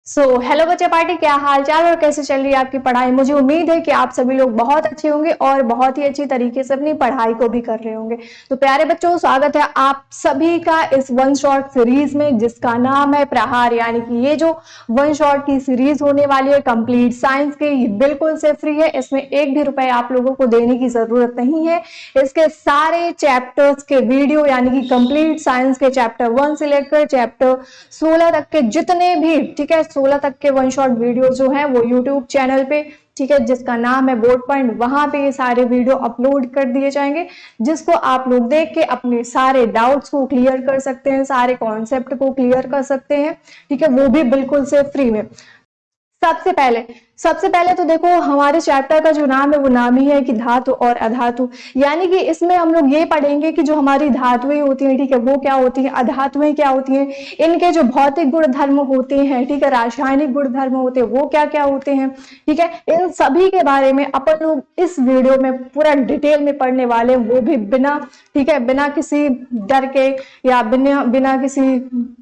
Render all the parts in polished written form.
Hello बच्चे party, क्या हाल चाल और कैसे चल रही है आपकी पढ़ाई। मुझे उम्मीद है कि आप सभी लोग बहुत अच्छे होंगे और बहुत ही अच्छी तरीके से अपनी पढ़ाई को भी कर रहे होंगे। तो प्यारे बच्चों, स्वागत है आप सभी का इस वन शॉट सीरीज में जिसका नाम है प्रहार। यानी कि ये जो वन शॉट की सीरीज होने वाली है कंप्लीट साइंस की, ये बिल्कुल से फ्री है। इसमें एक भी रुपए आप लोगों को देने की जरूरत नहीं है। इसके सारे चैप्टर्स के वीडियो यानी कि कंप्लीट साइंस के चैप्टर 1 से लेकर चैप्टर 16 तक के जितने भी, ठीक है, 16 तक के वन शॉट वीडियो जो है वो यूट्यूब चैनल पे, ठीक है, जिसका नाम है बोर्ड पॉइंट, वहां पे ये सारे वीडियो अपलोड कर दिए जाएंगे, जिसको आप लोग देख के अपने सारे डाउट्स को क्लियर कर सकते हैं, सारे कॉन्सेप्ट को क्लियर कर सकते हैं, ठीक है, वो भी बिल्कुल से फ्री में। सबसे पहले तो देखो, हमारे चैप्टर का जो नाम है वो नाम ही है कि धातु और अधातु। यानी कि इसमें हम लोग ये पढ़ेंगे कि जो हमारी धातुएं होती हैं, ठीक है, वो क्या होती हैं, अधातुएं क्या होती हैं, इनके जो भौतिक गुण धर्म होते हैं, ठीक है, रासायनिक गुण धर्म होते हैं, वो क्या क्या होते हैं, ठीक है, इन सभी के बारे में अपन लोग इस वीडियो में पूरा डिटेल में पढ़ने वाले हैं, वो भी बिना, ठीक है, बिना किसी डर के या बिना किसी,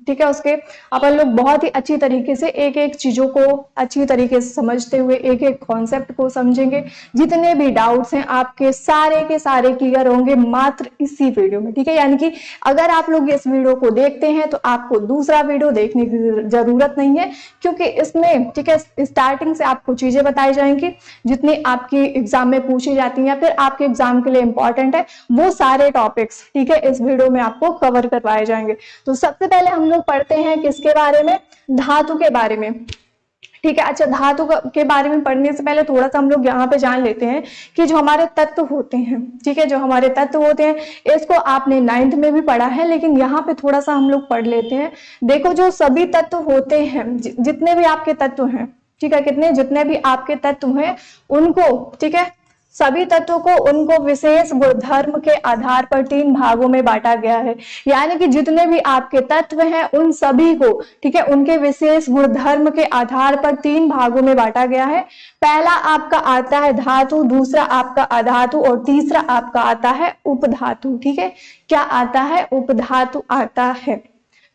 ठीक है, उसके अपन लोग बहुत ही अच्छी तरीके से एक एक चीजों को अच्छी तरीके से समझते हुए एक एक कॉन्सेप्ट को समझेंगे। जितने भी डाउट्स हैं आपके सारे के सारे क्लियर होंगे मात्र इसी वीडियो में, ठीक है। यानी कि अगर आप लोग इस वीडियो को देखते हैं तो आपको दूसरा वीडियो देखने की जरूरत नहीं है, क्योंकि इसमें, ठीक है, स्टार्टिंग से आपको चीजें बताई जाएंगी जितनी आपकी एग्जाम में पूछी जाती है या फिर आपके एग्जाम के लिए इंपॉर्टेंट है, वो सारे टॉपिक्स, ठीक है, इस वीडियो में आपको कवर करवाए जाएंगे। तो सबसे पहले हम लोग पढ़ते हैं किसके बारे में, धातु के बारे में, ठीक है। अच्छा, धातु के बारे में पढ़ने से पहले थोड़ा सा हम लोग यहाँ पे जान लेते हैं कि जो हमारे तत्व होते हैं, ठीक है, जो हमारे तत्व होते हैं, इसको आपने 9th में भी पढ़ा है, लेकिन यहाँ पे थोड़ा सा हम लोग पढ़ लेते हैं। देखो, जो सभी तत्व होते हैं, जितने भी आपके तत्व हैं, ठीक है, जितने भी आपके तत्व हैं उनको, ठीक है, सभी तत्वों को उनको विशेष गुणधर्म के आधार पर 3 भागों में बांटा गया है। यानी कि जितने भी आपके तत्व हैं उन सभी को, ठीक है, उनके विशेष गुणधर्म के आधार पर 3 भागों में बांटा गया है। पहला आपका आता है धातु, दूसरा आपका अधातु और तीसरा आपका आता है उपधातु, ठीक है। क्या आता है? उपधातु आता है।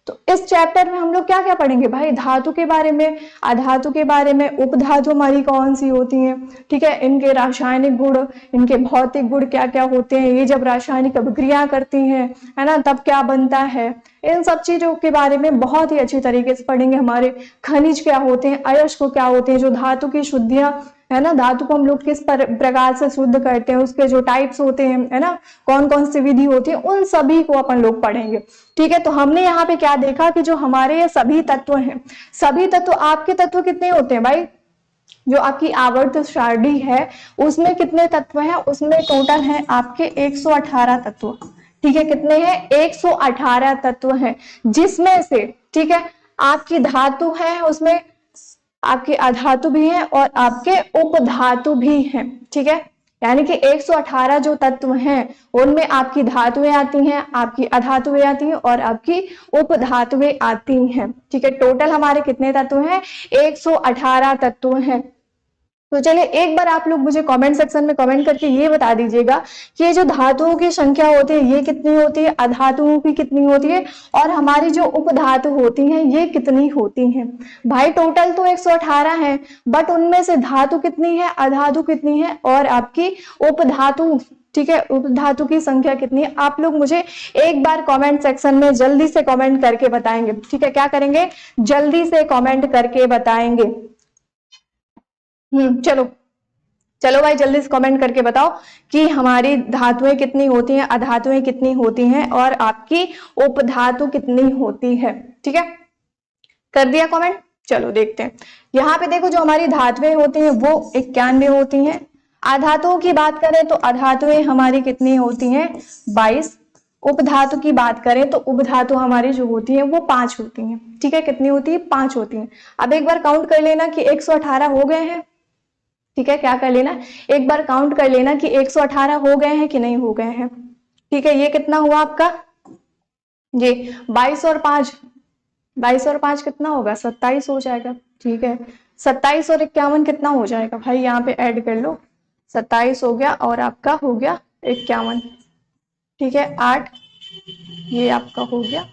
तो इस चैप्टर में हम लोग क्या क्या पढ़ेंगे भाई? धातु के बारे में, अधातु के बारे में, उपधातु हमारी कौन सी होती हैं, ठीक है, इनके रासायनिक गुण, इनके भौतिक गुण क्या क्या होते हैं, ये जब रासायनिक अभिक्रिया करती हैं, है ना, तब क्या बनता है, इन सब चीजों के बारे में बहुत ही अच्छी तरीके से पढ़ेंगे। हमारे खनिज क्या होते हैं, अयस्क क्या होते हैं, जो धातु की शुद्धियां, है ना, धातु को हम लोग किस प्रकार से शुद्ध करते हैं, उसके जो टाइप्स होते हैं, है ना, कौन कौन सी विधि होती है, उन सभी को अपन लोग पढ़ेंगे, ठीक है। तो हमने यहाँ पे क्या देखा कि जो हमारे ये सभी तत्व हैं, सभी तत्व, आपके तत्व कितने होते हैं भाई? जो आपकी आवर्त सारणी है उसमें कितने तत्व हैं? उसमें टोटल है आपके 118 तत्व, ठीक है। कितने हैं? 118 तत्व हैं, जिसमें से, ठीक है, आपकी धातु है, उसमें आपके अधातु भी हैं और आपके उपधातु भी हैं, ठीक है। यानी कि 118 जो तत्व हैं उनमें आपकी धातुएं आती हैं, आपकी अधातुएं आती हैं और आपकी उपधातुएं आती हैं, ठीक है। टोटल हमारे कितने तत्व हैं? 118 तत्व हैं। तो चलिए एक बार आप लोग मुझे कमेंट सेक्शन में कमेंट करके ये बता दीजिएगा कि ये जो धातुओं की संख्या होती है ये कितनी होती है, अधातुओं की कितनी होती है और हमारी जो उपधातु होती हैं ये कितनी होती हैं। भाई टोटल तो 118 है, बट उनमें से धातु कितनी है, अधातु कितनी है और आपकी उपधातु, ठीक है, उपधातु की संख्या कितनी है? आप लोग मुझे एक बार कमेंट सेक्शन में जल्दी से कमेंट करके बताएंगे, ठीक है। क्या करेंगे? जल्दी से कमेंट करके बताएंगे। चलो चलो भाई, जल्दी से कमेंट करके बताओ कि हमारी धातुएं कितनी होती हैं, अधातुएं कितनी होती हैं और आपकी उपधातु कितनी होती है, ठीक है। कर दिया कमेंट? चलो देखते हैं। यहाँ पे देखो, जो हमारी धातुएं होती हैं वो 91 होती हैं। अधातुओं की बात करें तो अधातुएं हमारी कितनी होती हैं? 22। उपधातु की बात करें तो उपधातु हमारी जो होती है वो 5 होती हैं, ठीक है। कितनी होती है? 5 होती हैं। अब एक बार काउंट कर लेना कि 118 हो गए हैं, ठीक है। क्या कर लेना? एक बार काउंट कर लेना कि 118 हो गए हैं कि नहीं हो गए हैं, ठीक है। ये कितना हुआ आपका? ये 22 और 5, 22 और 5 कितना होगा? 27 हो जाएगा, ठीक है। 27 और 51 कितना हो जाएगा भाई? यहाँ पे ऐड कर लो, 27 हो गया और आपका हो गया 51, ठीक है। 8 ये आपका हो गया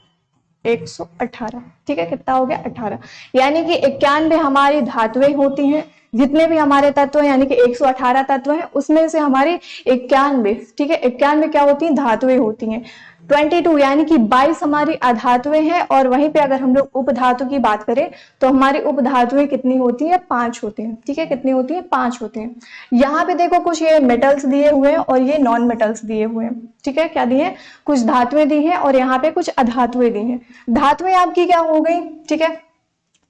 118, ठीक है, कितना हो गया 18, यानी कि 91 हमारी धातुएं होती हैं। जितने भी हमारे तत्व हैं यानी कि 118 तत्व हैं, उसमें से हमारी 91, ठीक है, 91 क्या होती हैं, धातुएं होती हैं। 22 यानी कि 22 हमारी अधातुएं हैं। और वहीं पे अगर हम लोग उपधातु की बात करें तो हमारी उपधातुएं कितनी होती है, 5 होती हैं, ठीक है, कितनी होती है, 5 होती हैं। यहाँ पे देखो कुछ ये मेटल्स दिए हुए हैं और ये नॉन मेटल्स दिए हुए हैं, ठीक है, क्या दिए हैं, कुछ धातुएं दी हैं और यहाँ पे कुछ अधातुएं दी हैं। धातुएं आपकी क्या हो गई, ठीक है,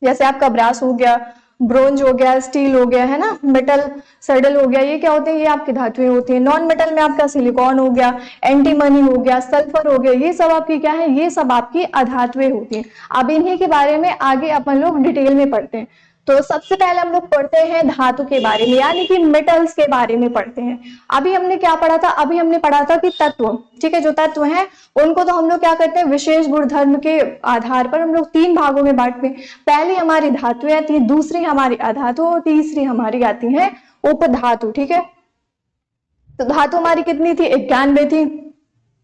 जैसे आपका ब्रास हो गया, ब्रोंज हो गया, स्टील हो गया, है ना, मेटल सडल हो गया, ये क्या होते हैं, ये आपकी धातुएं होती हैं। नॉन मेटल में आपका सिलिकॉन हो गया, एंटीमनी हो गया, सल्फर हो गया, ये सब आपकी क्या है, ये सब आपकी अधातुएं होती हैं। अब इन्हीं के बारे में आगे अपन लोग डिटेल में पढ़ते हैं। तो सबसे पहले हम लोग पढ़ते हैं धातु के बारे में, यानी कि मेटल्स के बारे में पढ़ते हैं। अभी हमने क्या पढ़ा था, अभी हमने पढ़ा था कि तत्व, ठीक है, जो तत्व हैं उनको तो हम लोग क्या करते हैं, विशेष गुणधर्म के आधार पर हम लोग 3 भागों में बांटते हैं। पहली हमारी धातुएं आती है, दूसरी हमारी अधातु और तीसरी हमारी आती है उपधातु, ठीक है। तो धातु हमारी कितनी थी, 91 थी।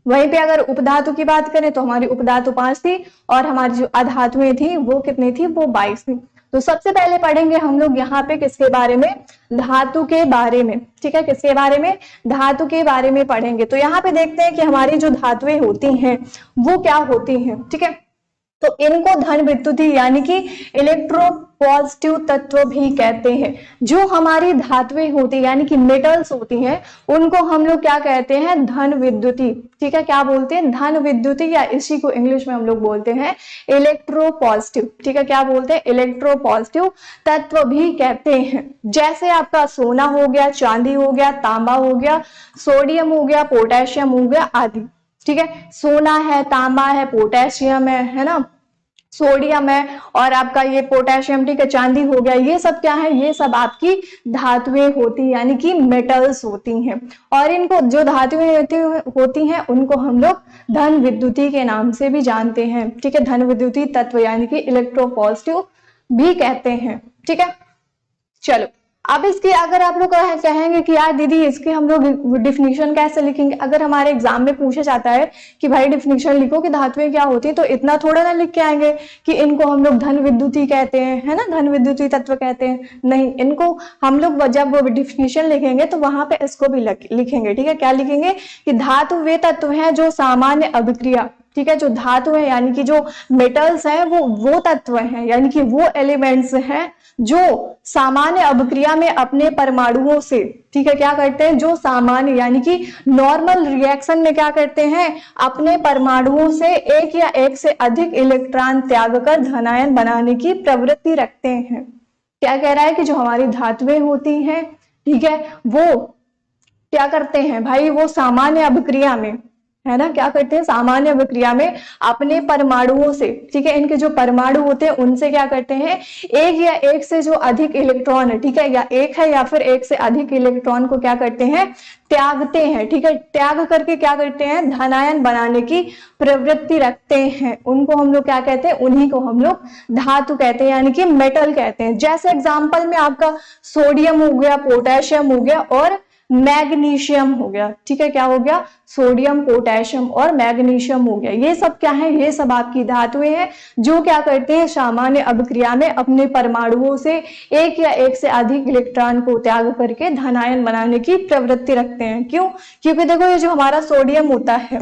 वहीं पे अगर उपधातु की बात करें तो हमारी उपधातु 5 थी और हमारी जो अधातुएं थी वो कितनी थी, वो 22 थी। तो सबसे पहले पढ़ेंगे हम लोग यहाँ पे किसके बारे में, धातु के बारे में, ठीक है, किसके बारे में, धातु के बारे में पढ़ेंगे। तो यहाँ पे देखते हैं कि हमारी जो धातुएं होती हैं वो क्या होती हैं, ठीक है। तो इनको धन विद्युतीय यानी कि इलेक्ट्रोपॉजिटिव तत्व भी कहते हैं। जो हमारी धातुएं होती है यानी कि मेटल्स होती हैं उनको हम लोग क्या कहते हैं, धन विद्युतीय, ठीक है, क्या बोलते हैं, धन विद्युतीय, या इसी को इंग्लिश में हम लोग बोलते हैं इलेक्ट्रोपॉजिटिव, ठीक है, क्या बोलते हैं, इलेक्ट्रोपॉजिटिव तत्व भी कहते हैं। जैसे आपका सोना हो गया, चांदी हो गया, तांबा हो गया, सोडियम हो गया, पोटेशियम हो गया आदि, ठीक है। सोना है, तांबा है, पोटेशियम है ना, सोडियम है और आपका ये पोटेशियम, ठीक है, चांदी हो गया, ये सब क्या है, ये सब आपकी धातुएं होती हैं यानी कि मेटल्स होती हैं। और इनको जो धातुएं होती हैं उनको हम लोग धन विद्युतीय के नाम से भी जानते हैं, ठीक है, धन विद्युतीय तत्व यानी कि इलेक्ट्रोपॉजिटिव भी कहते हैं, ठीक है। चलो अब इसकी अगर आप लोग कहेंगे कि यार दीदी इसके हम लोग डिफिनीशन कैसे लिखेंगे, अगर हमारे एग्जाम में पूछा जाता है कि भाई डिफिनीशन लिखो कि धातुएं क्या होती है, तो इतना थोड़ा ना लिख के आएंगे कि इनको हम लोग धन विद्युतीय कहते हैं, है ना, धन विद्युतीय तत्व कहते हैं। नहीं, इनको हम लोग जब वो डिफिनीशन लिखेंगे तो वहां पे इसको भी लिखेंगे, ठीक है। क्या लिखेंगे कि धातु वे तत्व हैं जो सामान्य अभिक्रिया, ठीक है, जो धातु है यानी कि जो मेटल्स हैं वो तत्व हैं यानी कि वो एलिमेंट्स हैं जो सामान्य अभिक्रिया में अपने परमाणुओं से, ठीक है, क्या करते हैं, जो सामान्य यानी कि नॉर्मल रिएक्शन में क्या करते हैं, अपने परमाणुओं से एक या एक से अधिक इलेक्ट्रॉन त्याग कर धनायन बनाने की प्रवृत्ति रखते हैं। क्या कह रहा है कि जो हमारी धातुएं होती हैं, ठीक है, वो क्या करते हैं भाई, वो सामान्य अभिक्रिया में, है ना, क्या करते हैं, सामान्य अभिक्रिया में अपने परमाणुओं से, ठीक है, इनके जो परमाणु होते हैं उनसे क्या करते हैं, एक या एक से जो अधिक इलेक्ट्रॉन है, ठीक है, या एक है या फिर एक से अधिक इलेक्ट्रॉन को क्या करते हैं, त्यागते हैं, ठीक है, त्याग करके क्या करते हैं, धनायन बनाने की प्रवृत्ति रखते हैं। उनको हम लोग क्या कहते हैं, उन्हीं को हम लोग धातु कहते हैं यानी कि मेटल कहते हैं। जैसे एग्जाम्पल में आपका सोडियम हो गया, पोटेशियम हो गया और मैग्नीशियम हो गया, ठीक है, क्या हो गया, सोडियम, पोटेशियम और मैग्नीशियम हो गया। ये सब क्या है, ये सब आपकी धातुएं हैं जो क्या करते हैं, सामान्य अभिक्रिया में अपने परमाणुओं से एक या एक से अधिक इलेक्ट्रॉन को त्याग करके धनायन बनाने की प्रवृत्ति रखते हैं। क्यों, क्योंकि देखो ये जो हमारा सोडियम होता है,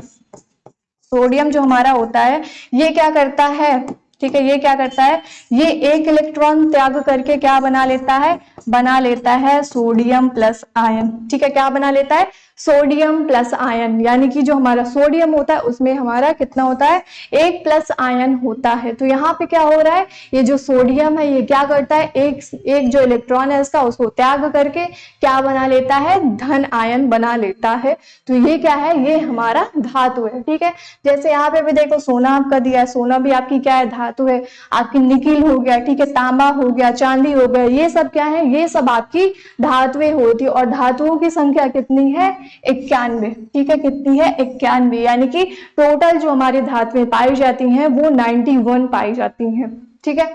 सोडियम जो हमारा होता है ये क्या करता है, ठीक है, ये क्या करता है, ये एक इलेक्ट्रॉन त्याग करके क्या बना लेता है सोडियम प्लस आयन, ठीक है, क्या बना लेता है, सोडियम प्लस आयन, यानी कि जो हमारा सोडियम होता है उसमें हमारा कितना होता है, 1 प्लस आयन होता है। तो यहाँ पे क्या हो रहा है, ये जो सोडियम है ये क्या करता है, एक जो इलेक्ट्रॉन है इसका उसको त्याग करके क्या बना लेता है, धन आयन बना लेता है। तो ये क्या है, ये हमारा धातु है, ठीक है। जैसे यहाँ पे भी देखो सोना आपका दिया है, सोना भी आपकी क्या है, धातु है। आपकी निकिल हो गया, ठीक है, तांबा हो गया, चांदी हो गया, ये सब क्या है, ये सब आपकी धातुएं होती है। और धातुओं की संख्या कितनी है, 91, ठीक है, कितनी है, 91, यानी कि टोटल जो हमारी धातुएं पाई जाती हैं वो 91 पाई जाती हैं, ठीक है।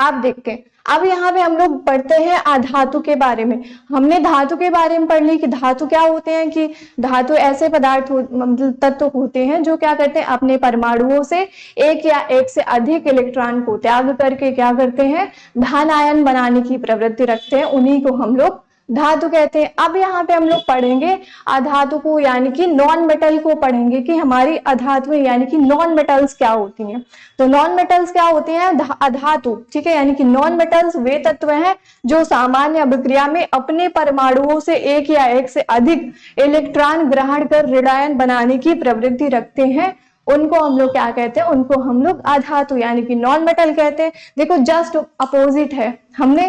आप देखते हैं अब यहाँ पे हम लोग पढ़ते हैं अधातु के बारे में। हमने धातु के बारे में पढ़ ली कि धातु क्या होते हैं, कि धातु ऐसे पदार्थ मतलब तत्व होते हैं जो क्या करते हैं, अपने परमाणुओं से एक या एक से अधिक इलेक्ट्रॉन को त्याग करके क्या करते हैं, धन आयन बनाने की प्रवृत्ति रखते हैं, उन्हीं को हम लोग धातु कहते हैं। अब यहाँ पे हम लोग पढ़ेंगे अधातु को, यानी कि नॉन मेटल को पढ़ेंगे कि हमारी अधातु यानी कि नॉन मेटल्स क्या होती हैं। तो नॉन मेटल्स क्या होती हैं, अधातु, ठीक है, यानी कि नॉन मेटल्स वे तत्व हैं जो सामान्य अभिक्रिया में अपने परमाणुओं से एक या एक से अधिक इलेक्ट्रॉन ग्रहण कर ऋणायन बनाने की प्रवृत्ति रखते हैं, उनको हम लोग क्या कहते हैं, उनको हम लोग अधातु यानी कि नॉन मेटल कहते हैं। देखो जस्ट अपोजिट है, हमने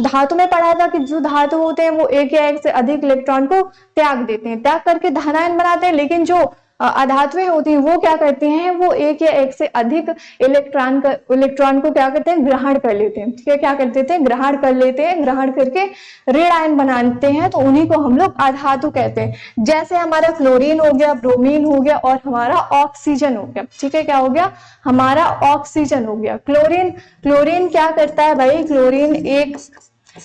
धातु में पढ़ा था कि जो धातु होते हैं वो एक या एक से अधिक इलेक्ट्रॉन को त्याग देते हैं, त्याग करके धनायन बनाते हैं, लेकिन जो अधातुएं होती हैं वो क्या करती हैं, वो एक या एक से अधिक इलेक्ट्रॉन को क्या करते हैं, ग्रहण कर लेते हैं, ठीक है, क्या कर देते हैं, ग्रहण कर लेते हैं, ग्रहण करके ऋण आयन बनाते हैं, तो उन्हीं को हम लोग अधातु कहते हैं। जैसे हमारा क्लोरीन हो गया, ब्रोमीन हो गया और हमारा ऑक्सीजन हो गया, ठीक है, क्या हो गया, हमारा ऑक्सीजन हो गया। क्लोरीन क्या करता है भाई, क्लोरीन एक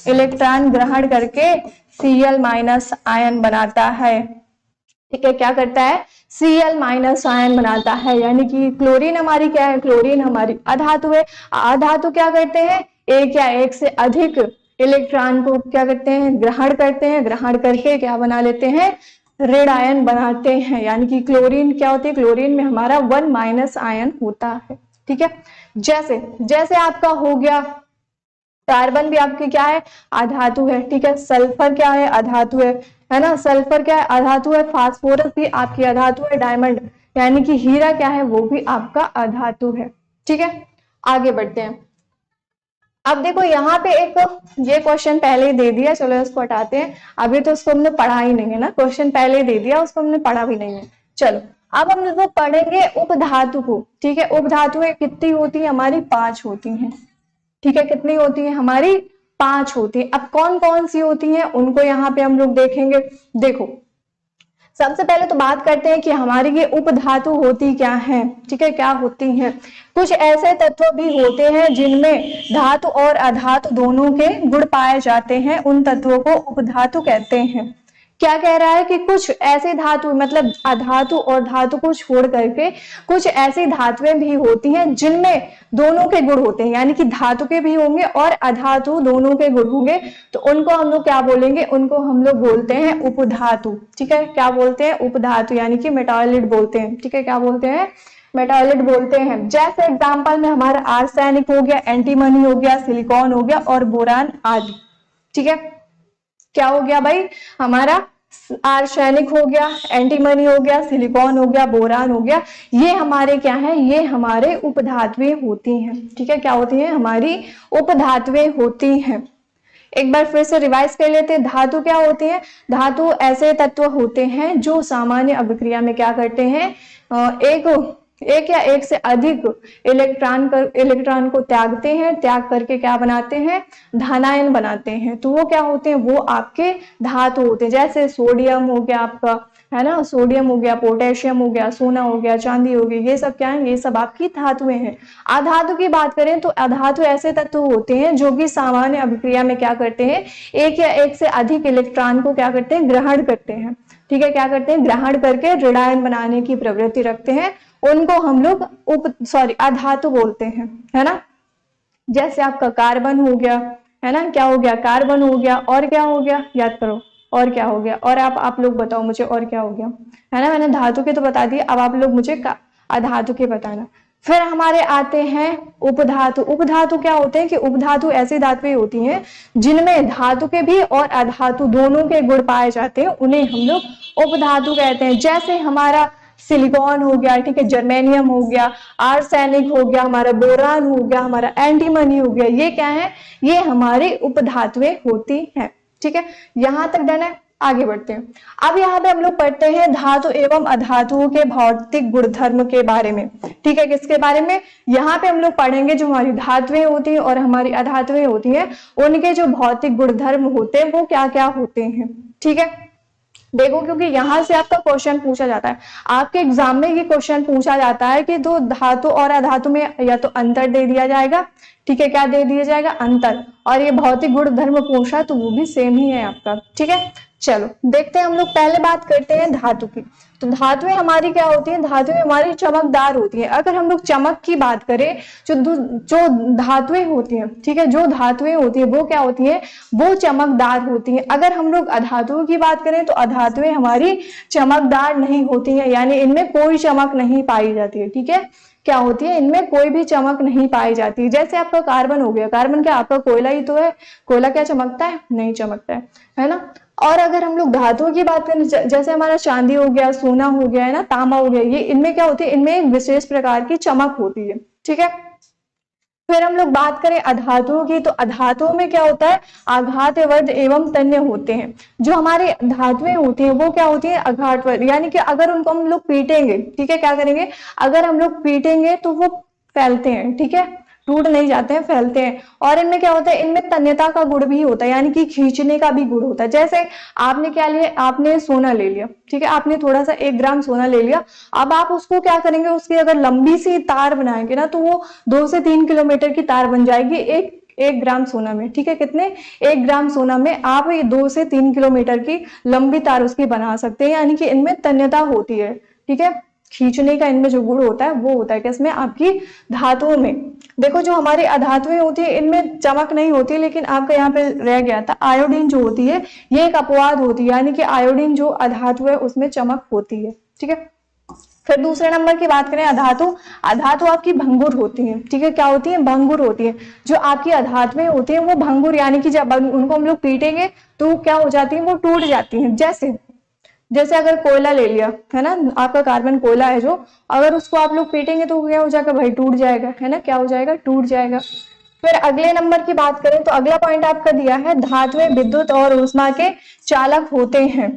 इलेक्ट्रॉन ग्रहण करके Cl- आयन बनाता है, ठीक है, क्या करता है, Cl- आयन बनाता है, यानी कि क्लोरीन हमारी क्या है, क्लोरीन हमारी अधातु है। अधातु क्या करते हैं, एक या एक से अधिक इलेक्ट्रॉन को क्या करते हैं, ग्रहण करते हैं, ग्रहण करके क्या बना लेते हैं, ऋण आयन बनाते हैं, यानी कि क्लोरीन क्या होती है, क्लोरीन में हमारा 1- आयन होता है, ठीक है। जैसे आपका हो गया कार्बन भी आपकी क्या है, अधातु है, ठीक है, सल्फर क्या है, अधातु है ना, सल्फर क्या है, अधातु है, फास्फोरस भी आपकी अधातु है, डायमंड यानी कि हीरा क्या है, वो भी आपका अधातु है, ठीक है। आगे बढ़ते हैं। अब देखो यहाँ पे एक ये क्वेश्चन पहले ही दे दिया, चलो इसको हटाते हैं, अभी तो उसको हमने पढ़ा ही नहीं है ना, क्वेश्चन पहले ही दे दिया, उसको हमने पढ़ा भी नहीं है। चलो अब हम लोग पढ़ेंगे उपधातु को, ठीक है। उपधातुएं कितनी होती है, हमारी 5 होती हैं, ठीक है, कितनी होती है, हमारी 5 होती है। अब कौन कौन सी होती हैं उनको यहाँ पे हम लोग देखेंगे। देखो सबसे पहले तो बात करते हैं कि हमारी ये उपधातु होती क्या है, ठीक है, क्या होती हैं। कुछ ऐसे तत्व भी होते हैं जिनमें धातु और अधातु दोनों के गुण पाए जाते हैं, उन तत्वों को उपधातु कहते हैं। क्या कह रहा है कि कुछ ऐसे धातु मतलब अधातु और धातु को छोड़ करके कुछ ऐसी धातुएं भी होती हैं जिनमें दोनों के गुण होते हैं, यानी कि धातु के भी होंगे और अधातु दोनों के गुण होंगे, तो उनको हम लोग क्या बोलेंगे, उनको हम लोग बोलते हैं उपधातु, ठीक है। क्या बोलते हैं, उपधातु, यानी कि मेटालिट बोलते हैं, ठीक है, क्या बोलते हैं, मेटालिट बोलते हैं। जैसे एग्जाम्पल में हमारा आर्सेनिक हो गया, एंटीमनी हो गया, सिलिकॉन हो गया और बोरान आदि, ठीक है। क्या हो गया भाई, हमारा आर्सेनिक हो गया, एंटीमनी हो गया, सिलिकॉन हो गया, बोरान हो गया, ये हमारे क्या है, ये हमारे उपधातुएं होती हैं, ठीक है, क्या होती हैं, हमारी उपधातुएं होती हैं। एक बार फिर से रिवाइज कर लेते हैं, धातु क्या होती है, धातु ऐसे तत्व होते हैं जो सामान्य अभिक्रिया में क्या करते हैं, एक या एक से अधिक इलेक्ट्रॉन को त्यागते हैं, त्याग करके क्या बनाते हैं, धनायन बनाते हैं, तो वो क्या होते हैं, वो आपके धातु होते हैं। जैसे सोडियम हो गया आपका, है ना, सोडियम हो गया, पोटेशियम हो गया, सोना हो गया, चांदी हो गई, ये सब क्या है, ये सब आपकी धातुएं हैं। अधातु की बात करें तो अधातु ऐसे तत्व होते हैं जो कि सामान्य अभिक्रिया में क्या करते हैं, एक या एक से अधिक इलेक्ट्रॉन को क्या करते हैं, ग्रहण करते हैं, ठीक है, क्या करते हैं, ग्रहण करके ऋणायन बनाने की प्रवृत्ति रखते हैं, उनको हम लोग अधातु बोलते हैं, है ना। जैसे आपका कार्बन हो गया, है ना, क्या हो गया, कार्बन हो गया, और क्या हो गया, याद करो, और क्या हो गया, और आप लोग बताओ मुझे, और क्या हो गया, है ना, मैंने धातु के तो बता दिए, अब आप लोग मुझे अधातु के बताना। फिर हमारे आते हैं उपधातु। उपधातु क्या होते हैं कि उपधातु ऐसी धातुएं होती हैं जिनमें धातु के भी और अधातु दोनों के गुण पाए जाते हैं, उन्हें हम लोग उपधातु कहते हैं। जैसे हमारा सिलिकॉन हो गया, ठीक है, जर्मेनियम हो गया, आर्सेनिक हो गया, हमारा बोरान हो गया, हमारा एंटीमनी हो गया, ये क्या है, ये हमारी उपधातुएं होती हैं, ठीक है। यहां तक डन है, आगे बढ़ते हैं। अब यहाँ पे हम लोग पढ़ते हैं धातु एवं अधातुओं के भौतिक गुणधर्म के बारे में, ठीक है, किसके बारे में, यहाँ पे हम लोग पढ़ेंगे जो हमारी धातुएं होती हैं और हमारी अधातुएं होती हैं, उनके जो भौतिक गुणधर्म होते हैं वो क्या क्या होते हैं, ठीक है। देखो क्योंकि यहां से आपका क्वेश्चन पूछा जाता है, आपके एग्जाम में ये क्वेश्चन पूछा जाता है कि तो धातु और अधातु में या तो अंतर दे दिया जाएगा ठीक है, क्या दे दिया जाएगा, अंतर। और ये भौतिक गुण धर्म पूछा तो वो भी सेम ही है आपका। ठीक है, चलो देखते हैं हम लोग, पहले बात करते हैं धातु की। तो धातुएं हमारी क्या होती हैं, धातुएं हमारी चमकदार होती हैं। अगर हम लोग चमक की बात करें, जो धातुएं होती हैं, ठीक है, जो धातुएं होती है वो क्या होती है, वो चमकदार होती हैं। अगर हम लोग अधातुओं की बात करें तो अधातुएं हमारी चमकदार नहीं होती हैं, यानी इनमें कोई चमक नहीं पाई जाती है। ठीक है, क्या होती है, इनमें कोई भी चमक नहीं पाई जाती। जैसे आपका कार्बन हो गया, कार्बन क्या आपका कोयला ही तो है, कोयला क्या चमकता है, नहीं चमकता है ना। और अगर हम लोग धातुओं की बात करें, जैसे हमारा चांदी हो गया, सोना हो गया, है ना, तांबा हो गया, ये इनमें क्या होती है, इनमें एक विशेष प्रकार की चमक होती है। ठीक है, फिर हम लोग बात करें अधातुओं की, तो अधातुओं में क्या होता है, आघातवर्ध एवं तन्य होते हैं। जो हमारे धातुएं होती हैं वो क्या होती है, आघातवर्ध, यानी कि अगर उनको हम लोग पीटेंगे, ठीक है, क्या करेंगे, अगर हम लोग पीटेंगे तो वो फैलते हैं। ठीक है, टूट नहीं जाते हैं, फैलते हैं। और इनमें क्या होता है, इनमें तन्यता का गुण भी होता है, यानी कि खींचने का भी गुण होता है। जैसे आपने क्या लिया, आपने सोना ले लिया, ठीक है, आपने थोड़ा सा 1 ग्राम सोना ले लिया। अब आप उसको क्या करेंगे, उसकी अगर लंबी सी तार बनाएंगे ना, तो वो 2 से 3 किलोमीटर की तार बन जाएगी एक ग्राम सोना में। ठीक है, कितने, 1 ग्राम सोना में आप 2 से 3 किलोमीटर की लंबी तार उसकी बना सकते हैं, यानी कि इनमें तन्यता होती है। ठीक है, खींचने का इनमें जो गुण होता है वो होता है किसमें, आपकी धातुओं में। देखो जो हमारी अधातुएं होती है इनमें चमक नहीं होती, लेकिन आपका यहाँ पे रह गया था, आयोडीन जो होती है ये एक अपवाद होती है, यानी कि आयोडीन जो अधातु है उसमें चमक होती है। ठीक है, फिर दूसरे नंबर की बात करें अधातु, अधातु आपकी भंगुर होती है। ठीक है, क्या होती है, भंगुर होती है। जो आपकी अधातुएं होती है वो भंगुर, यानी कि जब उनको हम लोग पीटेंगे तो क्या हो जाती है, वो टूट जाती है। जैसे अगर कोयला ले लिया, है ना, आपका कार्बन कोयला है जो, अगर उसको आप लोग पीटेंगे तो क्या हो जाएगा भाई, टूट जाएगा, है ना, क्या हो जाएगा, टूट जाएगा। फिर अगले नंबर की बात करें तो अगला पॉइंट आपका दिया है, धातुएं विद्युत और ऊष्मा के चालक होते हैं।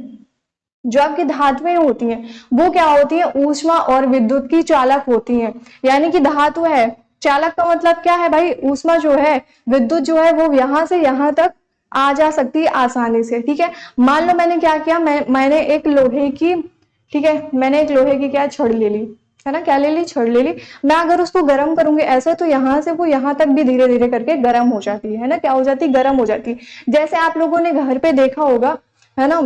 जो आपकी धातुएं होती हैं वो क्या होती है, ऊष्मा और विद्युत की चालक होती हैं। यानी कि धातु है, चालक का मतलब क्या है भाई, ऊष्मा जो है, विद्युत जो है वो यहां से यहां तक आ जा सकती है आसानी से। ठीक है, मान लो मैंने क्या किया, मैंने एक लोहे की, ठीक है, मैंने एक लोहे की क्या छड़ ले ली, है ना, क्या ले ली, छड़ ले ली। मैं अगर उसको गर्म करूंगी ऐसे तो यहाँ से वो यहाँ तक भी धीरे धीरे करके गर्म हो जाती है ना, क्या हो जाती है, गर्म हो जाती है। जैसे आप लोगों ने घर पे देखा होगा, है ना,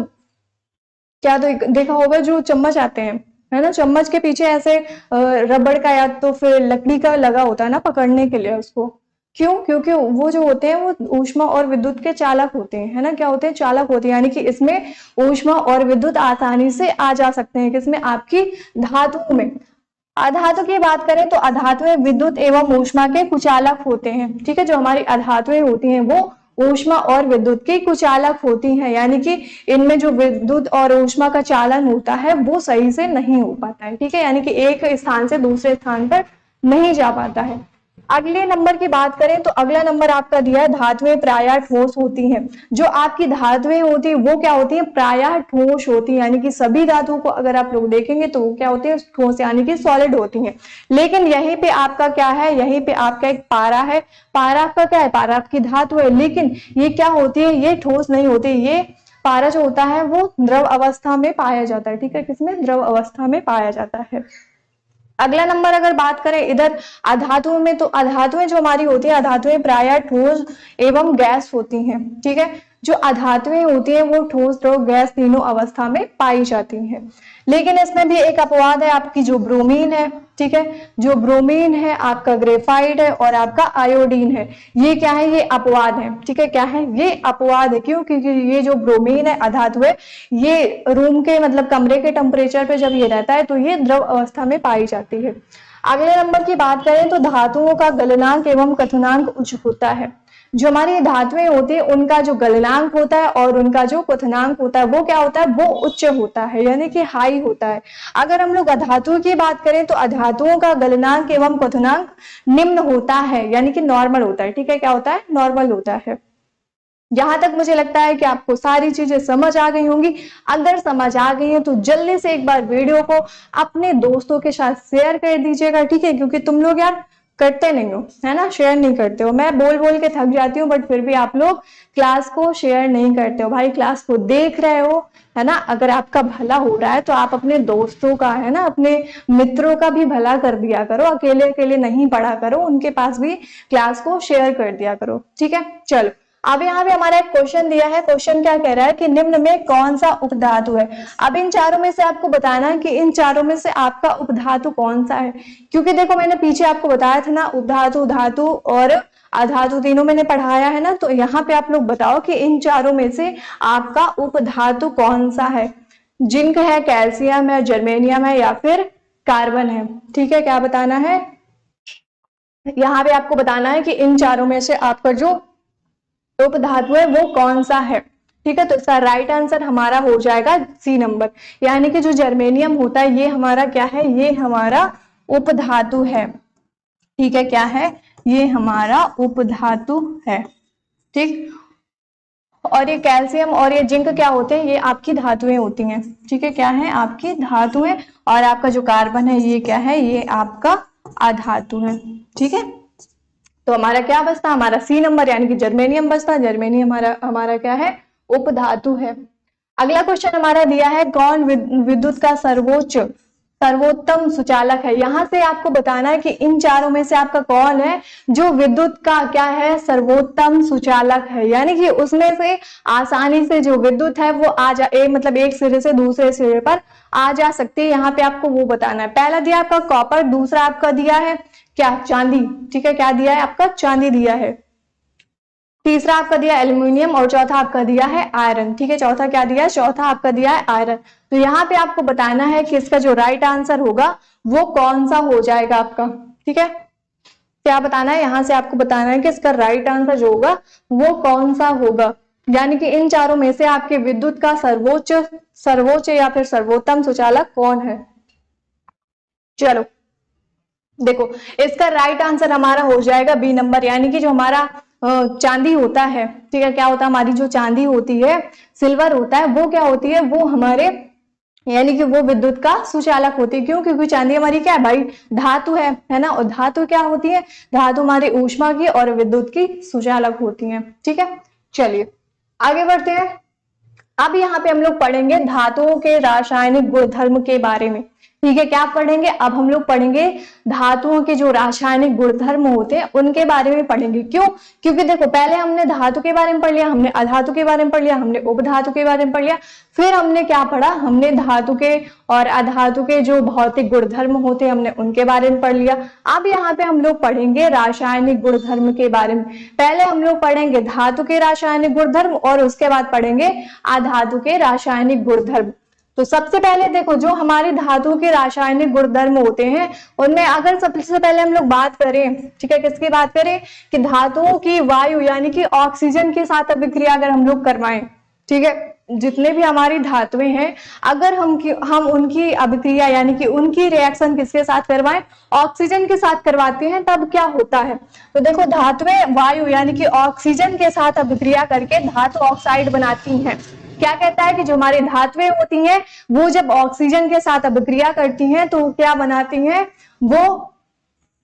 क्या तो देखा होगा, जो चम्मच आते हैं, है ना, चम्मच के पीछे ऐसे रबड़ का या तो फिर लकड़ी का लगा होता है ना पकड़ने के लिए उसको। क्यों, क्योंकि वो जो होते हैं वो ऊष्मा और विद्युत के चालक होते हैं, है ना, क्या होते हैं, चालक होते हैं। यानी कि इसमें ऊष्मा और विद्युत आसानी से आ जा सकते हैं, किसमें, आपकी धातु में। अधातु की बात करें तो अधातुएं विद्युत एवं ऊष्मा के कुचालक होते हैं। ठीक है, जो हमारी अधातुएं होती हैं वो ऊष्मा और विद्युत की कुचालक होती हैं, यानी कि इनमें जो विद्युत और ऊष्मा का चालन होता है वो सही से नहीं हो पाता है। ठीक है, यानी कि एक स्थान से दूसरे स्थान पर नहीं जा पाता है। अगले नंबर की बात करें तो अगला नंबर आपका दिया है, धातुएं प्रायः ठोस होती हैं। जो आपकी धातुएं होती है वो क्या होती है, प्रायः ठोस होती है। यानी कि सभी धातुओं को अगर आप लोग देखेंगे तो वो क्या होती है, ठोस, यानी कि सॉलिड होती हैं। लेकिन यहीं पे आपका क्या है, यहीं पे आपका एक पारा है। पारा आपका क्या है, पारा आपकी धातु है, लेकिन ये क्या होती है, ये ठोस नहीं होती। ये पारा जो होता है वो द्रव अवस्था में पाया जाता है। ठीक है, किसमें, द्रव अवस्था में पाया जाता है। अगला नंबर अगर बात करें इधर अधातुओं में, तो अधातुएं जो हमारी होती है, अधातुएं प्रायः ठोस एवं गैस होती हैं। ठीक है, जो अधातुएं होती हैं वो ठोस, द्रव, गैस तीनों अवस्था में पाई जाती हैं। लेकिन इसमें भी एक अपवाद है, आपकी जो ब्रोमीन है। ठीक है, जो ब्रोमीन है, आपका ग्रेफाइट है और आपका आयोडीन है, ये क्या है, ये अपवाद है। ठीक है, क्या है, ये अपवाद है। क्यों, क्योंकि ये जो ब्रोमीन है, अधातु है, ये रूम के मतलब कमरे के टेम्परेचर पे जब ये रहता है तो ये द्रव अवस्था में पाई जाती है। अगले नंबर की बात करें तो धातुओं का गलनांक एवं क्वथनांक उच्च होता है। जो हमारी धातुएं होती है उनका जो गलनांक होता है और उनका जो क्वथनांक होता है वो क्या होता है, वो उच्च होता है, यानी कि हाई होता है। अगर हम लोग अधातुओं की बात करें तो अधातुओं का गलनांक एवं क्वथनांक निम्न होता है, यानी कि नॉर्मल होता है। ठीक है, क्या होता है, नॉर्मल होता है। यहां तक मुझे लगता है कि आपको सारी चीजें समझ आ गई होंगी। अगर समझ आ गई है तो जल्दी से एक बार वीडियो को अपने दोस्तों के साथ शेयर कर दीजिएगा। ठीक है, क्योंकि तुम लोग यार करते नहीं हो, है ना, शेयर नहीं करते हो। मैं बोल बोल के थक जाती हूँ, बट फिर भी आप लोग क्लास को शेयर नहीं करते हो। भाई क्लास को देख रहे हो, है ना, अगर आपका भला हो रहा है तो आप अपने दोस्तों का, है ना, अपने मित्रों का भी भला कर दिया करो, अकेले अकेले नहीं पढ़ा करो, उनके पास भी क्लास को शेयर कर दिया करो, ठीक है। चलो अब यहाँ पे हमारा एक क्वेश्चन दिया है। क्वेश्चन क्या कह रहा है कि निम्न में कौन सा उपधातु है। अब इन चारों में से आपको बताना है कि इन चारों में से आपका उपधातु कौन सा है, क्योंकि देखो मैंने पीछे आपको बताया था ना, उपधातु, धातु और अधातु तीनों मैंने पढ़ाया है ना। तो यहाँ पे आप लोग बताओ कि इन चारों में से आपका उपधातु कौन सा है। जिंक है, कैल्शियम है, जर्मेनियम है या फिर कार्बन है, ठीक है। क्या बताना है, यहाँ पे आपको बताना है कि इन चारों में से आपका जो उपधातु है वो कौन सा है, ठीक है। तो इसका राइट आंसर हमारा हो जाएगा सी नंबर, यानी कि जो जर्मेनियम होता है ये हमारा क्या है, ये हमारा उपधातु है, ठीक है। क्या है, ये हमारा उपधातु है, ठीक। और ये कैल्शियम और ये जिंक क्या होते हैं, ये आपकी धातुएं होती हैं, ठीक है। क्या है, आपकी धातुएं। और आपका जो कार्बन है ये क्या है, ये आपका अधातु है, ठीक है। तो हमारा क्या बचता, हमारा सी नंबर यानी कि जर्मेनियम बचता। जर्मेनियम हमारा क्या है, उपधातु है। अगला क्वेश्चन हमारा दिया है, कौन विद्युत का सर्वोत्तम सुचालक है। यहां से आपको बताना है कि इन चारों में से आपका कौन है जो विद्युत का क्या है, सर्वोत्तम सुचालक है, यानी कि उसमें से आसानी से जो विद्युत है वो आ जा मतलब एक सिरे से दूसरे सिरे पर आ जा सकती है। यहाँ पे आपको वो बताना है। पहला दिया आपका कॉपर, दूसरा आपका दिया है क्या, चांदी, ठीक है। क्या दिया है आपका, चांदी दिया है। तीसरा आपका दिया एल्यूमिनियम और चौथा आपका दिया है आयरन, ठीक है। चौथा क्या दिया है, चौथा आपका दिया है आयरन। तो यहाँ पे आपको बताना है कि इसका जो राइट आंसर होगा वो कौन सा हो जाएगा आपका, ठीक है। क्या बताना है, यहाँ से आपको बताना है कि इसका राइट आंसर जो होगा वो कौन सा होगा, यानी कि इन चारों में से आपके विद्युत का सर्वोच्च या फिर सर्वोत्तम सुचालक कौन है। चलो देखो, इसका राइट आंसर हमारा हो जाएगा बी नंबर, यानी कि जो हमारा चांदी होता है, ठीक है। क्या होता है, हमारी जो चांदी होती है, सिल्वर होता है, वो क्या होती है, वो हमारे यानी कि वो विद्युत का सुचालक होती है। क्यों, क्योंकि चांदी हमारी क्या है भाई, धातु है ना। और धातु क्या होती है, धातु हमारी ऊष्मा की और विद्युत की सुचालक होती है, ठीक है। चलिए आगे बढ़ते हैं। अब यहाँ पे हम लोग पढ़ेंगे धातुओं के रासायनिक गुणधर्म के बारे में, ठीक है। क्या पढ़ेंगे, अब हम लोग पढ़ेंगे धातुओं के जो रासायनिक गुणधर्म होते हैं उनके बारे में पढ़ेंगे। क्यों, क्योंकि देखो पहले हमने धातु के बारे में पढ़ लिया, हमने अधातु के बारे में पढ़ लिया, हमने उपधातु के बारे में पढ़ लिया, फिर हमने क्या पढ़ा, हमने धातु के और अधातु के जो भौतिक गुणधर्म होते हैं हमने उनके बारे में पढ़ लिया। अब यहाँ पे हम लोग पढ़ेंगे रासायनिक गुणधर्म के बारे में। पहले हम लोग पढ़ेंगे धातु के रासायनिक गुणधर्म और उसके बाद पढ़ेंगे अधातु के रासायनिक गुणधर्म। तो सबसे पहले देखो, जो हमारी धातु के रासायनिक गुणधर्म होते हैं उनमें अगर सबसे पहले हम लोग बात करें, ठीक है, किसकी बात करें कि धातुओं की वायु यानी कि ऑक्सीजन के साथ अभिक्रिया अगर हम लोग करवाएं, ठीक है, जितने भी हमारी धातुएं हैं अगर हम उनकी अभिक्रिया यानी कि उनकी रिएक्शन किसके साथ करवाएं, ऑक्सीजन के साथ करवाते हैं, तब क्या होता है। तो देखो धातुएं वायु यानी कि ऑक्सीजन के साथ अभिक्रिया करके धातु ऑक्साइड बनाती हैं। क्या कहता है कि जो हमारी धातुएं होती हैं वो जब ऑक्सीजन के साथ अभिक्रिया करती हैं तो क्या बनाती हैं, वो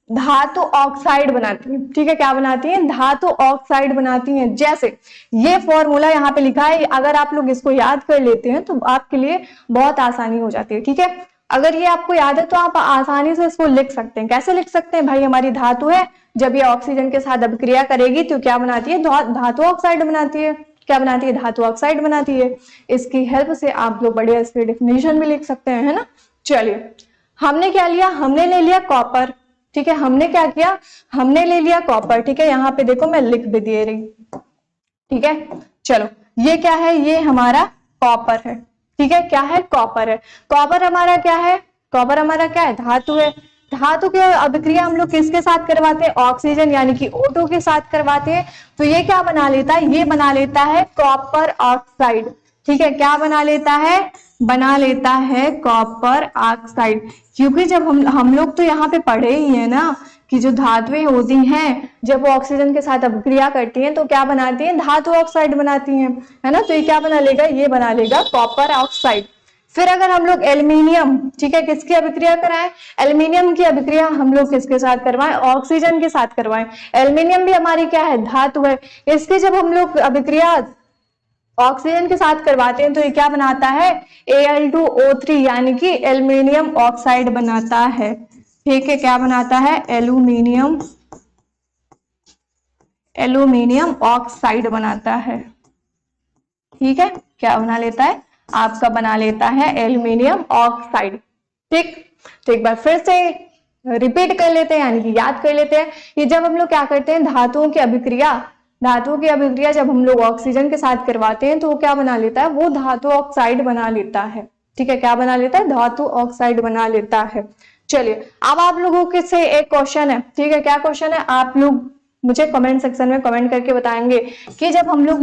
धातु ऑक्साइड बनाती हैं, ठीक है। क्या बनाती हैं, धातु ऑक्साइड बनाती हैं। जैसे ये फॉर्मूला यहाँ पे लिखा है, अगर आप लोग इसको याद कर लेते हैं तो आपके लिए बहुत आसानी हो जाती है, ठीक है। अगर ये आपको याद है तो आप आसानी से इसको लिख सकते हैं। कैसे लिख सकते हैं भाई, हमारी धातु है, जब ये ऑक्सीजन के साथ अभिक्रिया करेगी तो क्या बनाती है, धातु ऑक्साइड बनाती है। क्या बनाती है, धातु ऑक्साइड बनाती है। इसकी हेल्प से आप लोग बढ़िया इसकी डेफिनेशन भी लिख सकते हैं, है ना। चलिए हमने क्या लिया, हमने ले लिया कॉपर, ठीक है। हमने क्या किया, हमने ले लिया कॉपर, ठीक है। यहाँ पे देखो मैं लिख भी दे रही, ठीक है। चलो ये क्या है, ये हमारा कॉपर है, ठीक है। क्या है, कॉपर है। कॉपर हमारा क्या है, कॉपर हमारा क्या है, धातु है। धातु की अभिक्रिया हम लोग किसके साथ करवाते हैं, ऑक्सीजन यानी कि O2 के साथ करवाते हैं। तो ये क्या बना लेता है, ये बना लेता है कॉपर ऑक्साइड, ठीक है। क्या बना लेता है, बना लेता है कॉपर ऑक्साइड। क्योंकि जब हम लोग तो यहाँ पे पढ़े ही है ना कि जो धातुएं होती हैं जब वो ऑक्सीजन के साथ अभिक्रिया करती हैं तो क्या बनाती हैं, धातु ऑक्साइड बनाती हैं, है ना। तो ये क्या बना लेगा, ये बना लेगा कॉपर ऑक्साइड। फिर अगर हम लोग एल्यूमिनियम, ठीक है, किसकी अभिक्रिया कराएं, एल्यूमिनियम की अभिक्रिया हम लोग किसके साथ करवाएं, ऑक्सीजन के साथ करवाएं। एल्यूमिनियम भी हमारी क्या है, धातु है। इसकी जब हम लोग अभिक्रिया ऑक्सीजन के साथ करवाते हैं तो ये क्या बनाता है, Al2O3 यानी कि एल्यूमिनियम ऑक्साइड बनाता है। ठीक है, क्या बनाता है, एल्यूमिनियम ऑक्साइड बनाता है। ठीक है, क्या बना लेता है, आपका बना लेता है एल्यूमिनियम ऑक्साइड। ठीक, तो एक बार फिर से रिपीट कर लेते हैं, यानी कि याद कर लेते हैं कि जब हम लोग क्या करते हैं, धातुओं की अभिक्रिया जब हम लोग ऑक्सीजन के साथ करवाते हैं तो वो क्या बना लेता है, वो धातु ऑक्साइड बना लेता है। ठीक है, क्या बना लेता है, धातु ऑक्साइड बना लेता है। चलिए, अब आप लोगों के से एक क्वेश्चन है। ठीक है, क्या क्वेश्चन है, आप लोग मुझे कमेंट सेक्शन में कमेंट करके बताएंगे कि जब हम लोग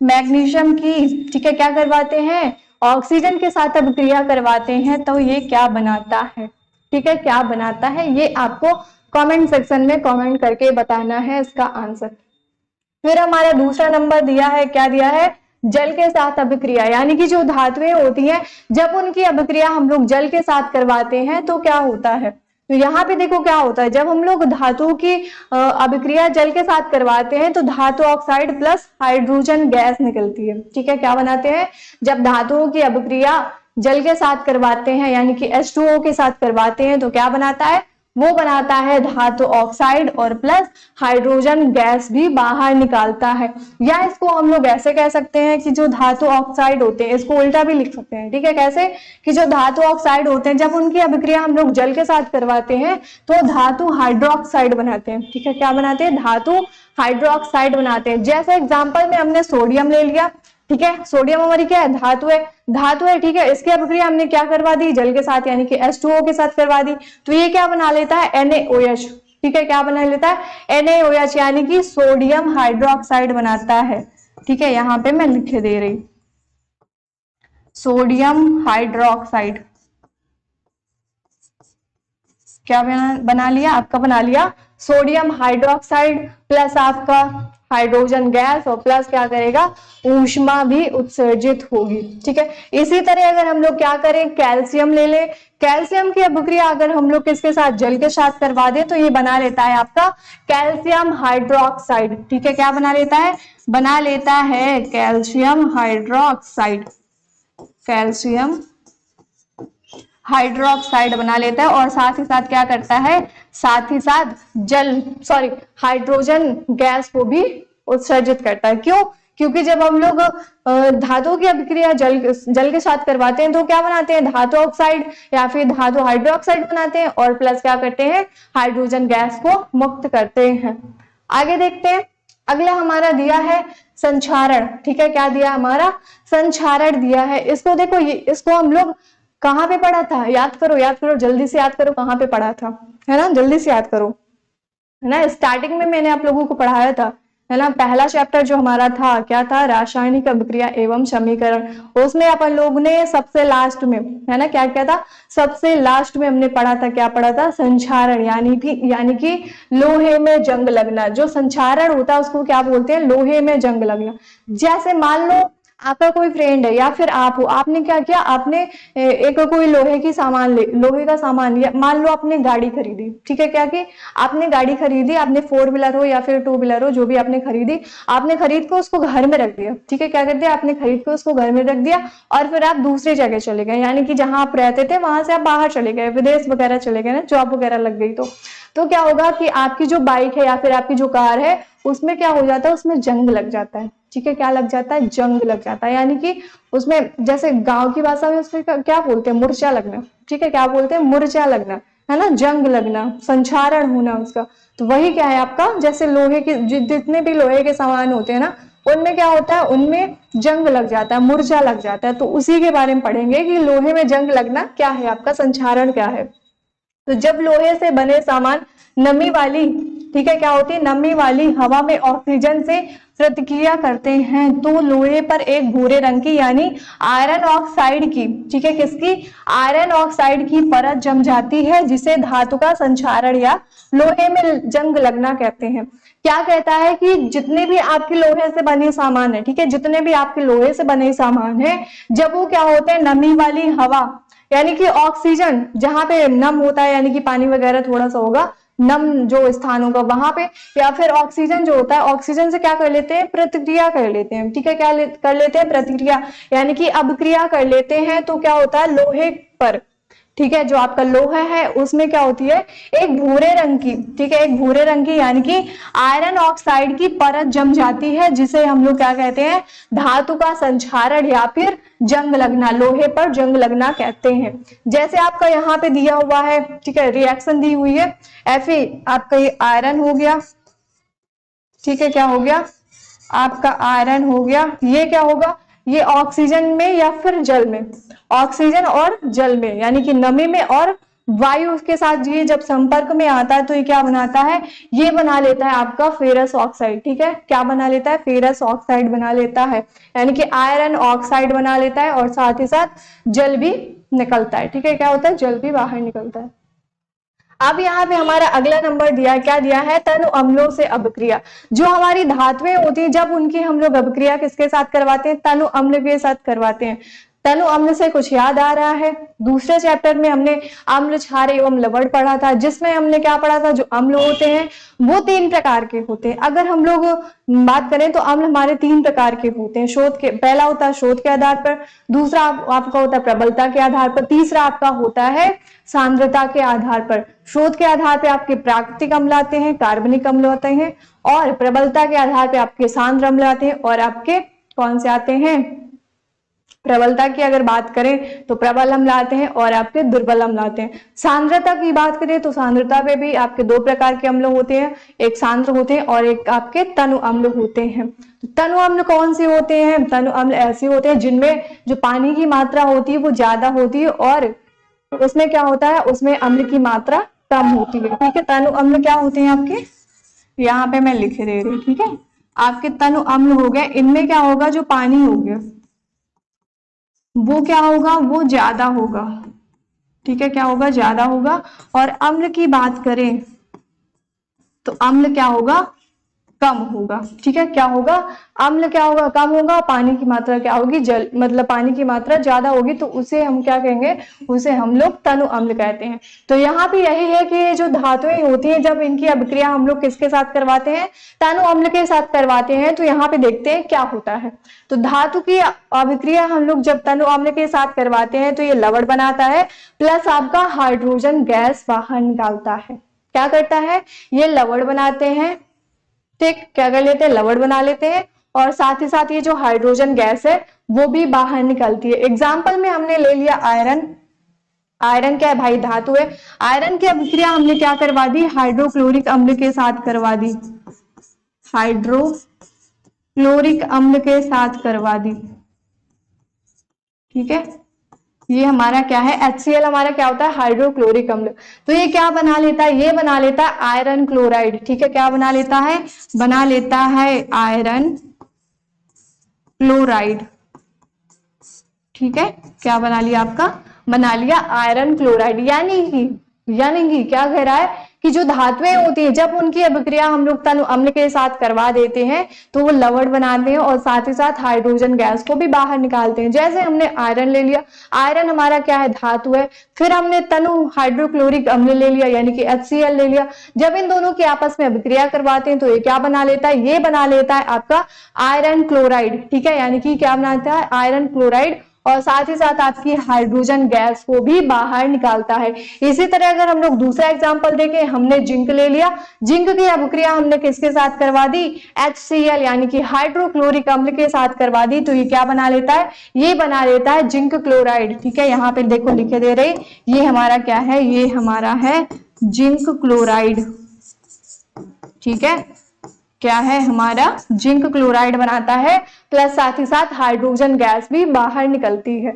मैग्नीशियम की ठीक है क्या करवाते हैं, ऑक्सीजन के साथ अभिक्रिया करवाते हैं तो ये क्या बनाता है। ठीक है, क्या बनाता है, ये आपको कमेंट सेक्शन में कमेंट करके बताना है इसका आंसर। फिर हमारा दूसरा नंबर दिया है, क्या दिया है, जल के साथ अभिक्रिया, यानी कि जो धातुएं होती हैं जब उनकी अभिक्रिया हम लोग जल के साथ करवाते हैं तो क्या होता है। तो यहाँ पे देखो क्या होता है, जब हम लोग धातु की अभिक्रिया जल के साथ करवाते हैं तो धातु ऑक्साइड प्लस हाइड्रोजन गैस निकलती है। ठीक है, क्या बनाते हैं, जब धातुओं की अभिक्रिया जल के साथ करवाते हैं यानी कि H2O के साथ करवाते हैं तो क्या बनाता है, वो बनाता है धातु ऑक्साइड और प्लस हाइड्रोजन गैस भी बाहर निकालता है। या इसको हम लोग ऐसे कह सकते हैं कि जो धातु ऑक्साइड होते हैं, इसको उल्टा भी लिख सकते हैं। ठीक है, कैसे, कि जो धातु ऑक्साइड होते हैं जब उनकी अभिक्रिया हम लोग जल के साथ करवाते हैं तो धातु हाइड्रोक्साइड बनाते हैं। ठीक है, क्या बनाते हैं, धातु हाइड्रोक्साइड बनाते हैं। जैसे एग्जाम्पल में हमने सोडियम ले लिया। ठीक है, सोडियम हमारी क्या है, धातु है। ठीक है, इसकी अभिक्रिया हमने क्या करवा दी, जल के साथ यानी कि H2O के साथ करवा दी तो ये क्या बना लेता है, NaOH। ठीक है, क्या बना लेता है, NaOH यानी कि सोडियम हाइड्रोक्साइड बनाता है। ठीक है, यहाँ पे मैं लिख दे रही, सोडियम हाइड्रोक्साइड क्या बना लिया, आपका बना लिया सोडियम हाइड्रोक्साइड प्लस आपका हाइड्रोजन गैस और प्लस क्या करेगा, ऊष्मा भी उत्सर्जित होगी। ठीक है, इसी तरह अगर हम लोग क्या करें, कैल्शियम ले ले, कैल्शियम की अभिक्रिया अगर हम लोग किसके साथ, जल के साथ करवा दे तो ये बना लेता है आपका कैल्शियम हाइड्रोक्साइड। ठीक है, क्या बना लेता है, बना लेता है कैल्शियम हाइड्रोक्साइड, कैल्शियम हाइड्रोक्साइड बना लेता है। और साथ ही साथ क्या करता है, साथ ही साथ हाइड्रोजन गैस को भी उत्सर्जित करता है। क्यों, क्योंकि जब हम लोग धातु की अभिक्रिया जल के साथ करवाते हैं तो क्या बनाते हैं, धातु ऑक्साइड या फिर धातु हाइड्रोक्साइड बनाते हैं और प्लस क्या करते हैं, हाइड्रोजन गैस को मुक्त करते हैं। आगे देखते हैं, अगला हमारा दिया है संक्षारण। ठीक है, क्या दिया हमारा, संक्षारण दिया है। इसको देखो, इसको हम लोग कहाँ पे पढ़ा था, याद करो जल्दी से याद करो, कहाँ पे पढ़ा था, है ना, जल्दी से याद करो, है ना। स्टार्टिंग में मैंने आप लोगों को पढ़ाया था, है ना। पहला चैप्टर जो हमारा था क्या था, रासायनिक अभिक्रिया एवं समीकरण। उसमें अपन लोग ने सबसे लास्ट में, है ना, क्या क्या था, सबसे लास्ट में हमने पढ़ा था, क्या पढ़ा था, संक्षारण, यानी कि लोहे में जंग लगना। जो संक्षारण होता है उसको क्या बोलते हैं, लोहे में जंग लगना। जैसे मान लो आपका कोई फ्रेंड है या फिर आप हो, आपने क्या किया, आपने एक कोई लोहे का सामान लिया। मान लो आपने गाड़ी खरीदी। ठीक है, क्या की, आपने गाड़ी खरीदी, आपने 4 व्हीलर हो या फिर 2 व्हीलर हो, जो भी आपने खरीदी, आपने खरीद को उसको घर में रख दिया। ठीक है, क्या कर दिया, आपने खरीद को उसको घर में रख दिया और फिर आप दूसरी जगह चले गए, यानी कि जहां आप रहते थे वहां से आप बाहर चले गए, विदेश वगैरह चले गए ना, जॉब वगैरह लग गई। तो क्या होगा कि आपकी जो बाइक है या फिर आपकी जो कार है उसमें क्या हो जाता है, उसमें जंग लग जाता है। ठीक है, क्या लग जाता है, जंग लग जाता है, यानी कि उसमें जैसे गांव की भाषा में उसमें क्या बोलते हैं, मूर्छा लगना। ठीक है, क्या बोलते हैं, मूर्छा लगना, है ना, जंग लगना, संक्षारण होना उसका। तो वही क्या है आपका, जैसे लोहे के जितने भी लोहे के सामान होते हैं ना, उनमें क्या होता है, उनमें जंग लग जाता है, मूर्छा लग जाता है। तो उसी के बारे में पढ़ेंगे कि लोहे में जंग लगना क्या है, आपका संक्षारण क्या है। तो जब लोहे से बने सामान नमी वाली, ठीक है, क्या होती है, नमी वाली हवा में ऑक्सीजन से प्रतिक्रिया करते हैं तो लोहे पर एक भूरे रंग की यानी आयरन ऑक्साइड की, ठीक है, किसकी, आयरन ऑक्साइड की परत जम जाती है, जिसे धातु का संक्षारण या लोहे में जंग लगना कहते हैं। क्या कहता है कि जितने भी आपके लोहे से बने सामान है, ठीक है, जितने भी आपके लोहे से बने सामान है, जब वो क्या होते हैं, नमी वाली हवा यानी कि ऑक्सीजन, जहां पे नम होता है यानी कि पानी वगैरह थोड़ा सा होगा नम जो स्थान होगा वहां पे, या फिर ऑक्सीजन जो होता है, ऑक्सीजन से क्या कर लेते हैं, प्रतिक्रिया कर लेते हैं, ठीक है, क्या कर लेते हैं, प्रतिक्रिया यानी कि अभिक्रिया कर लेते हैं। तो क्या होता है लोहे पर, ठीक है, जो आपका लोहा है उसमें क्या होती है, एक भूरे रंग की, ठीक है, एक भूरे रंग की यानी कि आयरन ऑक्साइड की परत जम जाती है, जिसे हम लोग क्या कहते हैं, धातु का संक्षारण या फिर जंग लगना, लोहे पर जंग लगना कहते हैं। जैसे आपका यहाँ पे दिया हुआ है, ठीक है, रिएक्शन दी हुई है Fe, आपका ये आयरन हो गया, ठीक है, क्या हो गया, आपका आयरन हो गया, ये क्या होगा, ये ऑक्सीजन में या फिर जल में, ऑक्सीजन और जल में यानी कि नमी में और वायु के साथ ये जब संपर्क में आता है तो ये क्या बनाता है, ये बना लेता है आपका फेरस ऑक्साइड, ठीक है, क्या बना लेता है, फेरस ऑक्साइड बना लेता है, यानी कि आयरन ऑक्साइड बना लेता है, और साथ ही साथ जल भी निकलता है, ठीक है, क्या होता है, जल भी बाहर निकलता है। अब यहाँ पे हमारा अगला नंबर दिया, क्या दिया है, तनु अम्लों से अभिक्रिया। जो हमारी धातुएं होती है जब उनकी हम लोग अभिक्रिया किसके साथ करवाते हैं, तनु अम्ल के साथ करवाते हैं। तनु अम्ल से कुछ याद आ रहा है, दूसरे चैप्टर में हमने अम्ल, क्षार एवं लवण पढ़ा था, जिसमें हमने क्या पढ़ा था, जो अम्ल होते हैं वो 3 प्रकार के होते हैं। अगर हम लोग बात करें तो अम्ल हमारे 3 प्रकार के होते हैं, शोध के, पहला होता है शोध के आधार पर, दूसरा आपका होता है प्रबलता के आधार पर, तीसरा आपका होता है सांद्रता के आधार पर। शोध के आधार पे आपके प्राकृतिक अम्ल आते हैं, कार्बनिक अम्ल आते हैं, और प्रबलता के आधार पे आपके सांद्र अम्ल आते हैं, और आपके कौन से आते हैं, प्रबलता की अगर बात करें तो प्रबल अम्ल आते हैं और आपके दुर्बल अम्ल आते हैं। सांद्रता की बात करें तो सांद्रता पे भी आपके 2 प्रकार के अम्ल होते हैं, एक सांद्र होते हैं और एक आपके तनु अम्ल होते हैं। तनु अम्ल कौन से होते हैं, तनु अम्ल ऐसे होते हैं जिनमें जो पानी की मात्रा होती है वो ज्यादा होती है, और उसमें क्या होता है, उसमें अम्ल की मात्रा कम होती है, ठीक है। तनु अम्ल क्या होते हैं आपके, यहाँ पे मैं लिख दे रही, ठीक है, आपके तनु अम्ल हो गए, इनमें क्या होगा, जो पानी हो गया वो क्या होगा, वो ज्यादा होगा, ठीक है, क्या होगा, ज्यादा होगा। और अम्ल की बात करें तो अम्ल क्या होगा, कम होगा, ठीक है, क्या होगा, अम्ल क्या होगा, कम होगा, पानी की मात्रा क्या होगी, जल मतलब पानी की मात्रा ज्यादा होगी, तो उसे हम क्या कहेंगे, उसे हम लोग तनु अम्ल कहते हैं। तो यहाँ पे यही है कि ये जो धातुएं होती हैं जब इनकी अभिक्रिया हम लोग किसके साथ करवाते हैं, तनु अम्ल के साथ करवाते हैं। तो यहाँ पे देखते हैं क्या होता है। तो धातु की अभिक्रिया हम लोग जब तनु अम्ल के साथ करवाते हैं तो ये लवण बनाता है, प्लस आपका हाइड्रोजन गैस बाहर निकालता है। क्या करता है, ये लवण बनाते हैं, ठीक, क्या कर लेते हैं, लवण बना लेते हैं, और साथ ही साथ ये जो हाइड्रोजन गैस है वो भी बाहर निकलती है। एग्जाम्पल में हमने ले लिया आयरन। आयरन क्या है भाई, धातु है। आयरन की अभिक्रिया हमने क्या करवा दी, हाइड्रोक्लोरिक अम्ल के साथ करवा दी, हाइड्रोक्लोरिक अम्ल के साथ करवा दी, ठीक है। ये हमारा क्या है, HCl हमारा क्या होता है, हाइड्रोक्लोरिक अम्ल। तो ये क्या बना लेता है, ये बना लेता है आयरन क्लोराइड, ठीक है, क्या बना लेता है, बना लेता है आयरन क्लोराइड, ठीक है, क्या बना लिया आपका, बना लिया आयरन क्लोराइड। यानी कि क्या कह रहा है कि जो धातुएं होती है जब उनकी अभिक्रिया हम लोग तनु अम्ल के साथ करवा देते हैं तो वो लवण बनाते हैं और साथ ही साथ हाइड्रोजन गैस को भी बाहर निकालते हैं। जैसे हमने आयरन ले लिया, आयरन हमारा क्या है, धातु है, फिर हमने तनु हाइड्रोक्लोरिक अम्ल ले लिया यानी कि HCl ले लिया। जब इन दोनों की आपस में अभिक्रिया करवाते हैं तो ये क्या बना लेता है, ये बना लेता है आपका आयरन क्लोराइड, ठीक है, यानी कि क्या बनाता है, आयरन क्लोराइड, और साथ ही साथ आपकी हाइड्रोजन गैस को भी बाहर निकालता है। इसी तरह अगर हम लोग दूसरा एग्जांपल देखें, हमने जिंक ले लिया, जिंक की अभिक्रिया हमने किसके साथ करवा दी, HCl यानी कि हाइड्रोक्लोरिक अम्ल के साथ करवा दी, तो ये क्या बना लेता है, ये बना लेता है जिंक क्लोराइड, ठीक है। यहाँ पे देखो लिखे दे रहे, ये हमारा क्या है, ये हमारा है जिंक क्लोराइड, ठीक है, क्या है, हमारा जिंक क्लोराइड बनाता है, प्लस साथ ही साथ हाइड्रोजन गैस भी बाहर निकलती है।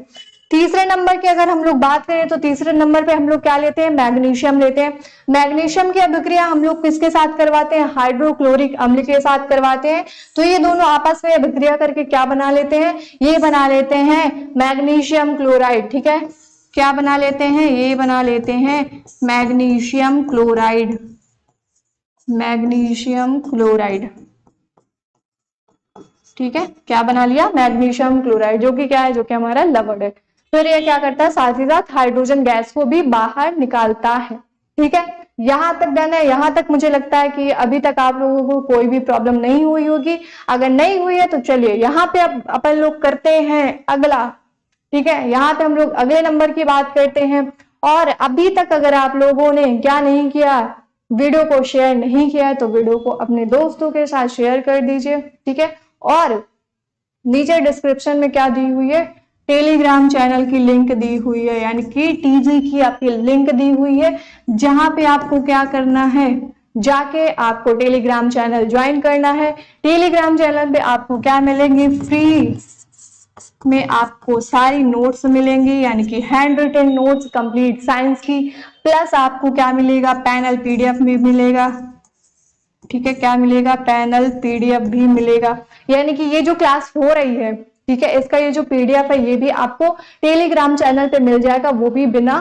तीसरे नंबर की अगर हम लोग बात करें तो तीसरे नंबर पे हम लोग क्या लेते हैं, मैग्नीशियम लेते हैं। मैग्नीशियम की अभिक्रिया हम लोग किसके साथ करवाते हैं, हाइड्रोक्लोरिक अम्ल के साथ करवाते हैं। तो ये दोनों आपस में अभिक्रिया करके क्या बना लेते हैं, ये बना लेते हैं मैग्नीशियम क्लोराइड, ठीक है, क्या बना लेते हैं, ये बना लेते हैं मैग्नीशियम क्लोराइड, मैग्नीशियम क्लोराइड। ठीक है, क्या बना लिया, मैग्नीशियम क्लोराइड, जो कि क्या है, जो कि हमारा लवण है। फिर ये क्या करता है, साथ ही साथ हाइड्रोजन गैस को भी बाहर निकालता है। ठीक है, यहां तक डन है। यहां तक मुझे लगता है कि अभी तक आप लोगों को कोई भी प्रॉब्लम नहीं हुई होगी। अगर नहीं हुई है तो चलिए यहाँ पे अब अपन लोग करते हैं अगला। ठीक है, यहाँ पे हम लोग अगले नंबर की बात करते हैं। और अभी तक अगर आप लोगों ने क्या नहीं किया, वीडियो को शेयर नहीं किया है, तो वीडियो को अपने दोस्तों के साथ शेयर कर दीजिए। ठीक है, और नीचे डिस्क्रिप्शन में क्या दी हुई है, टेलीग्राम चैनल की लिंक दी हुई है, यानी कि टीजी की आपकी लिंक दी हुई है, जहां पे आपको क्या करना है, जाके आपको टेलीग्राम चैनल ज्वाइन करना है। टेलीग्राम चैनल पे आपको क्या मिलेंगे, फ्री में आपको सारी नोट्स मिलेंगी, यानी कि hand written notes complete science की, प्लस आपको क्या मिलेगा, पैनल पीडीएफ भी मिलेगा। ठीक है, क्या मिलेगा, पैनल पीडीएफ भी मिलेगा। यानी कि ये जो क्लास हो रही है, ठीक है, इसका ये जो पीडीएफ है, ये भी आपको टेलीग्राम चैनल पे मिल जाएगा, वो भी बिना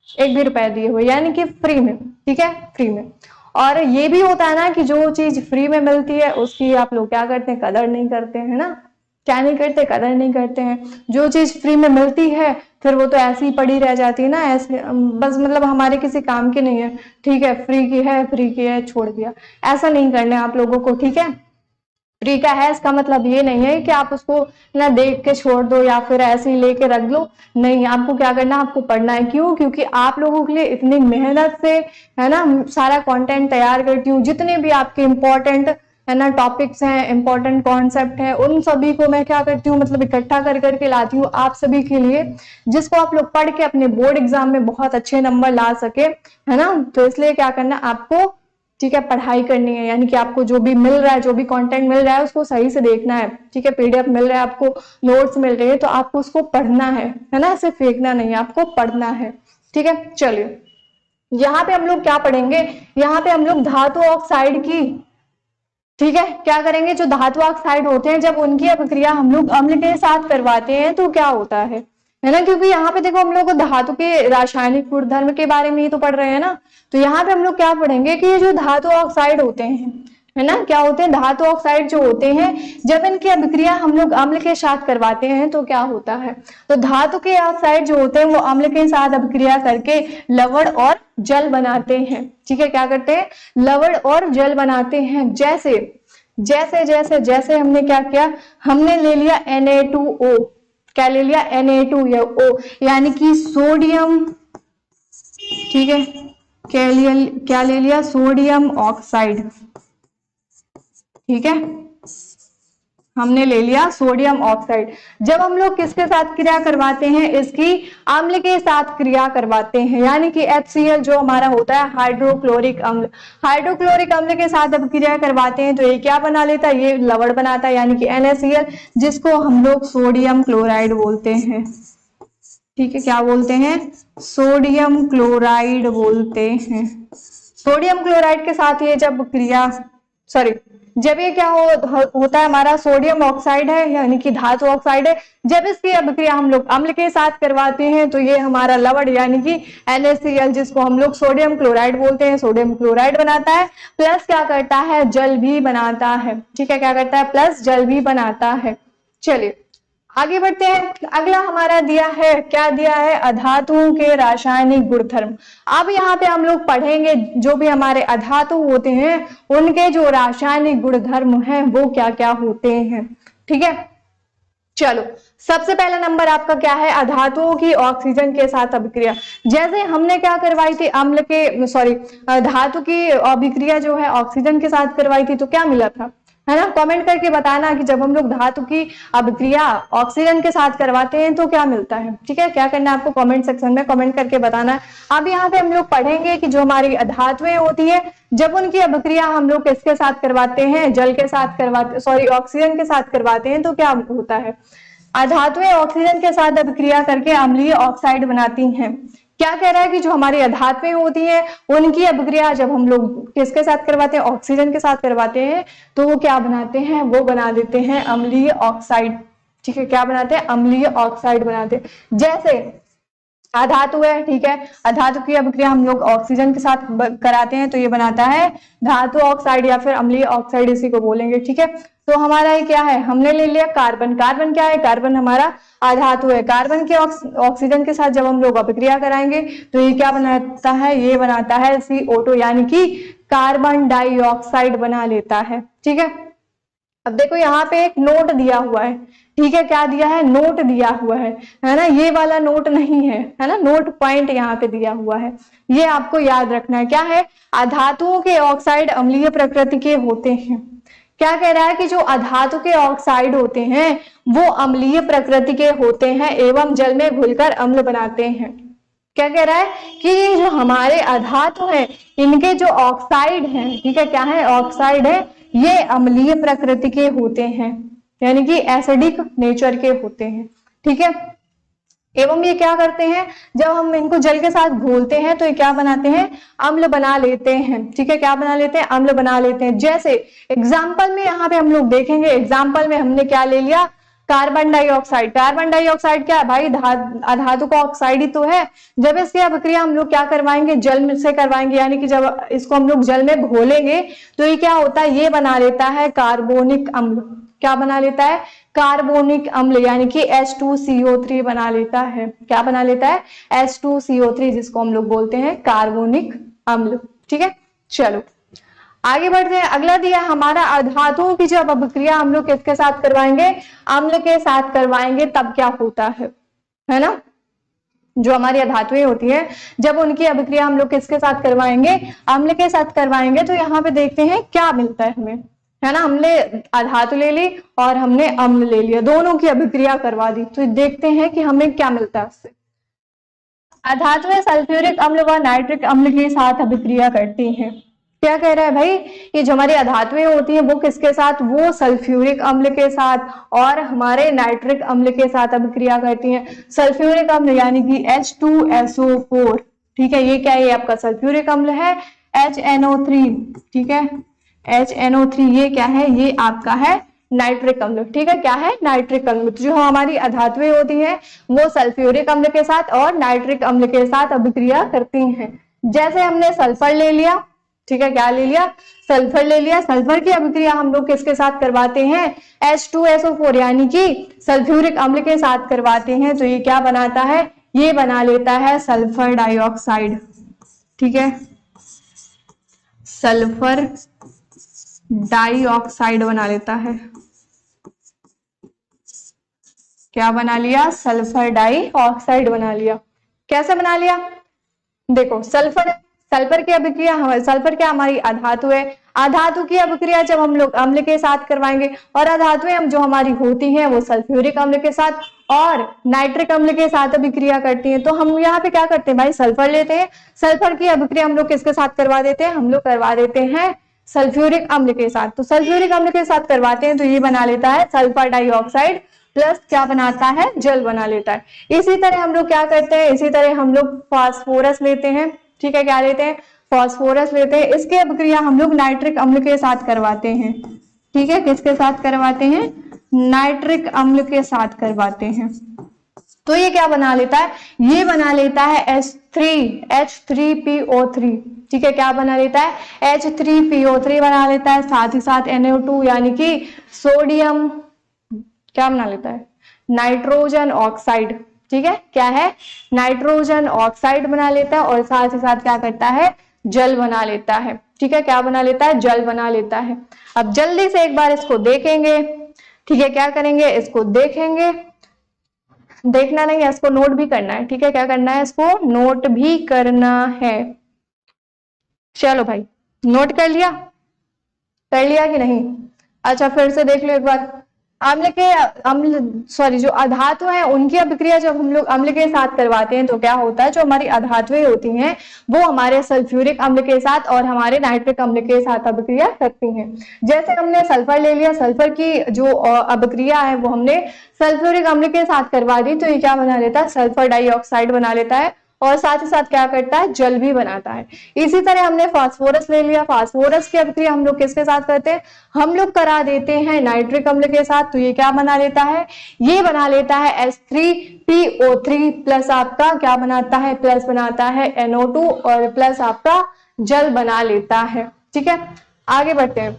1 भी रुपए दिए हुए, यानी कि फ्री में। ठीक है, फ्री में। और ये भी होता है ना कि जो चीज फ्री में मिलती है उसकी आप लोग क्या करते हैं, कदर नहीं करते हैं ना, क्या नहीं करते, कदर नहीं करते हैं। जो चीज फ्री में मिलती है फिर वो तो ऐसी ही पड़ी रह जाती है ना, ऐसे बस मतलब हमारे किसी काम की नहीं है। ठीक है, फ्री की है, फ्री की है, छोड़ दिया, ऐसा नहीं करना है आप लोगों को। ठीक है, फ्री का है इसका मतलब ये नहीं है कि आप उसको ना देख के छोड़ दो या फिर ऐसे ही लेके रख लो। नहीं, आपको क्या करना है, आपको पढ़ना है। क्यों, क्योंकि आप लोगों के लिए इतनी मेहनत से है ना सारा कंटेंट तैयार करती हूँ। जितने भी आपके इंपॉर्टेंट है ना टॉपिक्स हैं, इंपॉर्टेंट कॉन्सेप्ट है, उन सभी को मैं क्या करती हूँ, मतलब इकट्ठा कर करके लाती हूँ आप सभी के लिए, जिसको आप लोग पढ़ के अपने बोर्ड एग्जाम में बहुत अच्छे नंबर ला सके, है ना। तो इसलिए क्या करना आपको, ठीक है, पढ़ाई करनी है। यानी कि आपको जो भी मिल रहा है, जो भी कंटेंट मिल रहा है, उसको सही से देखना है। ठीक है, पीडीएफ मिल रहा है आपको, नोट्स मिल रहे हैं, तो आपको उसको पढ़ना है ना, सिर्फ फेंकना नहीं है, आपको पढ़ना है। ठीक है, चलिए यहाँ पे हम लोग क्या पढ़ेंगे, यहाँ पे हम लोग धातु ऑक्साइड की, ठीक है, क्या करेंगे, जो धातु ऑक्साइड होते हैं जब उनकी अभिक्रिया हम लोग अम्ल के साथ करवाते हैं तो क्या होता है ना। क्योंकि यहाँ पे देखो हम लोग धातु के रासायनिक गुणधर्म के बारे में ही तो पढ़ रहे हैं ना। तो यहाँ पे हम लोग क्या पढ़ेंगे कि ये जो धातु ऑक्साइड होते हैं, है ना, क्या होते हैं, धातु ऑक्साइड जो होते हैं, जब इनकी अभिक्रिया हम लोग अम्ल के साथ करवाते हैं तो क्या होता है। तो धातु के ऑक्साइड जो होते हैं वो अम्ल के साथ अभिक्रिया करके लवण और जल बनाते हैं। ठीक है, क्या करते हैं, लवण और जल बनाते हैं। जैसे जैसे जैसे जैसे हमने क्या किया, हमने ले लिया Na2O, क्या ले लिया, Na2 या O, यानी कि सोडियम। ठीक है, क्या ले लिया, सोडियम ऑक्साइड। ठीक है, हमने ले लिया सोडियम ऑक्साइड। जब हम लोग किसके साथ क्रिया करवाते हैं, इसकी अम्ल के साथ क्रिया करवाते हैं, यानी कि HCl जो हमारा होता है हाइड्रोक्लोरिक अम्ल, हाइड्रोक्लोरिक अम्ल के साथ अब क्रिया करवाते हैं तो ये क्या बना लेता है, ये लवण बनाता है, यानी कि NaCl, जिसको हम लोग सोडियम क्लोराइड बोलते हैं। ठीक है, क्या बोलते हैं, सोडियम क्लोराइड बोलते हैं। सोडियम क्लोराइड के साथ ये जब क्रिया, जब ये क्या होता है, हमारा सोडियम ऑक्साइड है, यानी कि धातु ऑक्साइड है, जब इसकी अभिक्रिया हम लोग अम्ल के साथ करवाते हैं तो ये हमारा लवण यानी कि NaCl, जिसको हम लोग सोडियम क्लोराइड बोलते हैं, सोडियम क्लोराइड बनाता है, प्लस क्या करता है, जल भी बनाता है। ठीक है, क्या करता है, प्लस जल भी बनाता है। चलिए आगे बढ़ते हैं। अगला हमारा दिया है, क्या दिया है, अधातुओं के रासायनिक गुणधर्म। अब यहाँ पे हम लोग पढ़ेंगे जो भी हमारे अधातु होते हैं उनके जो रासायनिक गुणधर्म हैं वो क्या क्या होते हैं। ठीक है, चलो सबसे पहला नंबर आपका क्या है, अधातुओं की ऑक्सीजन के साथ अभिक्रिया। जैसे हमने क्या करवाई थी, धातु की अभिक्रिया जो है ऑक्सीजन के साथ करवाई थी तो क्या मिला था, है ना। कमेंट करके बताना कि जब हम लोग धातु की अभिक्रिया ऑक्सीजन के साथ करवाते हैं तो क्या मिलता है। ठीक है, क्या करना है आपको, कमेंट सेक्शन में कमेंट करके बताना है। अब यहाँ पे हम लोग पढ़ेंगे कि जो हमारी धातुएं होती है जब उनकी अभिक्रिया हम लोग किसके साथ करवाते हैं, जल के साथ करवाते, ऑक्सीजन के साथ करवाते हैं तो क्या होता है, अधातुएं ऑक्सीजन के साथ अभिक्रिया करके अम्लीय ऑक्साइड बनाती हैं। क्या कह रहा है कि जो हमारी अधातुएं होती हैं उनकी अभिक्रिया जब हम लोग किसके साथ करवाते हैं, ऑक्सीजन के साथ करवाते हैं तो वो क्या बनाते हैं, वो बना देते हैं अम्लीय ऑक्साइड। ठीक है, क्या बनाते हैं, अम्लीय ऑक्साइड बनाते हैं। जैसे अधातु है, ठीक है। अधातु की अभिक्रिया हम लोग ऑक्सीजन के साथ कराते हैं तो ये बनाता है धातु ऑक्साइड या फिर अम्लीय ऑक्साइड, इसी को बोलेंगे, ठीक है। तो हमारा ये क्या है, हमने ले लिया कार्बन। कार्बन क्या है, कार्बन हमारा अधातु है। कार्बन के ऑक्सीजन के साथ जब हम लोग अभिक्रिया कराएंगे तो ये क्या बनाता है, ये बनाता है CO2 यानी कि कार्बन डाइऑक्साइड बना लेता है, ठीक है। अब देखो यहाँ पे एक नोट दिया हुआ है, ठीक है, क्या दिया है, नोट दिया हुआ है ना, ये वाला नोट नहीं है ना, नोट पॉइंट यहाँ पे दिया हुआ है, ये आपको याद रखना है। क्या है, अधातुओं के ऑक्साइड अम्लीय प्रकृति के होते हैं। क्या कह रहा है कि जो अधातु के ऑक्साइड होते हैं वो अम्लीय प्रकृति के होते हैं एवं जल में घुलकर अम्ल बनाते हैं। क्या कह रहा है कि ये जो हमारे अधातु हैं इनके जो ऑक्साइड हैं, ठीक है, क्या है, ऑक्साइड है, ये अम्लीय प्रकृति के होते हैं यानी कि एसिडिक नेचर के होते हैं, ठीक है। एवं ये क्या करते हैं, जब हम इनको जल के साथ घोलते हैं तो ये क्या बनाते हैं, अम्ल बना लेते हैं, ठीक है। क्या बना लेते हैं, अम्ल बना लेते हैं। जैसे एग्जाम्पल में यहाँ पे हम लोग देखेंगे, एग्जाम्पल में हमने क्या ले लिया, कार्बन डाइऑक्साइड। कार्बन डाइऑक्साइड क्या है भाई, अधातु का ऑक्साइड ही तो है। जब इसकी अभिक्रिया हम लोग क्या करवाएंगे, जल में से करवाएंगे, यानी कि जब इसको हम लोग जल में घोलेंगे तो ये क्या होता है, ये बना लेता है कार्बोनिक अम्ल। क्या बना लेता है, कार्बोनिक अम्ल, यानी कि H2CO3 बना लेता है। क्या बना लेता है, H2CO3, जिसको हम लोग बोलते हैं कार्बोनिक अम्ल, ठीक है। चलो आगे बढ़ते हैं। अगला दिया हमारा अधातुओं की जब अभिक्रिया हम लोग किसके साथ करवाएंगे, अम्ल के साथ करवाएंगे, तब क्या होता है ना, जो हमारी अधातुएं होती हैं जब उनकी अभिक्रिया हम लोग किसके साथ करवाएंगे, अम्ल के साथ करवाएंगे, तो यहाँ पे देखते हैं क्या मिलता है हमें, है ना। हमने अधातु ले ली और हमने अम्ल ले लिया, दोनों की अभिक्रिया करवा दी, तो देखते हैं कि हमें क्या मिलता है उससे। अधातुएं सल्फ्यूरिक अम्ल व नाइट्रिक अम्ल के साथ अभिक्रिया करती हैं। क्या कह रहा है भाई, ये जो हमारी अधातुएं होती हैं वो किसके साथ, वो सल्फ्यूरिक अम्ल के साथ और हमारे नाइट्रिक अम्ल के साथ अभिक्रिया करती हैं। सल्फ्यूरिक अम्ल यानी कि H2SO4, ठीक है, ये क्या है, ये आपका सल्फ्यूरिक अम्ल है। HNO3, ठीक है, HNO3 ये क्या है, ये आपका है नाइट्रिक अम्ल, ठीक है, क्या है, नाइट्रिक अम्ल। जो हमारी अधातुएं होती हैं वो सल्फ्यूरिक अम्ल के साथ और नाइट्रिक अम्ल के साथ अभिक्रिया करती हैं। जैसे हमने सल्फर ले लिया, ठीक है, क्या ले लिया, सल्फर ले लिया। सल्फर की अभिक्रिया हम लोग किसके साथ करवाते हैं, H2SO4 यानी कि सल्फ्यूरिक अम्ल के साथ करवाते हैं, तो ये क्या बनाता है, ये बना लेता है सल्फर डाइऑक्साइड, ठीक है, सल्फर डाइऑक्साइड बना लेता है। क्या बना लिया, सल्फर डाइऑक्साइड बना लिया। कैसे बना लिया, देखो सल्फर की अभिक्रिया, सल्फर क्या हमारी अधातु है, अधातु की अभिक्रिया जब हम लोग अम्ल के साथ करवाएंगे और अधातुएं जो हमारी होती हैं वो सल्फ्यूरिक अम्ल के साथ और नाइट्रिक अम्ल के साथ अभिक्रिया करती हैं, तो हम यहाँ पे क्या करते हैं भाई, सल्फर लेते हैं। सल्फर की अभिक्रिया हम लोग किसके साथ करवा देते हैं, हम लोग करवा देते हैं सल्फ्यूरिक अम्ल के साथ। तो सल्फ्यूरिक अम्ल के साथ करवाते हैं तो ये बना लेता है सल्फर डाइऑक्साइड प्लस क्या बनाता है, जल बना लेता है। इसी तरह हम लोग क्या करते हैं, इसी तरह हम लोग फास्फोरस लेते हैं, ठीक है, क्या लेते हैं, फास्फोरस लेते हैं। इसकी अभिक्रिया हम लोग नाइट्रिक अम्ल के साथ करवाते हैं, ठीक है, किसके साथ करवाते हैं, नाइट्रिक अम्ल के साथ करवाते हैं। तो ये क्या बना लेता है, ये बना लेता है H3PO3, ठीक है, क्या बना लेता है, H3PO3 बना लेता है। साथ ही साथ NO2 यानी कि सोडियम क्या बना लेता है, नाइट्रोजन ऑक्साइड, ठीक है, क्या है, नाइट्रोजन ऑक्साइड बना लेता है और साथ ही साथ क्या करता है, जल बना लेता है, ठीक है, क्या बना लेता है, जल बना लेता है। अब जल्दी से एक बार इसको देखेंगे, ठीक है, क्या करेंगे, इसको देखेंगे, देखना नहीं है, इसको नोट भी करना है, ठीक है, क्या करना है, इसको नोट भी करना है। चलो भाई, नोट कर लिया कि नहीं, अच्छा फिर से देख लो एक बार। जो अधातु है उनकी अभिक्रिया जब हम लोग अम्ल के साथ करवाते हैं तो क्या होता है, जो हमारी अधातुएं होती हैं वो हमारे सल्फ्यूरिक अम्ल के साथ और हमारे नाइट्रिक अम्ल के साथ अभिक्रिया करती हैं। जैसे हमने सल्फर ले लिया, सल्फर की जो अभिक्रिया है वो हमने सल्फ्यूरिक अम्ल के साथ करवा दी, तो ये क्या बना लेता है, सल्फर डाइऑक्साइड बना लेता है और साथ ही साथ क्या करता है, जल भी बनाता है। इसी तरह हमने फास्फोरस ले लिया, फास्फोरस की अभिक्रिया हम लोग किसके साथ करते हैं, हम लोग करा देते हैं नाइट्रिक अम्ल के साथ। तो ये क्या बना लेता है, ये बना लेता है H3PO3 प्लस आपका क्या बनाता है, प्लस बनाता है NO2 और प्लस आपका जल बना लेता है। ठीक है, आगे बढ़ते हैं।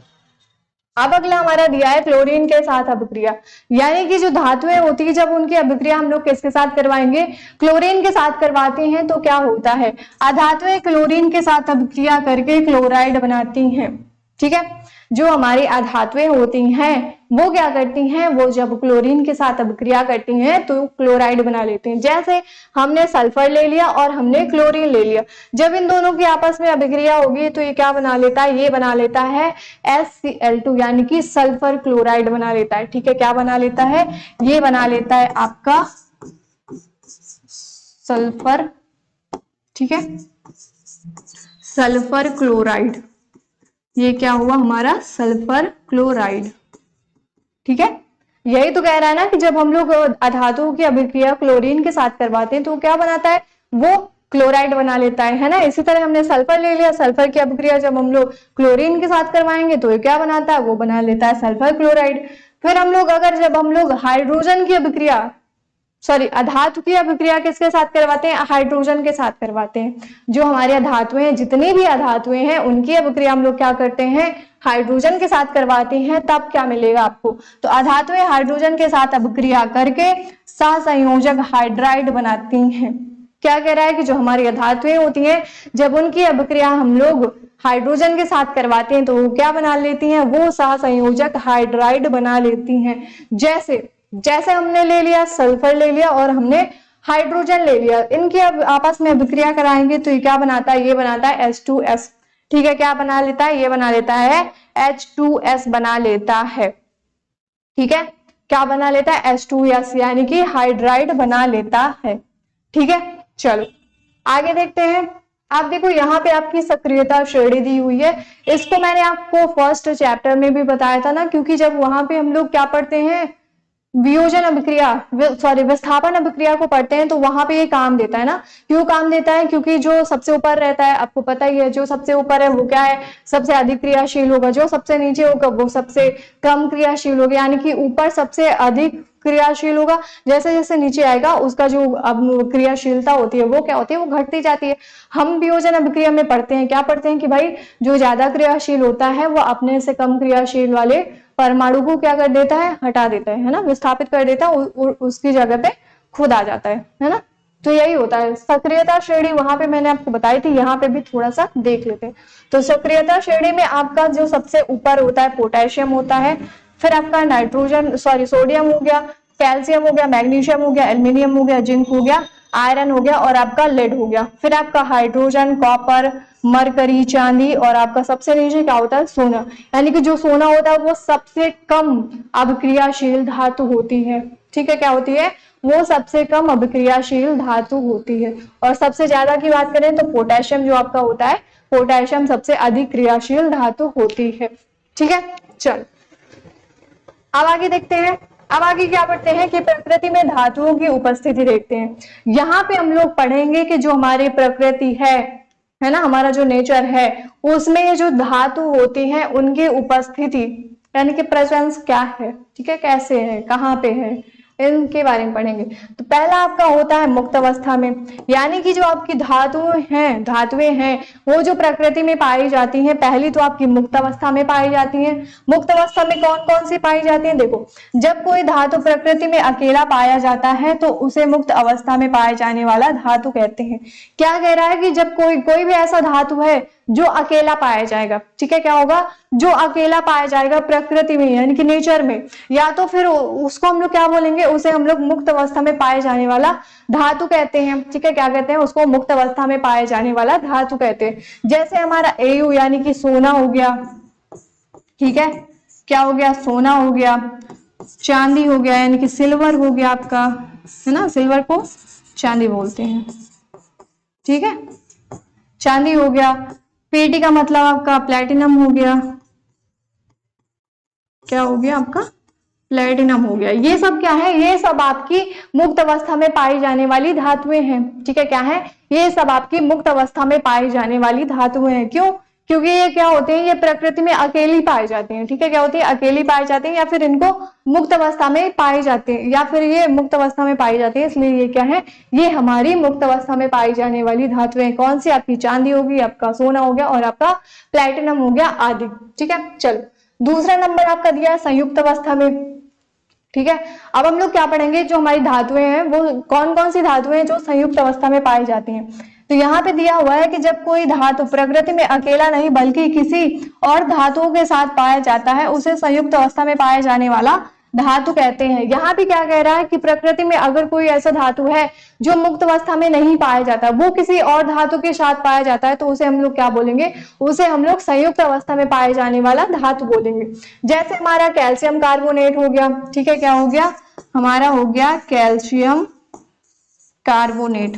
अब अगला हमारा दिया है क्लोरीन के साथ अभिक्रिया, यानी कि जो धातुएं होती है जब उनकी अभिक्रिया हम लोग किसके साथ करवाएंगे, क्लोरीन के साथ करवाते हैं तो क्या होता है, अधातुएं क्लोरीन के साथ अभिक्रिया करके क्लोराइड बनाती हैं। ठीक है, जो हमारी अधातुएं होती हैं वो क्या करती हैं, वो जब क्लोरीन के साथ अभिक्रिया करती हैं तो क्लोराइड बना लेते हैं। जैसे हमने सल्फर ले लिया और हमने क्लोरीन ले लिया, जब इन दोनों की आपस में अभिक्रिया होगी तो ये क्या बना लेता है, ये बना लेता है SCl2 यानी कि सल्फर क्लोराइड बना लेता है। ठीक है, क्या बना लेता है, ये बना लेता है आपका सल्फर, ठीक है, सल्फर क्लोराइड, ये क्या हुआ हमारा सल्फर क्लोराइड। ठीक है, यही तो कह रहा है ना कि जब हम लोग अधातुओं की अभिक्रिया क्लोरीन के साथ करवाते हैं तो क्या बनाता है, वो क्लोराइड बना लेता है ना। इसी तरह हमने सल्फर ले लिया, सल्फर की अभिक्रिया जब हम लोग क्लोरीन के साथ करवाएंगे तो ये क्या बनाता है, वो बना लेता है सल्फर क्लोराइड। फिर हम लोग जब हम लोग हाइड्रोजन की अभिक्रिया अधातु की अभिक्रिया किसके साथ करवाते हैं, हाइड्रोजन के साथ करवाते हैं। जो हमारे अधातुएं हैं, जितनी भी अधातुएं हैं उनकी अभिक्रिया हम लोग क्या करते हैं, हाइड्रोजन के साथ करवाते हैं। तब क्या मिलेगा आपको, तो अधातुएं हाइड्रोजन के साथ अभिक्रिया करके सहसंयोजक हाइड्राइड बनाती हैं। क्या कह रहा है कि जो हमारी अधातुएं होती हैं जब उनकी अभिक्रिया हम लोग हाइड्रोजन के साथ करवाते हैं तो वो क्या बना लेती हैं, वो सहसंयोजक हाइड्राइड बना लेती हैं। जैसे हमने ले लिया सल्फर ले लिया और हमने हाइड्रोजन ले लिया, इनकी अब आपस में अभिक्रिया कराएंगे तो ये क्या बनाता है, ये बनाता है H2S। ठीक है, क्या बना लेता है, ये बना लेता है H2S बना लेता है। ठीक है, क्या बना लेता है, H2S यानी कि हाइड्राइड बना लेता है। ठीक है, चलो आगे देखते हैं। आप देखो यहाँ पे आपकी सक्रियता श्रेणी दी हुई है, इसको मैंने आपको फर्स्ट चैप्टर में भी बताया था ना, क्योंकि जब वहां पे हम लोग क्या पढ़ते हैं, वियोजन अभिक्रिया विस्थापन अभिक्रिया को पढ़ते हैं तो वहां पे ये काम देता है ना। क्यों काम देता है, क्योंकि जो सबसे ऊपर रहता है आपको पता ही है, जो सबसे ऊपर है वो क्या है, सबसे अधिक क्रियाशील होगा, जो सबसे नीचे होगा वो सबसे कम क्रियाशील होगा। यानी कि ऊपर सबसे अधिक क्रियाशील होगा, जैसे जैसे नीचे आएगा उसका जो अब क्रियाशीलता होती है वो क्या होती है, वो घटती जाती है। हम वियोजन अभिक्रिया में पढ़ते हैं, क्या पढ़ते हैं कि भाई जो ज्यादा क्रियाशील होता है वो अपने से कम क्रियाशील वाले परमाणु को क्या कर देता है, हटा देता है ना, विस्थापित कर देता है, उसकी जगह पे खुद आ जाता है ना। तो यही होता है। सक्रियता श्रेणी वहां पे मैंने आपको बताई थी, यहाँ पे भी थोड़ा सा देख लेते हैं। तो सक्रियता श्रेणी में आपका जो सबसे ऊपर होता है पोटेशियम होता है, फिर आपका सोडियम हो गया, कैल्शियम हो गया, मैग्नीशियम हो गया, एल्यूमिनियम हो गया, जिंक हो गया, आयरन हो गया और आपका लेड हो गया। फिर आपका हाइड्रोजन, कॉपर, मरकरी, चांदी और आपका सबसे नीचे क्या होता है, सोना। यानी कि जो सोना होता है वो सबसे कम अभिक्रियाशील धातु होती है। ठीक है, क्या होती है, वो सबसे कम अभिक्रियाशील धातु होती है। और सबसे ज्यादा की बात करें तो पोटेशियम जो आपका होता है, पोटेशियम सबसे अधिक क्रियाशील धातु होती है। ठीक है, चल अब आगे देखते हैं। अब आगे क्या पढ़ते हैं कि प्रकृति में धातुओं की उपस्थिति देखते हैं। यहाँ पे हम लोग पढ़ेंगे कि जो हमारी प्रकृति है ना, हमारा जो नेचर है उसमें ये जो धातु होती हैं उनकी उपस्थिति यानी कि प्रेजेंस क्या है, ठीक है, कैसे है, कहाँ पे है, इनके बारे में पढ़ेंगे। तो पहला आपका होता है मुक्त अवस्था में, यानी कि जो आपकी धातुएं हैं वो जो प्रकृति में पाई जाती हैं, पहली तो आपकी मुक्त अवस्था में पाई जाती हैं। मुक्त अवस्था में कौन कौन सी पाई जाती हैं, देखो जब कोई धातु प्रकृति में अकेला पाया जाता है तो उसे मुक्त अवस्था में पाए जाने वाला धातु कहते हैं। क्या कह रहा है कि जब कोई भी ऐसा धातु है जो अकेला पाया जाएगा, ठीक है, क्या होगा, जो अकेला पाया जाएगा प्रकृति में यानी कि नेचर में, या तो फिर उसको हम लोग क्या बोलेंगे, उसे हम लोग मुक्त अवस्था में पाए जाने वाला धातु कहते हैं। ठीक है, क्या कहते हैं उसको, मुक्त अवस्था में पाए जाने वाला धातु कहते हैं। जैसे हमारा Au यानी कि सोना हो गया, ठीक है, क्या हो गया, सोना हो गया, चांदी हो गया यानी कि सिल्वर हो गया आपका, है ना, सिल्वर को चांदी बोलते हैं। ठीक है, चांदी हो गया। Pd का मतलब आपका प्लेटिनम हो गया, क्या हो गया आपका प्लेटिनम हो गया। ये सब क्या है, ये सब आपकी मुक्त अवस्था में पाई जाने वाली धातुएं हैं। ठीक है, क्या है, ये सब आपकी मुक्त अवस्था में पाई जाने वाली धातुएं हैं। क्यों, क्योंकि ये क्या होते हैं, ये प्रकृति में अकेली पाई जाती हैं। ठीक है, क्या होती है, अकेली पाई जाती है, या फिर इनको मुक्त अवस्था में पाई जाती है, या फिर ये मुक्त अवस्था में पाई जाती है, इसलिए ये क्या है, ये हमारी मुक्त अवस्था में पाई जाने वाली धातुएं। कौन सी, आपकी चांदी होगी, आपका सोना हो गया, और आपका प्लेटिनम हो गया आदि। ठीक है, चलो दूसरा नंबर आपका दिया है संयुक्त अवस्था में। ठीक है, अब हम लोग क्या पढ़ेंगे, जो हमारी धातुएं हैं वो कौन कौन सी धातुएं हैं जो संयुक्त अवस्था में पाई जाती हैं। तो यहाँ पे दिया हुआ है कि जब कोई धातु प्रकृति में अकेला नहीं बल्कि किसी और धातुओं के साथ पाया जाता है उसे संयुक्त अवस्था में पाया जाने वाला धातु कहते हैं। यहाँ भी क्या कह रहा है कि प्रकृति में अगर कोई ऐसा धातु है जो मुक्त अवस्था में नहीं पाया जाता, वो किसी और धातु के साथ पाया जाता है, तो उसे हम लोग क्या बोलेंगे, उसे हम लोग संयुक्त अवस्था में पाए जाने वाला धातु बोलेंगे। जैसे हमारा कैल्शियम कार्बोनेट हो गया। ठीक है, क्या हो गया, हमारा हो गया कैल्शियम कार्बोनेट,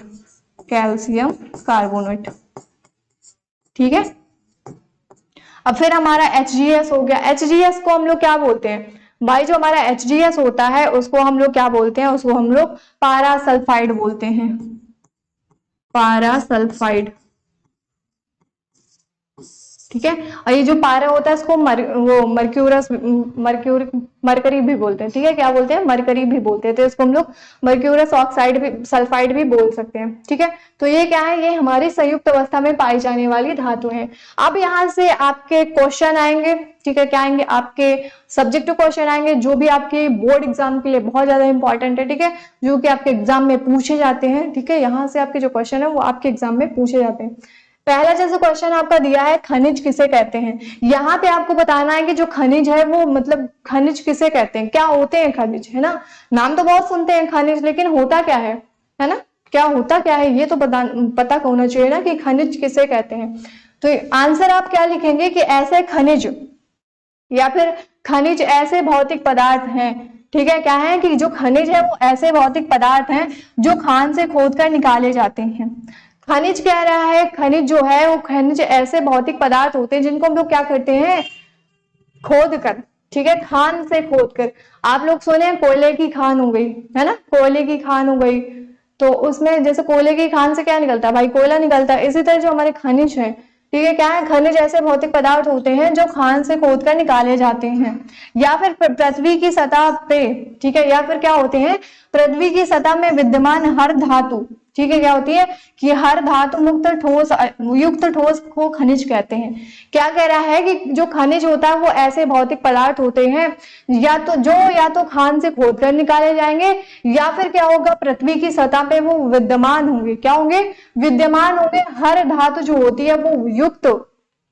कैल्शियम कार्बोनेट। ठीक है, अब फिर हमारा HGS हो गया। HGS को हम लोग क्या बोलते हैं भाई, जो हमारा HGS होता है उसको हम लोग क्या बोलते हैं, उसको हम लोग पारासल्फाइड बोलते हैं, पारासल्फाइड। ठीक है, और ये जो पारा होता है इसको मरकरी भी बोलते हैं। ठीक है, क्या बोलते हैं, मरकरी भी बोलते हैं, तो इसको हम लोग मर्क्यूरस ऑक्साइड भी, सल्फाइड भी बोल सकते हैं। ठीक है, तो ये क्या है, ये हमारी संयुक्त अवस्था में पाई जाने वाली धातु है। अब यहाँ से आपके क्वेश्चन आएंगे। ठीक है, क्या आएंगे, आपके सब्जेक्टिव क्वेश्चन आएंगे, जो भी आपके बोर्ड एग्जाम के लिए बहुत ज्यादा इंपॉर्टेंट है। ठीक है, जो कि आपके एग्जाम में पूछे जाते हैं। ठीक है, यहाँ से आपके जो क्वेश्चन है वो आपके एग्जाम में पूछे जाते हैं। पहला जैसे क्वेश्चन आपका दिया है, खनिज किसे कहते हैं। यहाँ पे आपको बताना है कि जो खनिज है वो मतलब खनिज किसे कहते हैं, क्या होते हैं खनिज, है ना। नाम तो बहुत सुनते हैं खनिज, लेकिन होता क्या है ना, क्या होता क्या है, ये तो पता होना चाहिए ना कि खनिज किसे कहते हैं। तो आंसर आप क्या लिखेंगे कि ऐसे खनिज या फिर खनिज ऐसे भौतिक पदार्थ हैं। ठीक है, क्या है कि जो खनिज है वो ऐसे भौतिक पदार्थ हैं जो खान से खोदकर निकाले जाते हैं। खनिज कह रहा है, खनिज जो है वो खनिज ऐसे भौतिक पदार्थ होते हैं जिनको हम लोग क्या करते हैं, खोद कर। ठीक है, खान से खोद कर। आप लोग सुने कोयले की खान हो गई, है ना, कोयले की खान हो गई, तो उसमें जैसे कोयले की खान से क्या निकलता है भाई, कोयला निकलता है। इसी तरह जो हमारे खनिज है, ठीक है, क्या है, खनिज ऐसे भौतिक पदार्थ होते हैं जो खान से खोद कर निकाले जाते हैं, या फिर पृथ्वी की सतह पे। ठीक है, या फिर क्या होते हैं, पृथ्वी की सतह में विद्यमान हर धातु। ठीक है, क्या होती है कि हर धातु मुक्त ठोस युक्त ठोस को खनिज कहते हैं। क्या कह रहा है कि जो खनिज होता है वो ऐसे भौतिक पदार्थ होते हैं या तो खान से खोद कर निकाले जाएंगे, या फिर क्या होगा, पृथ्वी की सतह पे वो विद्यमान होंगे। क्या होंगे, विद्यमान होंगे। हर धातु जो होती है वो युक्त,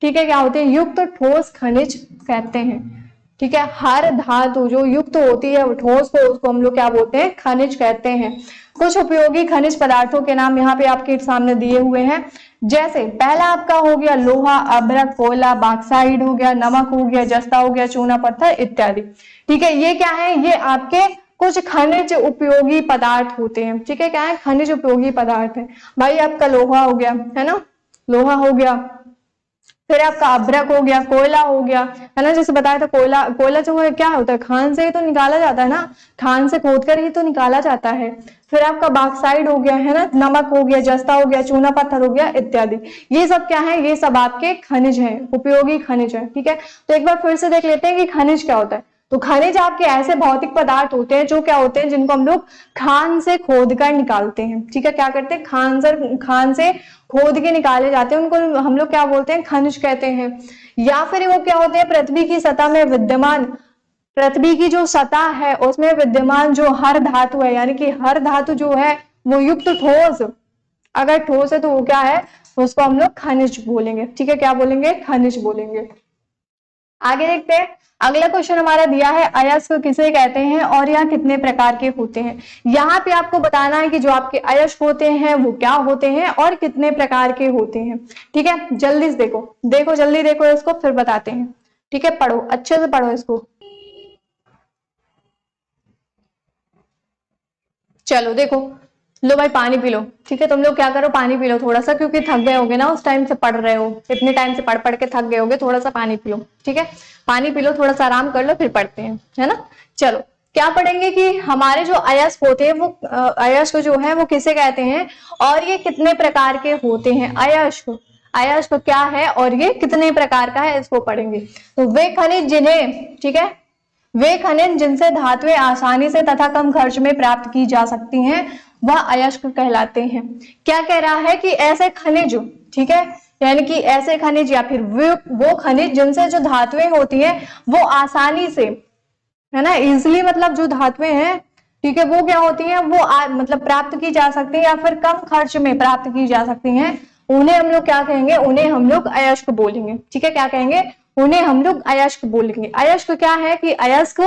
ठीक है, क्या होती है, युक्त ठोस खनिज कहते हैं। ठीक है, हर धातु जो युक्त होती है ठोस को, उसको हम लोग क्या बोलते हैं, खनिज कहते हैं। कुछ उपयोगी खनिज पदार्थों के नाम यहाँ पे आपके सामने दिए हुए हैं। जैसे पहला आपका हो गया लोहा, अभ्रक, कोयला, बॉक्साइड हो गया, नमक हो गया, जस्ता हो गया, चूना पत्थर इत्यादि। ठीक है, ये क्या है, ये आपके कुछ खनिज उपयोगी पदार्थ होते हैं। ठीक है, क्या है, खनिज उपयोगी पदार्थ है। भाई आपका लोहा हो गया, है ना, लोहा हो गया, फिर आपका अभ्रक हो गया, कोयला हो गया, है ना, जैसे बताया था कोयला जो है क्या होता है, खान से ही तो निकाला जाता है ना, खान से खोदकर ही तो निकाला जाता है। फिर आपका बॉक्साइड हो गया, है ना, नमक हो गया, जस्ता हो गया, चूना पत्थर हो गया इत्यादि। ये सब क्या है, ये सब आपके खनिज है, उपयोगी खनिज है। ठीक है, तो एक बार फिर से देख लेते हैं कि खनिज क्या होता है। तो खनिज आपके ऐसे भौतिक पदार्थ होते हैं जो क्या होते हैं, जिनको हम लोग खान से खोद कर निकालते हैं। ठीक है, क्या करते हैं, खान से खोद के निकाले जाते हैं, उनको हम लोग क्या बोलते हैं, खनिज कहते हैं। या फिर वो क्या होते हैं, पृथ्वी की सतह में विद्यमान, पृथ्वी की जो सतह है उसमें विद्यमान जो हर धातु है, यानी कि हर धातु जो है वो युक्त ठोस, अगर ठोस है तो वो क्या है, उसको हम लोग खनिज बोलेंगे। ठीक है, क्या बोलेंगे, खनिज बोलेंगे। आगे देखते हैं, अगला क्वेश्चन हमारा दिया है, अयस्क किसे कहते हैं और यह कितने प्रकार के होते हैं। यहाँ पे आपको बताना है कि जो आपके अयस्क होते हैं वो क्या होते हैं और कितने प्रकार के होते हैं। ठीक है, जल्दी से देखो जल्दी देखो इसको, फिर बताते हैं। ठीक है, पढ़ो, अच्छे से पढ़ो इसको। चलो देखो, लो भाई पानी पी लो, ठीक है। तुम लोग क्या करो, पानी पी लो थोड़ा सा, क्योंकि थक गए होगे ना, उस टाइम से पढ़ रहे हो, इतने टाइम से पढ़ पढ़ के थक गए होगे, थोड़ा सा पानी पी लो, ठीक है। पानी पी लो, थोड़ा सा आराम कर लो, फिर पढ़ते हैं, है ना। चलो क्या पढ़ेंगे कि हमारे जो अयस्क होते हैं वो अयस्क जो है वो किसे कहते हैं और ये कितने प्रकार के होते हैं। अयस्क, अयस्क क्या है और ये कितने प्रकार का है, इसको पढ़ेंगे। तो वे खनिज जिन्हें, ठीक है, वे खनिज जिनसे धातुएं आसानी से तथा कम खर्च में प्राप्त की जा सकती हैं वह अयस्क कहलाते हैं। क्या कह रहा है कि ऐसे खनिज, ठीक है, यानी कि ऐसे खनिज या फिर वो खनिज जिनसे जो धातुएं होती हैं वो आसानी से, है ना, इजिली, मतलब जो धातुएं हैं, ठीक है, वो क्या होती हैं, वो मतलब प्राप्त की जा सकती है या फिर कम खर्च में प्राप्त की जा सकती हैं, उन्हें हम लोग क्या कहेंगे, उन्हें हम लोग अयस्क बोलेंगे, ठीक है। क्या कहेंगे, उन्हें हम लोग अयस्क बोलेंगे। अयस्क क्या है कि अयस्क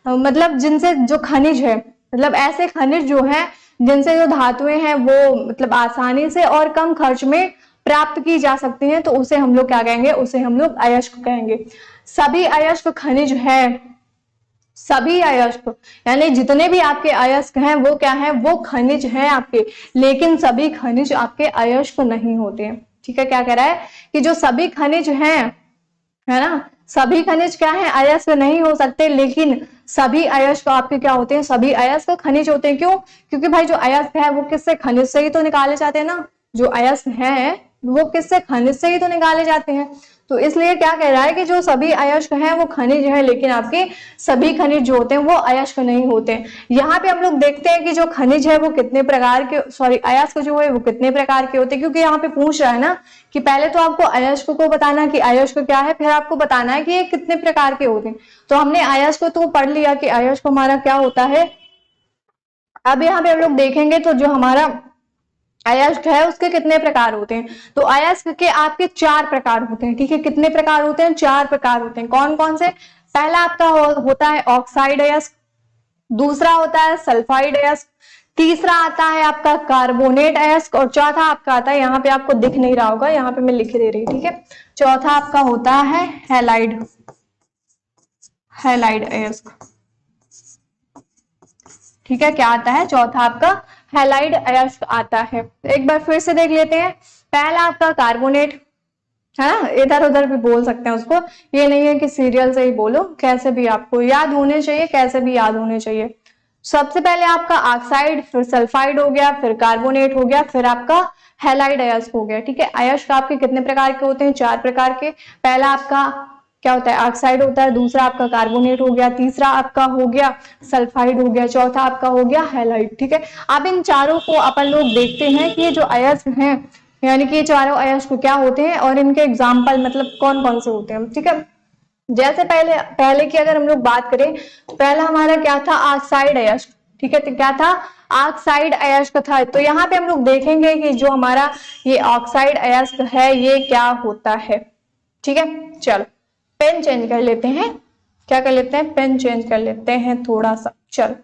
मतलब जिनसे जो खनिज है, मतलब ऐसे खनिज जो है जिनसे जो धातुएं हैं वो मतलब आसानी से और कम खर्च में प्राप्त की जा सकती हैं, तो उसे हम लोग क्या कहेंगे, उसे हम लोग अयस्क कहेंगे। सभी अयस्क खनिज है, सभी अयस्क यानी जितने भी आपके अयस्क हैं वो क्या है, वो खनिज हैं आपके, लेकिन सभी खनिज आपके अयस्क नहीं होते हैं, ठीक है। क्या कह रहा है कि जो सभी खनिज हैं, है ना, सभी खनिज क्या है, अयस्क नहीं हो सकते, लेकिन सभी अयस्क आपके क्या होते हैं, सभी अयस्क खनिज होते हैं। क्यों, क्योंकि भाई जो अयस्क है वो किससे, खनिज से ही तो निकाले जाते हैं ना, जो अयस्क है वो किससे, खनिज से ही तो निकाले जाते हैं। तो इसलिए क्या कह रहा है कि जो सभी अयस्क हैं वो खनिज है, लेकिन आपके सभी खनिज जो होते हैं वो अयस्क नहीं होते। यहाँ पे हम लोग देखते हैं कि जो खनिज है वो कितने प्रकार के, सॉरी अयस्क जो है वो कितने प्रकार के होते हैं, क्योंकि यहाँ पे पूछ रहा है ना कि पहले तो आपको अयस्क को बताना कि अयस्क क्या है, फिर आपको बताना है कि ये कितने प्रकार के होते हैं। तो हमने अयस्क तो पढ़ लिया कि अयस्क हमारा क्या होता है। अब यहाँ पे हम लोग देखेंगे तो जो हमारा अयस्क है उसके कितने प्रकार होते हैं। तो अयस्क के आपके 4 प्रकार होते हैं, ठीक है। कितने प्रकार होते हैं, 4 प्रकार होते हैं। कौन कौन से, पहला आपका होता है ऑक्साइड अयस्क, दूसरा होता है सल्फाइड अयस्क, तीसरा आता है आपका कार्बोनेट अयस्क, और चौथा आपका आता है, यहाँ पे आपको दिख नहीं रहा होगा, यहाँ पे मैं लिख दे रही, ठीक है। चौथा आपका होता है हैलाइड, हैलाइड अयस्क, ठीक है। क्या आता है, चौथा आपका हैलाइड अयस्क आता है। एक बार फिर से देख लेते हैं। पहला आपका कार्बोनेट, है ना, इधर उधर भी बोल सकते हैं उसको, ये नहीं है कि सीरियल से ही बोलो, कैसे भी आपको याद होने चाहिए, कैसे भी याद होने चाहिए। सबसे पहले आपका ऑक्साइड, फिर सल्फाइड हो गया, फिर कार्बोनेट हो गया, फिर आपका हैलाइड अयस्क हो गया, ठीक है। अयस्क आपके कितने प्रकार के होते हैं, 4 प्रकार के। पहला आपका क्या होता है, ऑक्साइड होता है, दूसरा आपका कार्बोनेट हो गया, तीसरा आपका हो गया सल्फाइड हो गया, चौथा आपका हो गया हैलाइड, ठीक है। अब इन चारों को अपन लोग देखते हैं कि ये जो अयस्क हैं, यानी कि ये चारों अयस्क क्या होते हैं और इनके एग्जाम्पल मतलब कौन कौन से होते हैं, ठीक है। जैसे पहले की अगर हम लोग बात करें तो पहला हमारा क्या था, ऑक्साइड अयस्क, ठीक है। तो क्या था, ऑक्साइड अयस्क था। तो यहाँ पे हम लोग देखेंगे कि जो हमारा ये ऑक्साइड अयस्क है ये क्या होता है, ठीक है। चलो पेन चेंज कर लेते हैं, क्या कर लेते हैं, पेन चेंज कर लेते हैं थोड़ा सा। चलो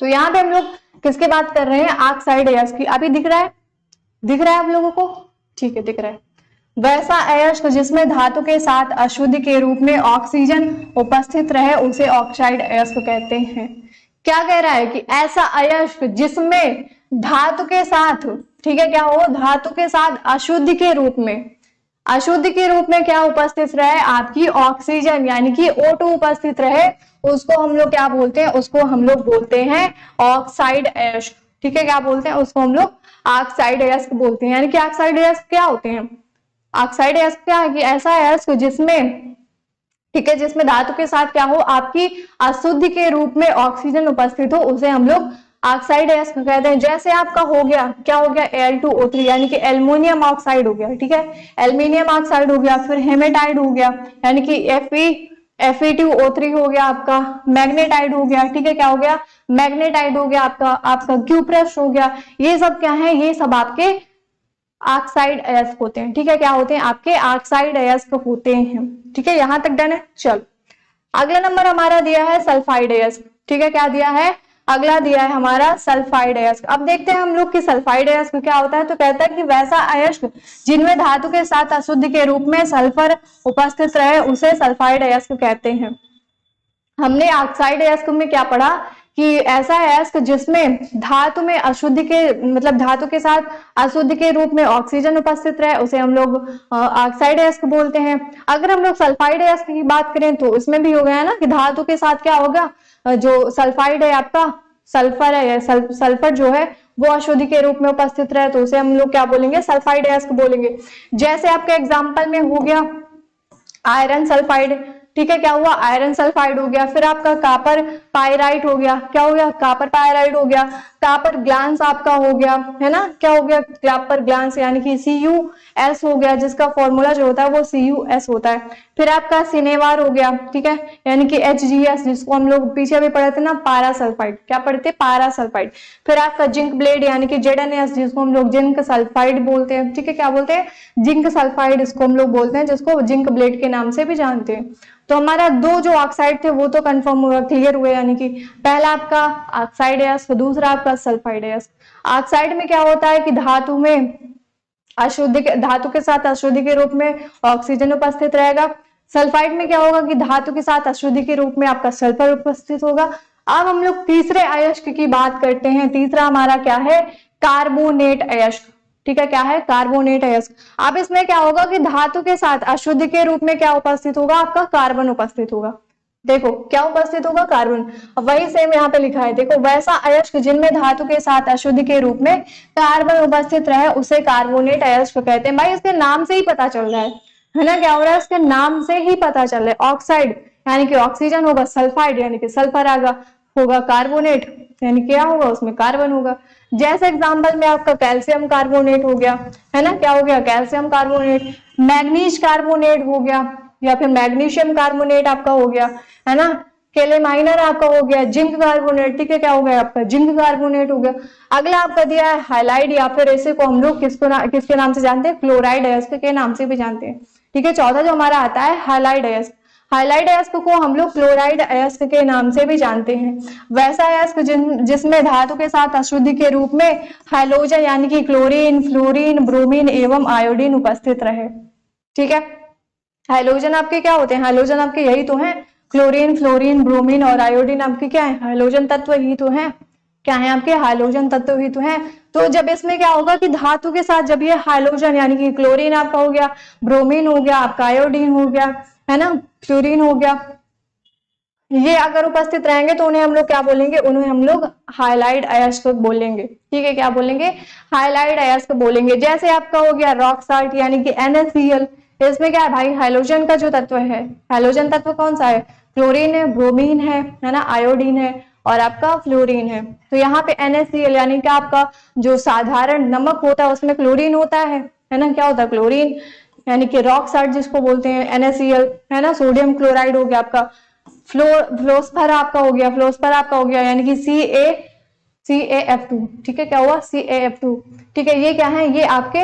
तो यहाँ पे हम लोग किसके बात कर रहे हैं, ऑक्साइड अयस्क की। अभी दिख रहा है, दिख रहा है आप लोगों को, ठीक है, दिख रहा है। वैसा अयस्क जिसमें धातु के साथ अशुद्ध के रूप में ऑक्सीजन उपस्थित रहे उसे ऑक्साइड अयस्क कहते हैं। क्या कह रहा है कि ऐसा अयस्क जिसमें धातु के साथ, ठीक है, क्या हो, धातु के साथ अशुद्ध के रूप में, अशुद्ध के रूप में क्या उपस्थित रहे, आपकी ऑक्सीजन यानी कि O2 उपस्थित रहे, उसको हम लोग क्या बोलते हैं, उसको हम लोग बोलते हैं ऑक्साइड अयस्क, ठीक है। क्या बोलते हैं, उसको हम लोग ऑक्साइड अयस्क बोलते हैं। यानी कि ऑक्साइड अयस्क क्या होते हैं, ऑक्साइड अयस्क क्या है कि ऐसा अयस्क जिसमें, ठीक है, जिसमें धातु के साथ क्या हो, आपकी अशुद्ध के रूप में ऑक्सीजन उपस्थित हो, उसे हम लोग ऑक्साइड अयस्क कहते हैं। जैसे आपका हो गया, क्या हो गया, Al2O3 यानी कि एल्युमिनियम ऑक्साइड हो गया, ठीक है, एल्युमिनियम ऑक्साइड हो गया, फिर हेमेटाइड हो गया यानी कि Fe2O3 हो गया आपका, मैग्नेटाइड हो गया, ठीक है, क्या हो गया, मैग्नेटाइड हो गया आपका क्यूप्रस हो गया। ये सब क्या है, ये सब आपके ऑक्साइड अयस्क होते हैं, ठीक है। क्या होते हैं, आपके ऑक्साइड अयस्क होते हैं, ठीक है। यहां तक डन है। चलो अगला नंबर हमारा दिया है सल्फाइड अयस्क, ठीक है। क्या दिया है, अगला दिया है हमारा सल्फाइड अयस्क। अब देखते हैं हम लोग कि सल्फाइड अयस्क क्या होता है। तो कहता है कि वैसा अयस्क जिनमें धातु के साथ अशुद्ध के रूप में सल्फर उपस्थित रहे उसे सल्फाइड अयस्क कहते हैं। हमने ऑक्साइड अयस्क में क्या पढ़ा कि ऐसा अयस्क जिसमें धातु में अशुद्ध के मतलब धातु के साथ अशुद्ध के रूप में ऑक्सीजन उपस्थित रहे उसे हम लोग ऑक्साइड अयस्क बोलते हैं। अगर हम लोग सल्फाइड अयस्क की बात करें तो इसमें भी हो गया ना कि धातु के साथ क्या होगा, जो सल्फाइड है आपका सल्फर है, सल्फर जो है वो अशुद्ध के रूप में उपस्थित रहे तो उसे हम लोग क्या बोलेंगे, सल्फाइड अयस्क बोलेंगे। जैसे आपके एग्जाम्पल में हो गया आयरन सल्फाइड, ठीक है, क्या हुआ, आयरन सल्फाइड हो गया। फिर आपका कॉपर पायराइट हो गया, क्या हो गया, कॉपर पायराइट हो गया। कॉपर ग्लांस आपका हो गया, है ना, क्या हो गया, कॉपर ग्लांस यानी कि CuS हो गया, जिसका फॉर्मूला जो होता है वो CuS होता है। फिर आपका सिनेवार हो गया, ठीक है, यानी कि HgS, जिसको हम लोग पीछे भी पढ़े थे ना, पारा सल्फाइड, क्या पढ़ते, पारा सल्फाइड। फिर आपका जिंक ब्लेड यानी कि ZnS, जिसको हम लोग जिंक सल्फाइड बोलते हैं, ठीक है, क्या बोलते हैं, जिंक सल्फाइड इसको हम लोग बोलते हैं, जिसको जिंक ब्लेड के नाम से भी जानते हैं। तो हमारा दो जो ऑक्साइड थे वो तो कंफर्म हुआ, क्लियर हुए, यानी कि पहला आपका ऑक्साइड अयस्क, दूसरा आपका सल्फाइड अयस्क। ऑक्साइड में क्या होता है कि धातु में अशुद्ध धातु के साथ अशुद्ध के रूप में ऑक्सीजन उपस्थित रहेगा। सल्फाइड में क्या होगा कि धातु के साथ अशुद्ध के रूप में आपका सल्फर उपस्थित होगा। अब हम लोग तीसरे अयस्क की बात करते हैं। तीसरा हमारा क्या है, कार्बोनेट अयस्क, ठीक है, क्या है, कार्बोनेट अयस्क। अब इसमें क्या होगा कि धातु के साथ अशुद्ध के रूप में क्या उपस्थित होगा, आपका कार्बन उपस्थित होगा। देखो क्या उपस्थित होगा, कार्बन। वही सेम यहाँ पे लिखा है, देखो, वैसा अयस्क जिनमें धातु के साथ अशुद्ध के रूप में कार्बन उपस्थित रहे उसे कार्बोनेट अयस्क कहते हैं। भाई इसके नाम से ही पता चल रहा है ना, क्या हो रहा है, इसके नाम से ही पता चल रहा है। ऑक्साइड यानी कि ऑक्सीजन होगा, सल्फाइड यानी कि सल्फर आगा होगा, कार्बोनेट यानी क्या होगा, उसमें कार्बन होगा। जैसे एग्जांपल में आपका कैल्शियम कार्बोनेट हो गया, है ना, क्या हो गया, कैल्शियम कार्बोनेट। मैग्नीज कार्बोनेट हो गया या फिर मैग्नीशियम कार्बोनेट आपका हो गया, है ना। केलेमाइनर आपका हो गया जिंक कार्बोनेट, ठीक है, क्या हो गया आपका, जिंक कार्बोनेट हो गया। अगला आपका दिया है हाइलाइड, या फिर ऐसे को हम लोग किसके नाम से जानते हैं, क्लोराइड अयस्क के नाम से भी जानते हैं, ठीक है। चौथा जो हमारा आता है हाइलाइड अयस्क। हाइलाइड अयस्क को हम लोग क्लोराइड अयस्क के नाम से भी जानते हैं। वैसा अयस्क जिसमें धातु के साथ अशुद्धि के रूप में हैलोजन यानी कि क्लोरीन, फ्लोरीन, ब्रोमीन एवं आयोडीन उपस्थित रहे, ठीक है। हैलोजन आपके क्या होते हैं, हैलोजन आपके यही तो हैं, क्लोरीन, फ्लोरीन, ब्रोमीन और आयोडीन आपके क्या है, हैलोजन तत्व ही तो हैं, क्या है आपके, हैलोजन तत्व ही तो हैं। तो जब इसमें क्या होगा कि धातु के साथ जब ये हैलोजन यानी कि क्लोरीन आपका हो गया, ब्रोमीन हो गया, आपका आयोडीन हो गया, है ना, फ्लोरीन हो गया, ये अगर उपस्थित रहेंगे तो उन्हें हम लोग क्या बोलेंगे, उन्हें हम लोग हाइलाइड अयस्क बोलेंगे, ठीक है, क्या बोलेंगे, हाइलाइड अयस्क बोलेंगे। जैसे आपका हो गया रॉक साल्ट यानी कि NaCl, इसमें क्या है भाई, हाइलोजन का जो तत्व है, हाइलोजन तत्व कौन सा है, क्लोरीन है, ब्रोमीन है ना, आयोडीन है और आपका फ्लोरीन है। तो यहाँ पे NaCl यानी कि आपका जो साधारण नमक होता है उसमें क्लोरीन होता है ना, क्या होता है, क्लोरीन, यानी कि रॉक साल्ट जिसको बोलते हैं NaCl, है ना। सोडियम क्लोराइड हो गया आपका, फ्लोस्फर आपका हो गया, फ्लोस्फर आपका हो गया यानी कि CaF2, ठीक है, क्या हुआ, CaF2, ठीक है। ये क्या है, ये आपके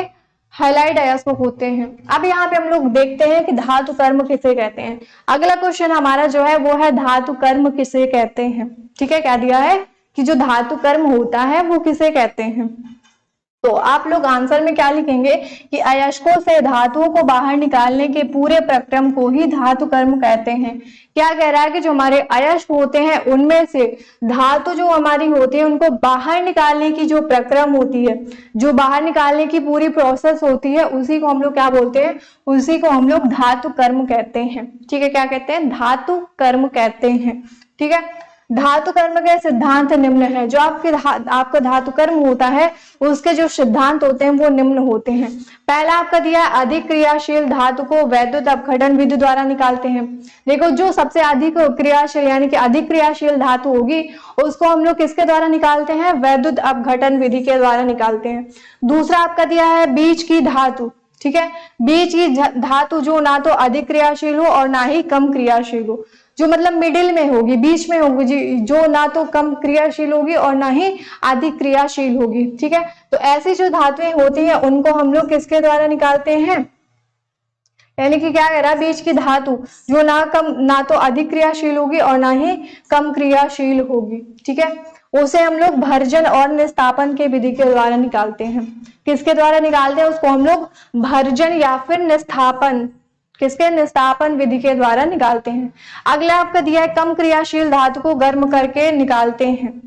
हाइलाइड अयस्क होते हैं। अब यहाँ पे हम लोग देखते हैं कि धातु कर्म किसे कहते हैं। अगला क्वेश्चन हमारा जो है वो है धातु कर्म किसे कहते हैं, ठीक है, क्या दिया है कि जो धातु कर्म होता है वो किसे कहते हैं। तो आप लोग आंसर में क्या लिखेंगे कि अयस्कों से धातुओं को बाहर निकालने के पूरे प्रक्रम को ही धातु कर्म कहते हैं। क्या कह रहा है कि जो हमारे अयस्क होते हैं उनमें से धातु जो हमारी होती है उनको बाहर निकालने की जो प्रक्रम होती है, जो बाहर निकालने की पूरी प्रोसेस होती है, उसी को हम लोग क्या बोलते हैं, उसी को हम लोग धातु कर्म कहते हैं, ठीक है, क्या कहते हैं, धातु कर्म कहते हैं, ठीक है। धातु कर्म के सिद्धांत निम्न है। जो आपका धातु कर्म होता है उसके जो सिद्धांत होते हैं वो निम्न होते हैं। पहला आपका दिया है, अधिक क्रियाशील धातु को वैद्युत अपघटन विधि द्वारा निकालते हैं। देखो जो सबसे अधिक क्रियाशील यानी कि अधिक क्रियाशील धातु होगी उसको हम लोग किसके द्वारा निकालते हैं, वैद्युत अपघटन विधि के द्वारा निकालते हैं। दूसरा आपका दिया है बीच की धातु, ठीक है, बीच की धातु जो ना तो अधिक क्रियाशील हो और ना ही कम क्रियाशील हो, जो मतलब मिडिल में होगी, बीच में होगी, जो ना तो कम क्रियाशील होगी और ना ही अधिक क्रियाशील होगी, ठीक है। तो ऐसी जो धातुएं होती हैं उनको हम लोग किसके द्वारा निकालते हैं, यानी कि क्या कह रहा है, बीच की धातु जो ना तो अधिक क्रियाशील होगी और ना ही कम क्रियाशील होगी, ठीक है, उसे हम लोग भर्जन और निस्तापन के विधि के द्वारा निकालते हैं। किसके द्वारा निकालते हैं उसको हम लोग, भर्जन या फिर निस्तापन किसके, निस्तापन विधि के द्वारा निकालते हैं। अगला आपका दिया है कम क्रियाशील धातु को गर्म करके निकालते हैं।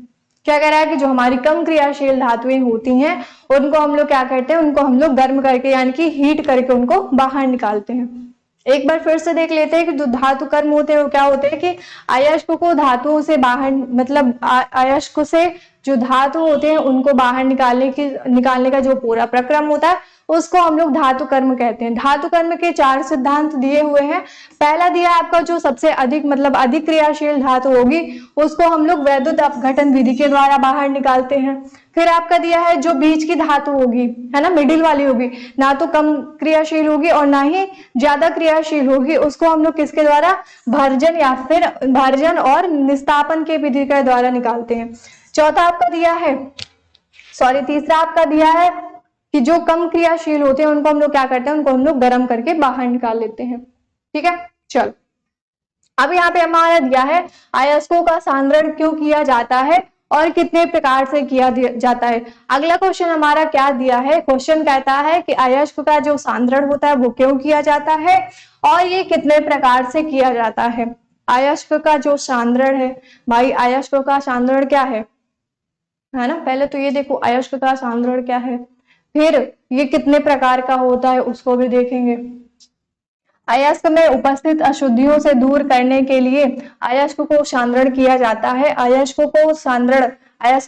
क्या कह रहा है कि जो हमारी कम क्रियाशील धातुएं होती हैं उनको हम लोग क्या करते हैं, उनको हम लोग गर्म करके यानी कि हीट करके उनको बाहर निकालते हैं। एक बार फिर से देख लेते हैं कि जो धातु कर्म होते हैं वो क्या होते हैं कि अयस्क को धातुओं से बाहर मतलब अयस्क से जो धातु होते हैं उनको बाहर निकालने का जो पूरा प्रक्रम होता है उसको हम लोग धातु कर्म कहते हैं। धातु कर्म के 4 सिद्धांत दिए हुए हैं। पहला दिया है आपका जो सबसे अधिक मतलब अधिक क्रियाशील धातु होगी उसको हम लोग वैद्युत अपघटन विधि के द्वारा बाहर निकालते हैं। फिर आपका दिया है जो बीच की धातु होगी, है ना, मिडिल वाली होगी, ना तो कम क्रियाशील होगी और ना ही ज्यादा क्रियाशील होगी, उसको हम लोग किसके द्वारा, भर्जन या फिर भर्जन और निस्तापन के विधि के द्वारा निकालते हैं। चौथा आपका दिया है तीसरा आपका दिया है कि जो कम क्रियाशील होते हैं उनको हम लोग क्या करते हैं, उनको हम लोग गर्म करके बाहर निकाल लेते हैं। ठीक है, चलो अब यहाँ पे हमारा दिया है अयस्कों का सांद्रण क्यों किया जाता है और कितने प्रकार से किया जाता है। अगला क्वेश्चन हमारा क्या दिया है, क्वेश्चन कहता है कि अयस्क का जो सांद्रण होता है वो क्यों किया जाता है और ये कितने प्रकार से किया जाता है। अयस्क का जो सांद्रण है भाई, अयस्क का सांद्रण क्या है ना, पहले तो ये देखो अयस्क का सांद्रण क्या है, फिर ये कितने प्रकार का होता है उसको भी देखेंगे। अयस्क में उपस्थित अशुद्धियों से दूर करने के लिए अयस्क को सांद्रण किया जाता है। अयस्क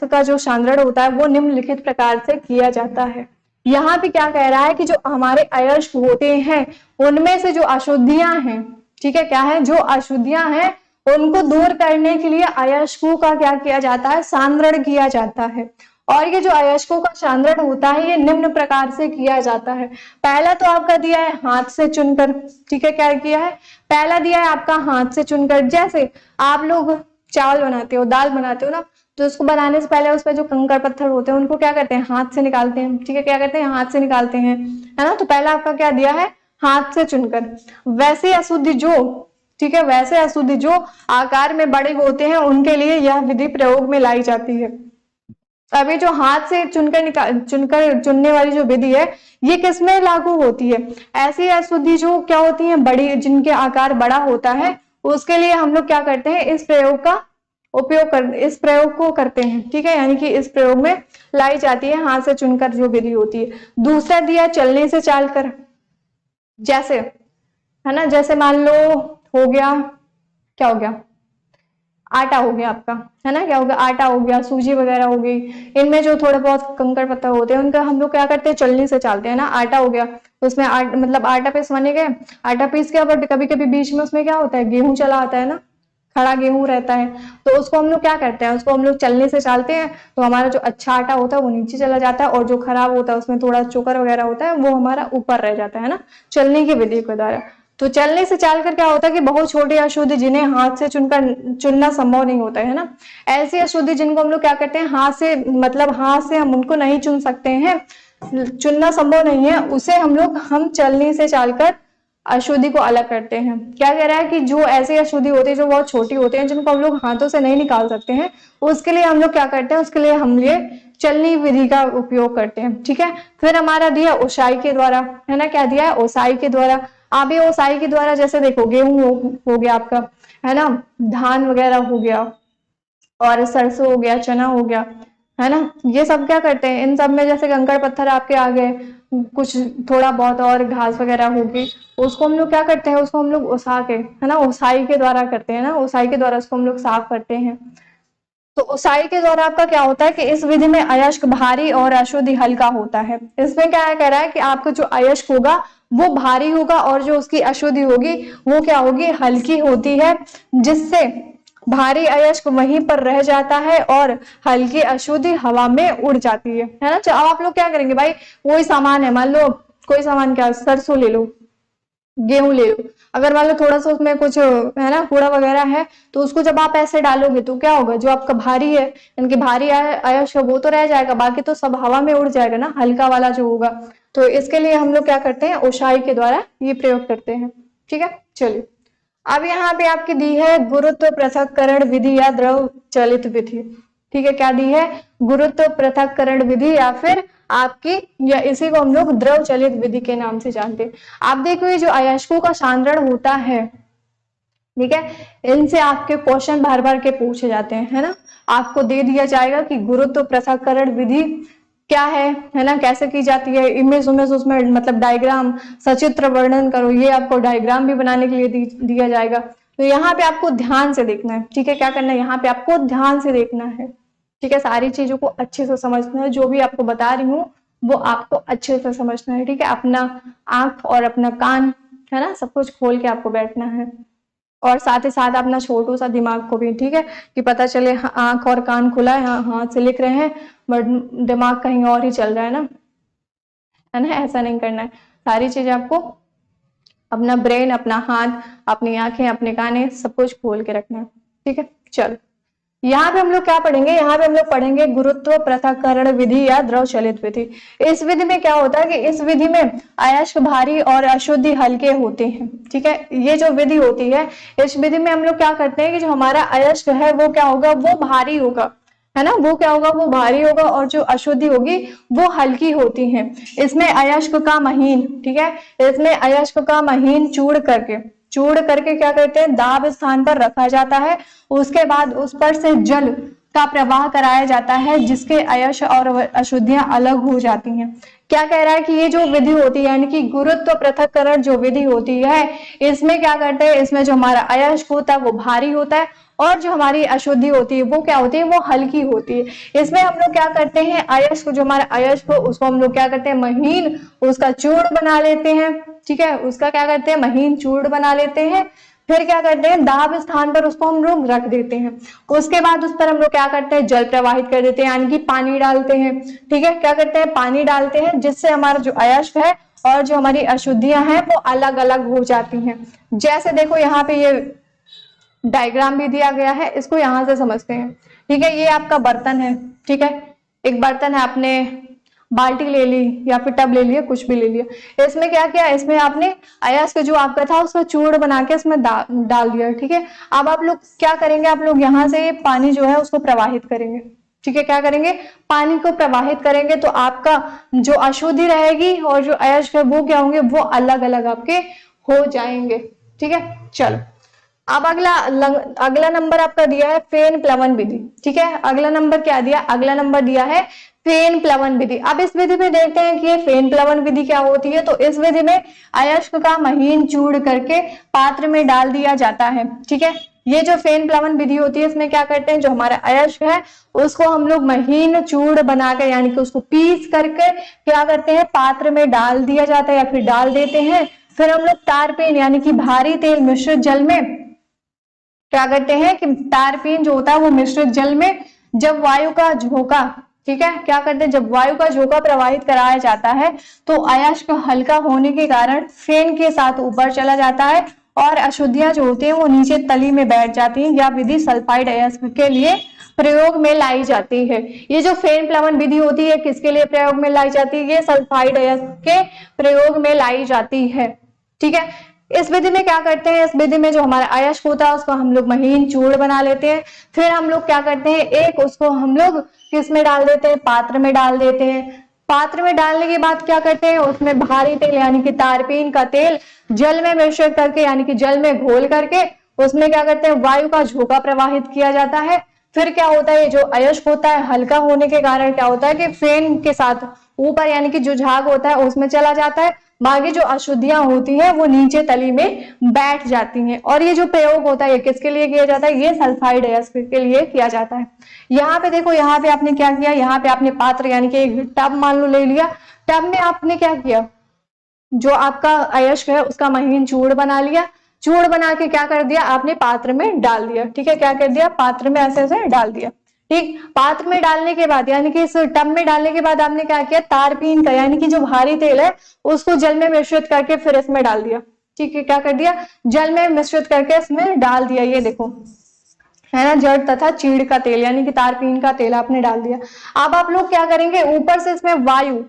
का जो सांद्रण होता है वो निम्नलिखित प्रकार से किया जाता है। यहाँ पे क्या कह रहा है कि जो हमारे अयस्क होते हैं उनमें से जो अशुद्धियां हैं, ठीक है, क्या है, जो अशुद्धियां हैं उनको दूर करने के लिए अयस्कों का क्या किया जाता है, सांद्रण किया जाता है। और ये जो अयस्कों का सांद्रण होता है ये निम्न प्रकार से किया जाता है। पहला तो आपका दिया है हाथ से चुनकर, ठीक है, क्या किया है, पहला दिया है आपका हाथ से चुनकर। जैसे आप लोग चावल बनाते हो, दाल बनाते हो ना, तो उसको बनाने से पहले उस पर जो कंकड़ पत्थर होते हैं उनको क्या करते हैं, हाथ से निकालते हैं। ठीक है, क्या करते हैं, हाथ से निकालते हैं, है ना। तो पहला आपका क्या दिया है, हाथ से चुनकर। वैसे अशुद्धि जो, ठीक है, वैसे अशुद्धि जो आकार में बड़े होते हैं उनके लिए यह विधि प्रयोग में लाई जाती है। अभी जो हाथ से चुनने वाली जो विधि है ये किसमें लागू होती है, ऐसी अशुद्धि जो क्या होती है, बड़ी, जिनके आकार बड़ा होता है, उसके लिए हम लोग क्या करते हैं, इस प्रयोग को करते हैं। ठीक है, यानी कि इस प्रयोग में लाई जाती है हाथ से चुनकर जो विधि होती है। दूसरा दिया चलने से चालकर, जैसे, है ना, जैसे मान लो हो गया, क्या हो गया, आटा हो गया आपका, है ना, क्या हो गया, आटा हो गया, सूजी वगैरह हो गई, इनमें जो थोड़े बहुत कंकड़ पत्थर होते हैं उनका हम लोग क्या करते हैं, चलनी से चालते हैं ना। आटा हो गया तो उसमें मतलब आटा पीस बने गए, आटा पीस के ऊपर कभी कभी बीच में उसमें क्या होता है, गेहूं चला आता है ना, खड़ा गेहूं रहता है, तो उसको हम लोग क्या करते हैं, उसको हम लोग चलने से चालते हैं। तो हमारा जो अच्छा आटा होता है वो नीचे चला जाता है और जो खराब होता है उसमें थोड़ा चोकर वगैरह होता है वो हमारा ऊपर रह जाता है ना, चलने की विधि के द्वारा। तो चलने से चालकर क्या होता है कि बहुत छोटे अशुद्धि जिन्हें हाथ से चुनना संभव नहीं होता है ना, ऐसी अशुद्धि जिनको हम लोग क्या करते हैं, हाथ से, मतलब हाथ से हम उनको नहीं चुन सकते हैं, चुनना संभव नहीं है, उसे हम चलनी से चालकर अशुद्धि को अलग करते हैं। क्या कह रहा है कि जो ऐसी अशुद्धि होती है जो बहुत छोटी होती है, जिनको हम लोग हाथों से नहीं निकाल सकते हैं, उसके लिए हम लोग क्या करते हैं, उसके लिए हम ये चलनी विधि का उपयोग करते हैं। ठीक है, फिर हमारा दिया ओसाई के द्वारा, है ना, क्या दिया है, ओसाई के द्वारा। आप ये ओसाई के द्वारा जैसे देखो गेहूं हो गया आपका, है ना, धान वगैरह हो गया और सरसों हो गया, चना हो गया, है ना, ये सब क्या करते हैं, इन सब में जैसे कंकड़ पत्थर आपके आ गए, कुछ थोड़ा बहुत और घास वगैरह होगी, उसको हम लोग क्या करते हैं, उसको हम लोग ओसा के, है ना, ओसाई के द्वारा करते हैं ना, ओसाई के द्वारा उसको हम लोग साफ करते हैं। तो ओसाई के द्वारा आपका क्या होता है कि इस विधि में अयस्क भारी और अशुद्धि हल्का होता है। इसमें क्या कह रहा है कि आपका जो अयस्क होगा वो भारी होगा और जो उसकी अशुद्धि होगी वो क्या होगी, हल्की होती है, जिससे भारी अयस्क वहीं पर रह जाता है और हल्की अशुद्धि हवा में उड़ जाती है ना। अब आप लोग क्या करेंगे भाई, वही सामान है, मान लो कोई सामान, क्या, सरसों ले लो, गेहूं ले लो, अगर मान लो थोड़ा सा उसमें कुछ, है ना, कूड़ा वगैरह है, तो उसको जब आप ऐसे डालोगे तो क्या होगा, जो आपका भारी है, इनके भारी अयस्क वो तो रह जाएगा, बाकी तो सब हवा में उड़ जाएगा ना, हल्का वाला जो होगा। तो इसके लिए हम लोग क्या करते हैं, ओसाई के द्वारा ये प्रयोग करते हैं। ठीक है, चलिए अब यहाँ पे आपकी दी है गुरुत्व पृथक्करण विधि या द्रव चलित विधि। ठीक है, क्या दी है, गुरुत्व पृथक्करण विधि या फिर आपकी, या इसी को हम लोग द्रव चलित विधि के नाम से जानते हैं। आप देखो ये जो अयस्कों का सांद्रण होता है, ठीक है, इनसे आपके क्वेश्चन बार बार के पूछे जाते हैं, है ना। आपको दे दिया जाएगा कि गुरुत्व पृथक्करण विधि क्या है ना, कैसे की जाती है, इमेज उमेज उसमें मतलब डायग्राम सचित्र वर्णन करो, ये आपको डायग्राम भी बनाने के लिए दिया जाएगा। तो यहाँ पे आपको ध्यान से देखना है, ठीक है, क्या करना है, यहाँ पे आपको ध्यान से देखना है, ठीक है, सारी चीजों को अच्छे से समझना है, जो भी आपको बता रही हूँ वो आपको अच्छे से समझना है, ठीक है। अपना आंख और अपना कान, है ना, सब कुछ खोल के आपको बैठना है, और साथ ही साथ अपना छोटू सा दिमाग को भी, ठीक है, कि पता चले आंख और कान खुला है, हाँ हाथ से लिख रहे हैं बट दिमाग कहीं और ही चल रहा है ना, ऐसा नहीं करना है। सारी चीजें आपको अपना ब्रेन, अपना हाथ, अपनी आंखें, अपने कान सब कुछ खोल के रखना है, ठीक है। चलो यहाँ पे हम लोग क्या पढ़ेंगे, यहाँ पे हम लोग पढ़ेंगे गुरुत्व पृथक्करण विधि या द्रव चलित विधि। इस विधि में क्या होता है कि इस विधि में अयस्क भारी और अशुद्धि हल्के होते हैं, ठीक है। ये जो विधि होती है, इस विधि में हम लोग क्या करते हैं कि जो हमारा अयस्क है वो क्या होगा, वो भारी होगा, है ना, वो क्या होगा, वो भारी होगा, और जो अशुद्धि होगी वो हल्की होती है। इसमें अयस्क का महीन, ठीक है, इसमें अयस्क का महीन चूड़ करके क्या करते हैं, दाब स्थान पर रखा जाता है। उसके बाद उस पर से जल का प्रवाह कराया जाता है, जिसके अयस्क और अशुद्धियां अलग हो जाती हैं। क्या कह रहा है कि ये जो विधि होती है, यानी कि गुरुत्व पृथक्करण जो विधि होती है, इसमें क्या करते हैं, इसमें जो हमारा अयस्क होता है वो भारी होता है, और जो हमारी अशुद्धि होती है वो क्या होती है, वो हल्की होती है। इसमें हम लोग क्या करते हैं, अयस्क, जो हमारा अयस्क हो उसको हम लोग क्या करते हैं, महीन उसका चूर्ण बना लेते हैं, ठीक है, उसका क्या करते हैं, महीन चूर्ण बना लेते हैं। फिर क्या करते हैं, दाब स्थान पर उसको हम लोग रख देते हैं। उसके बाद उस पर हम लोग क्या करते हैं, जल प्रवाहित कर देते हैं, यानी कि पानी डालते हैं, ठीक है, क्या करते हैं, पानी डालते हैं, जिससे हमारा जो अयस्क है और जो हमारी अशुद्धियां हैं वो अलग अलग हो जाती हैं। जैसे देखो यहाँ पे ये डायग्राम भी दिया गया है, इसको यहां से समझते हैं, ठीक है। ये आपका बर्तन है, ठीक है, एक बर्तन है, आपने बाल्टी ले ली या फिर टब ले लिया, कुछ भी ले लिया। इसमें क्या किया, इसमें आपने अयस्क जो आपका था उसका चूर्ण बना के इसमें डाल दिया, ठीक है। अब आप लोग क्या करेंगे, आप लोग यहाँ से पानी जो है उसको प्रवाहित करेंगे, ठीक है, क्या करेंगे, पानी को प्रवाहित करेंगे, तो आपका जो अशुद्धि रहेगी और जो अयस्क है वो क्या होंगे, वो अलग अलग आपके हो जाएंगे, ठीक है। चलो अब अगला नंबर आपका दिया है फेन प्लवन विधि, ठीक है। अगला नंबर क्या दिया, अगला नंबर दिया है फेन प्लवन विधि। अब इस विधि में देखते हैं कि ये फेन प्लवन विधि क्या होती है। तो इस विधि में अयस्क का महीन चूर्ण करके पात्र में डाल दिया जाता है, ठीक है। ये जो फेन प्लवन विधि होती है, इसमें क्या करते हैं, जो हमारा अयस्क है उसको हम लोग महीन चूर्ण बनाकर, यानी कि उसको पीस करके क्या करते हैं, पात्र में डाल दिया जाता है या फिर डाल देते हैं। फिर हम लोग तारपीन यानी कि भारी तेल मिश्रित जल में क्या करते हैं कि तारपीन जो होता है वो मिश्रित जल में जब वायु का झोंका, ठीक है, क्या करते हैं, जब वायु का झोंका प्रवाहित कराया जाता है तो अयस्क हल्का होने के कारण फेन के साथ ऊपर चला जाता है और अशुद्धियां जो होती हैं वो नीचे तली में बैठ जाती हैं। यह विधि सल्फाइड अयस्क के लिए प्रयोग में लाई जाती है। ये जो फेन प्लवन विधि होती है किसके लिए प्रयोग में लाई जाती है, ये सल्फाइड अयस्क के प्रयोग में लाई जाती है, ठीक है। इस विधि में क्या करते हैं, इस विधि में जो हमारा अयस्क होता है उसको हम लोग महीन चूर्ण बना लेते हैं। फिर हम लोग क्या करते हैं, एक उसको हम लोग किस में डाल देते हैं, पात्र में डाल देते हैं। पात्र में डालने के बाद क्या करते हैं, उसमें भारी तेल यानी कि तारपीन का तेल जल में मिश्रित करके यानी कि जल में घोल करके उसमें क्या करते हैं, वायु का झोंका प्रवाहित किया जाता है। फिर क्या होता है, ये जो अयस्क होता है हल्का होने के कारण क्या होता है कि फेन के साथ ऊपर यानी कि जो झाग होता है उसमें चला जाता है। बाकी जो अशुद्धियां होती हैं वो नीचे तली में बैठ जाती हैं। और ये जो प्रयोग होता है ये किसके लिए किया जाता है, ये सल्फाइड अयस्क के लिए किया जाता है। यहाँ पे देखो, यहाँ पे आपने क्या किया, यहाँ पे आपने पात्र यानी कि एक टब मान लो ले लिया। टब में आपने क्या किया, जो आपका अयस्क है उसका महीन चूर्ण बना लिया। चूर्ण बना के क्या कर दिया, आपने पात्र में डाल दिया, ठीक है, क्या कर दिया, पात्र में ऐसे ऐसे डाल दिया, ठीक। पात्र में डालने के बाद यानी कि इस टब में डालने के बाद आपने क्या किया, तारपीन का यानी कि जो भारी तेल है उसको जल में मिश्रित करके फिर इसमें डाल दिया, ठीक है, क्या कर दिया, जल में मिश्रित करके इसमें डाल दिया। ये देखो है ना, जड़ तथा चीड़ का तेल यानी कि तारपीन का तेल आपने डाल दिया। अब आप लोग क्या करेंगे, ऊपर से इसमें वायु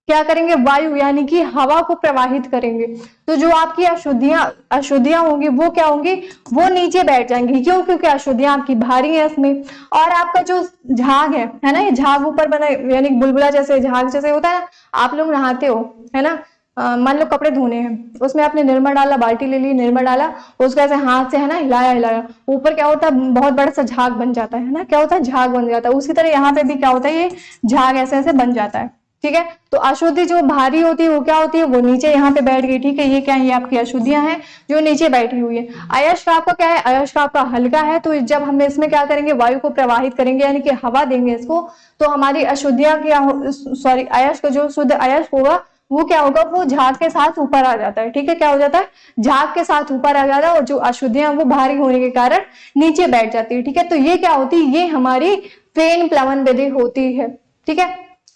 क्या करेंगे, वायु यानी कि हवा को प्रवाहित करेंगे। तो जो आपकी अशुद्धियां होंगी वो क्या होंगी, वो नीचे बैठ जाएंगी। क्यों, क्योंकि अशुद्धियां आपकी भारी है इसमें। और आपका जो झाग है ना, ये झाग ऊपर बना, यानी बुलबुला जैसे झाग जैसे होता है ना, आप लोग नहाते हो है ना, मान लो कपड़े धोने हैं, उसमें आपने निरमा डाला, बाल्टी ले ली, निरमा डाला, उसको ऐसे हाथ से है ना हिलाया हिलाया, ऊपर क्या होता है, बहुत बड़ा सा झाग बन जाता है ना, क्या होता है, झाग बन जाता है। उसी तरह यहाँ पे भी क्या होता है, ये झाग ऐसे ऐसे बन जाता है। ठीक है, तो अशुद्धि जो भारी होती है वो क्या होती है, वो नीचे यहाँ पे बैठ गई। ठीक है, ये क्या है, ये आपकी अशुद्धियां हैं जो नीचे बैठी हुई है। अयस्क आपका क्या है, अयस्क आपका हल्का है, तो जब हम इसमें क्या करेंगे, वायु को प्रवाहित करेंगे यानी कि हवा देंगे इसको, तो हमारी अशुद्धियां क्या हो, सॉरी अयस्क, जो शुद्ध अयस्क होगा वो क्या होगा, वो झाग के साथ ऊपर आ जाता है। ठीक है, क्या हो जाता है, झाग के साथ ऊपर आ जाता है, और जो अशुद्धियां वो भारी होने के कारण नीचे बैठ जाती है। ठीक है, तो ये क्या होती है, ये हमारी फेन प्लवन विधि होती है। ठीक है,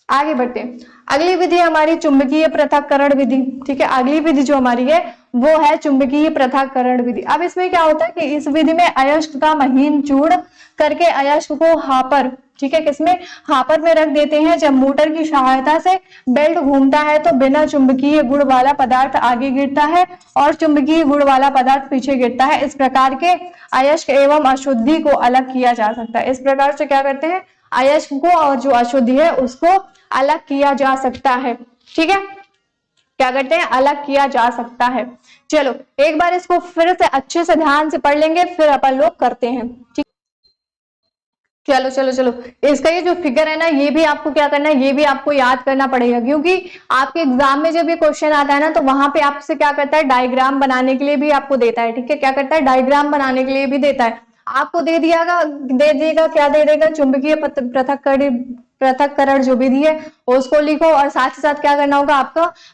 आगे बढ़ते हैं। अगली विधि हमारी चुंबकीय पृथक्करण विधि। ठीक है, अगली विधि जो हमारी है वो है चुंबकीय पृथक्करण विधि। अब इसमें क्या होता है कि इस विधि में अयस्क का महीन चूर्ण करके अयस्क को हापर, ठीक है, किसमें, हापर में रख देते हैं। जब मोटर की सहायता से बेल्ट घूमता है तो बिना चुंबकीय गुण वाला पदार्थ आगे गिरता है और चुंबकीय गुण वाला पदार्थ पीछे गिरता है। इस प्रकार के अयस्क एवं अशुद्धि को अलग किया जा सकता है। इस प्रकार से क्या करते हैं, अयस्क को और जो अशुद्धि है उसको अलग किया जा सकता है। ठीक है, क्या करते हैं, अलग किया जा सकता है। चलो एक बार इसको फिर से अच्छे से ध्यान से पढ़ लेंगे, फिर अपन लोग करते हैं। ठीक, चलो चलो चलो, इसका ये जो फिगर है ना, ये भी आपको क्या करना है, ये भी आपको याद करना पड़ेगा, क्योंकि आपके एग्जाम में जब ये क्वेश्चन आता है ना, तो वहां पे आपसे क्या करता है, डायग्राम बनाने के लिए भी आपको देता है। ठीक है, क्या करता है, डायग्राम बनाने के लिए भी देता है। आपको दे देगा क्या दे देगा, चुंबकीय पृथक्करण जो विधि है उसको लिखो, और साथ ही साथ क्या करना होगा,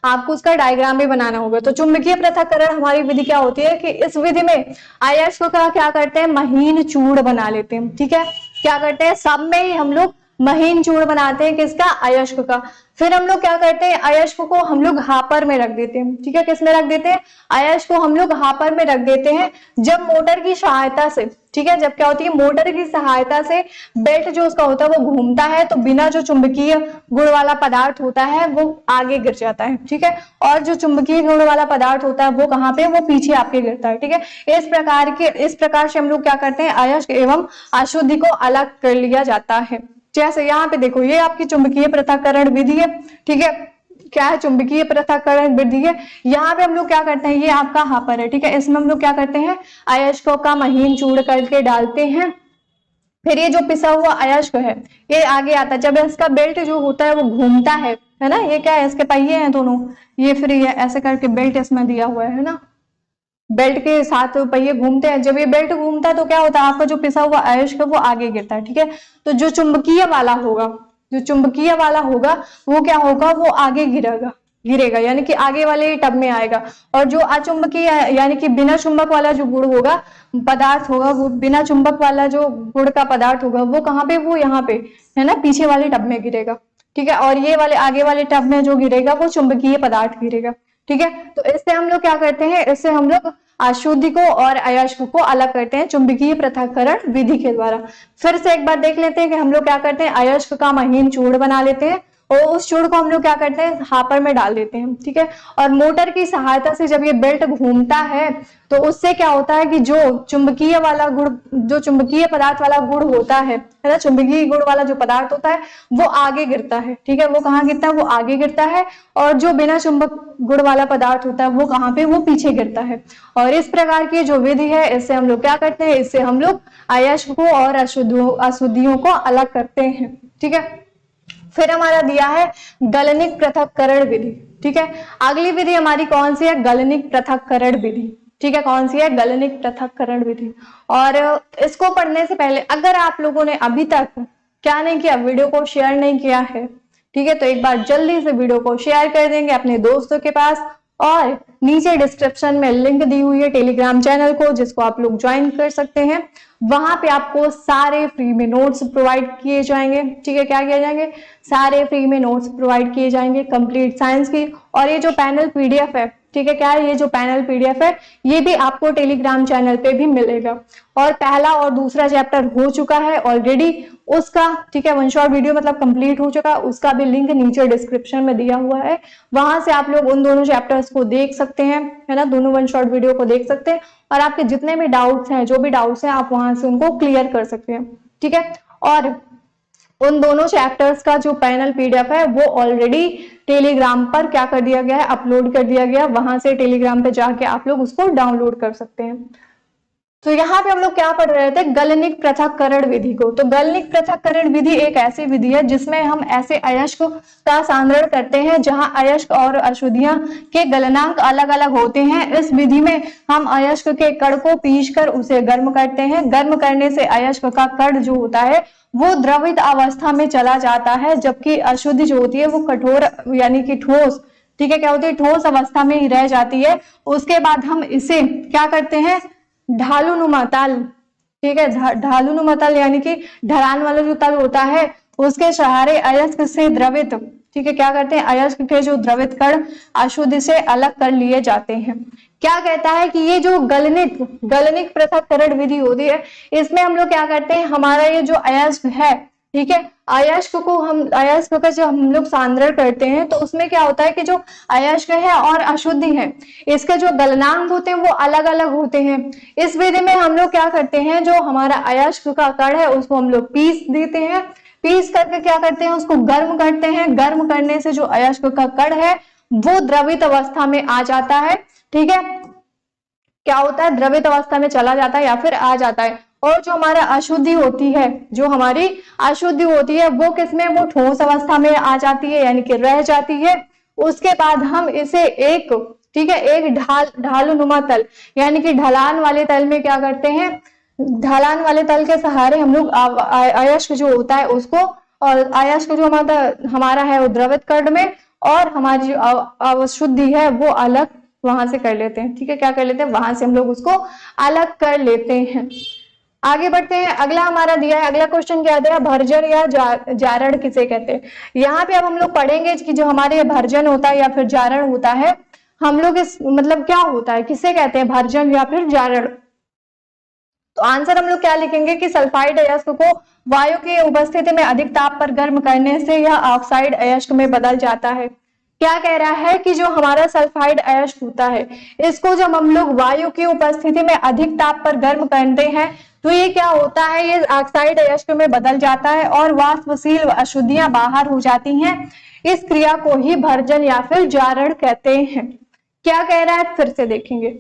आपको उसका डायग्राम भी बनाना होगा। तो चुंबकीय पृथक्करण हमारी विधि क्या होती है कि इस विधि में अयस्क का क्या करते हैं, महीन चूड़ बना लेते हैं। ठीक है, क्या करते हैं, सब में ही हम लोग महीन चूड़ बनाते हैं, किसका, अयस्क का। फिर हम लोग क्या करते हैं, अयस्क को हम लोग हापर में रख देते हैं। ठीक है, किस में रख देते हैं, अयस्क को हम लोग हापर में रख देते हैं। जब मोटर की सहायता से, ठीक है, जब क्या होती है, मोटर की सहायता से बेल्ट जो उसका होता है वो घूमता है, तो बिना जो चुंबकीय गुण वाला पदार्थ होता है वो आगे गिर जाता है। ठीक है, और जो चुंबकीय गुण वाला पदार्थ होता है वो कहाँ पे, वो पीछे आपके गिरता है। ठीक है, इस प्रकार से हम लोग क्या करते हैं, अयस्क एवं अशुद्धि को अलग कर लिया जाता है। जैसे यहाँ पे देखो, ये आपकी चुंबकीय पृथक्करण विधि है। ठीक है, क्या है, चुंबकीय पृथक्करण विधि है। यहाँ पे हम लोग क्या करते हैं, ये आपका हापर है। ठीक है, इसमें हम लोग क्या करते हैं, अयस्कों का महीन चूड़ करके डालते हैं। फिर ये जो पिसा हुआ अयस्क है ये आगे आता है। जब इसका बेल्ट जो होता है वो घूमता है ना, ये क्या है, इसके पहिए हैं दोनों, ये फिर ये ऐसे करके बेल्ट इसमें दिया हुआ है ना, बेल्ट के साथ पहिए घूमते हैं। जब ये बेल्ट घूमता है तो क्या होता है, आपका जो पिसा हुआ अयस्क है वो आगे गिरता है। ठीक है, तो जो चुंबकीय वाला होगा, वो क्या होगा, वो आगे गिरेगा यानी कि आगे वाले टब में आएगा। और जो अचुंबकीय यानी कि बिना चुंबक वाला जो गुण होगा, पदार्थ होगा, वो बिना चुंबक वाला जो गुण का पदार्थ होगा वो कहाँ पे, वो यहाँ पे है ना, पीछे वाले टब में गिरेगा। ठीक है, और ये वाले आगे वाले टब में जो गिरेगा वो चुंबकीय पदार्थ गिरेगा। ठीक है, तो इससे हम लोग क्या करते हैं, इससे हम लोग अशुद्धि को और अयस्क को अलग करते हैं चुंबकीय पृथक्करण विधि के द्वारा। फिर से एक बार देख लेते हैं कि हम लोग क्या करते हैं, अयस्क का महीन चूड़ बना लेते हैं और उस चूड़ को हम लोग क्या करते हैं, हापर में डाल देते हैं। ठीक है, और मोटर की सहायता से जब ये बेल्ट घूमता है तो उससे क्या होता है कि जो चुंबकीय पदार्थ वाला गुण होता है ना, चुंबकीय गुण वाला जो पदार्थ होता है वो आगे गिरता है। ठीक है, वो कहाँ गिरता है, वो आगे गिरता है। और जो बिना चुंबक गुण वाला पदार्थ होता है वो कहाँ पे, वो पीछे गिरता है। और इस प्रकार की जो विधि है, इससे हम लोग क्या करते हैं, इससे हम लोग अयस्क को और अशुद्धियों को अलग करते हैं। ठीक है, फिर हमारा दिया है गलनिक पृथक्करण विधि। ठीक है, अगली विधि हमारी कौन सी है, गलनिक पृथक्करण विधि। ठीक है, कौन सी है, गलनिक पृथक्करण विधि। और इसको पढ़ने से पहले अगर आप लोगों ने अभी तक क्या नहीं किया, वीडियो को शेयर नहीं किया है, ठीक है, तो एक बार जल्दी से वीडियो को शेयर कर देंगे अपने दोस्तों के पास। और नीचे डिस्क्रिप्शन में लिंक दी हुई है टेलीग्राम चैनल को, जिसको आप लोग ज्वाइन कर सकते हैं। वहां पे आपको सारे फ्री में नोट्स प्रोवाइड किए जाएंगे। ठीक है, क्या किए जाएंगे, सारे फ्री में नोट्स प्रोवाइड किए जाएंगे कंप्लीट साइंस की। और ये जो पैनल पीडीएफ है ठीक है, क्या है, ये जो पैनल पीडीएफ है ये भी आपको टेलीग्राम चैनल पे भी मिलेगा। और पहला और दूसरा चैप्टर हो चुका है ऑलरेडी उसका, ठीक है, वन शॉट वीडियो मतलब कंप्लीट हो चुका है, उसका भी लिंक नीचे डिस्क्रिप्शन में दिया हुआ है, वहां से आप लोग उन दोनों चैप्टर्स को देख सकते हैं, है ना, दोनों वन शॉट वीडियो को देख सकते हैं और आपके जितने भी डाउट्स हैं, जो भी डाउट्स हैं, आप वहां से उनको क्लियर कर सकते हैं, ठीक है। और उन दोनों चैप्टर्स का जो पैनल पीडीएफ है वो ऑलरेडी टेलीग्राम पर क्या कर दिया गया है, अपलोड कर दिया गया, वहां से टेलीग्राम पे जाके आप लोग उसको डाउनलोड कर सकते हैं। तो यहाँ पे हम लोग क्या पढ़ रहे थे, गलनिक पृथक्करण विधि को। तो गलनिक पृथक्करण विधि एक ऐसी विधि है जिसमें हम ऐसे अयस्क का सांद्रण करते हैं जहां अयस्क और अशुद्धियां के गलनांक अलग अलग होते हैं। इस विधि में हम अयस्क के कण को पीसकर उसे गर्म करते हैं। गर्म करने से अयस्क का कण जो होता है वो द्रवित अवस्था में चला जाता है, जबकि अशुद्धि जो होती है वो कठोर यानी कि ठोस, ठीक है, क्या होती है, ठोस अवस्था में ही रह जाती है। उसके बाद हम इसे क्या करते हैं, ढालुनुमा तल, ठीक है, ढालुनुमा तल यानी कि ढलान वाला जो तल होता है उसके सहारे अयस्क से द्रवित, ठीक है, क्या करते हैं, अयस्क के जो द्रवित कण अशुद्ध से अलग कर लिए जाते हैं। क्या कहता है कि ये जो गलनिक पृथक्करण विधि होती है इसमें हम लोग क्या करते हैं, हमारा ये जो अयस्क है, ठीक है, अयस्क का जो हम लोग सांद्रण करते हैं तो उसमें क्या होता है कि जो अयस्क है और अशुद्धि है इसके जो गलनांक होते हैं वो अलग अलग होते हैं। इस विधि में हम लोग क्या करते हैं, जो हमारा अयस्क का कण है उसको हम लोग पीस देते हैं, पीस करके क्या करते हैं, उसको गर्म करते हैं। गर्म करने से जो अयस्क का कण है वो द्रवित अवस्था में आ जाता है, ठीक है, क्या होता है, द्रवित अवस्था में चला जाता है या फिर आ जाता है। और जो हमारा अशुद्धि होती है, जो हमारी अशुद्धि होती है वो किसमें, वो ठोस अवस्था में आ जाती है यानी कि रह जाती है। उसके बाद हम इसे एक, ठीक है, एक ढालुनुमा तल यानी कि ढलान वाले तल में क्या करते हैं, ढलान वाले तल के सहारे हम लोग अयस्क जो होता है उसको, और अयस्क जो हमारा है वो द्रवित कण में और हमारी जो अशुद्धि है वो अलग वहां से कर लेते हैं, ठीक है, क्या कर लेते हैं, वहां से हम लोग उसको अलग कर लेते हैं। आगे बढ़ते हैं, अगला हमारा दिया है, अगला क्वेश्चन क्या दिया है, भर्जन या जारण किसे कहते हैं। यहाँ पे अब हम लोग पढ़ेंगे कि जो हमारे भर्जन होता है या फिर जारण होता है, हम लोग इस मतलब क्या होता है, किसे कहते हैं, भर्जन या फिर जारण। तो आंसर हम लोग क्या लिखेंगे कि सल्फाइड अयस्क को वायु की उपस्थिति में अधिक ताप पर गर्म करने से यह ऑक्साइड अयस्क में बदल जाता है। क्या कह रहा है कि जो हमारा सल्फाइड अयस्क होता है इसको जब हम लोग वायु की उपस्थिति में अधिक ताप पर गर्म करते हैं तो ये क्या होता है, ये ऑक्साइड अयस्क में बदल जाता है और वाष्पशील अशुद्धियां बाहर हो जाती हैं। इस क्रिया को ही भर्जन या फिर जारण कहते हैं। क्या कह रहा है, फिर से देखेंगे,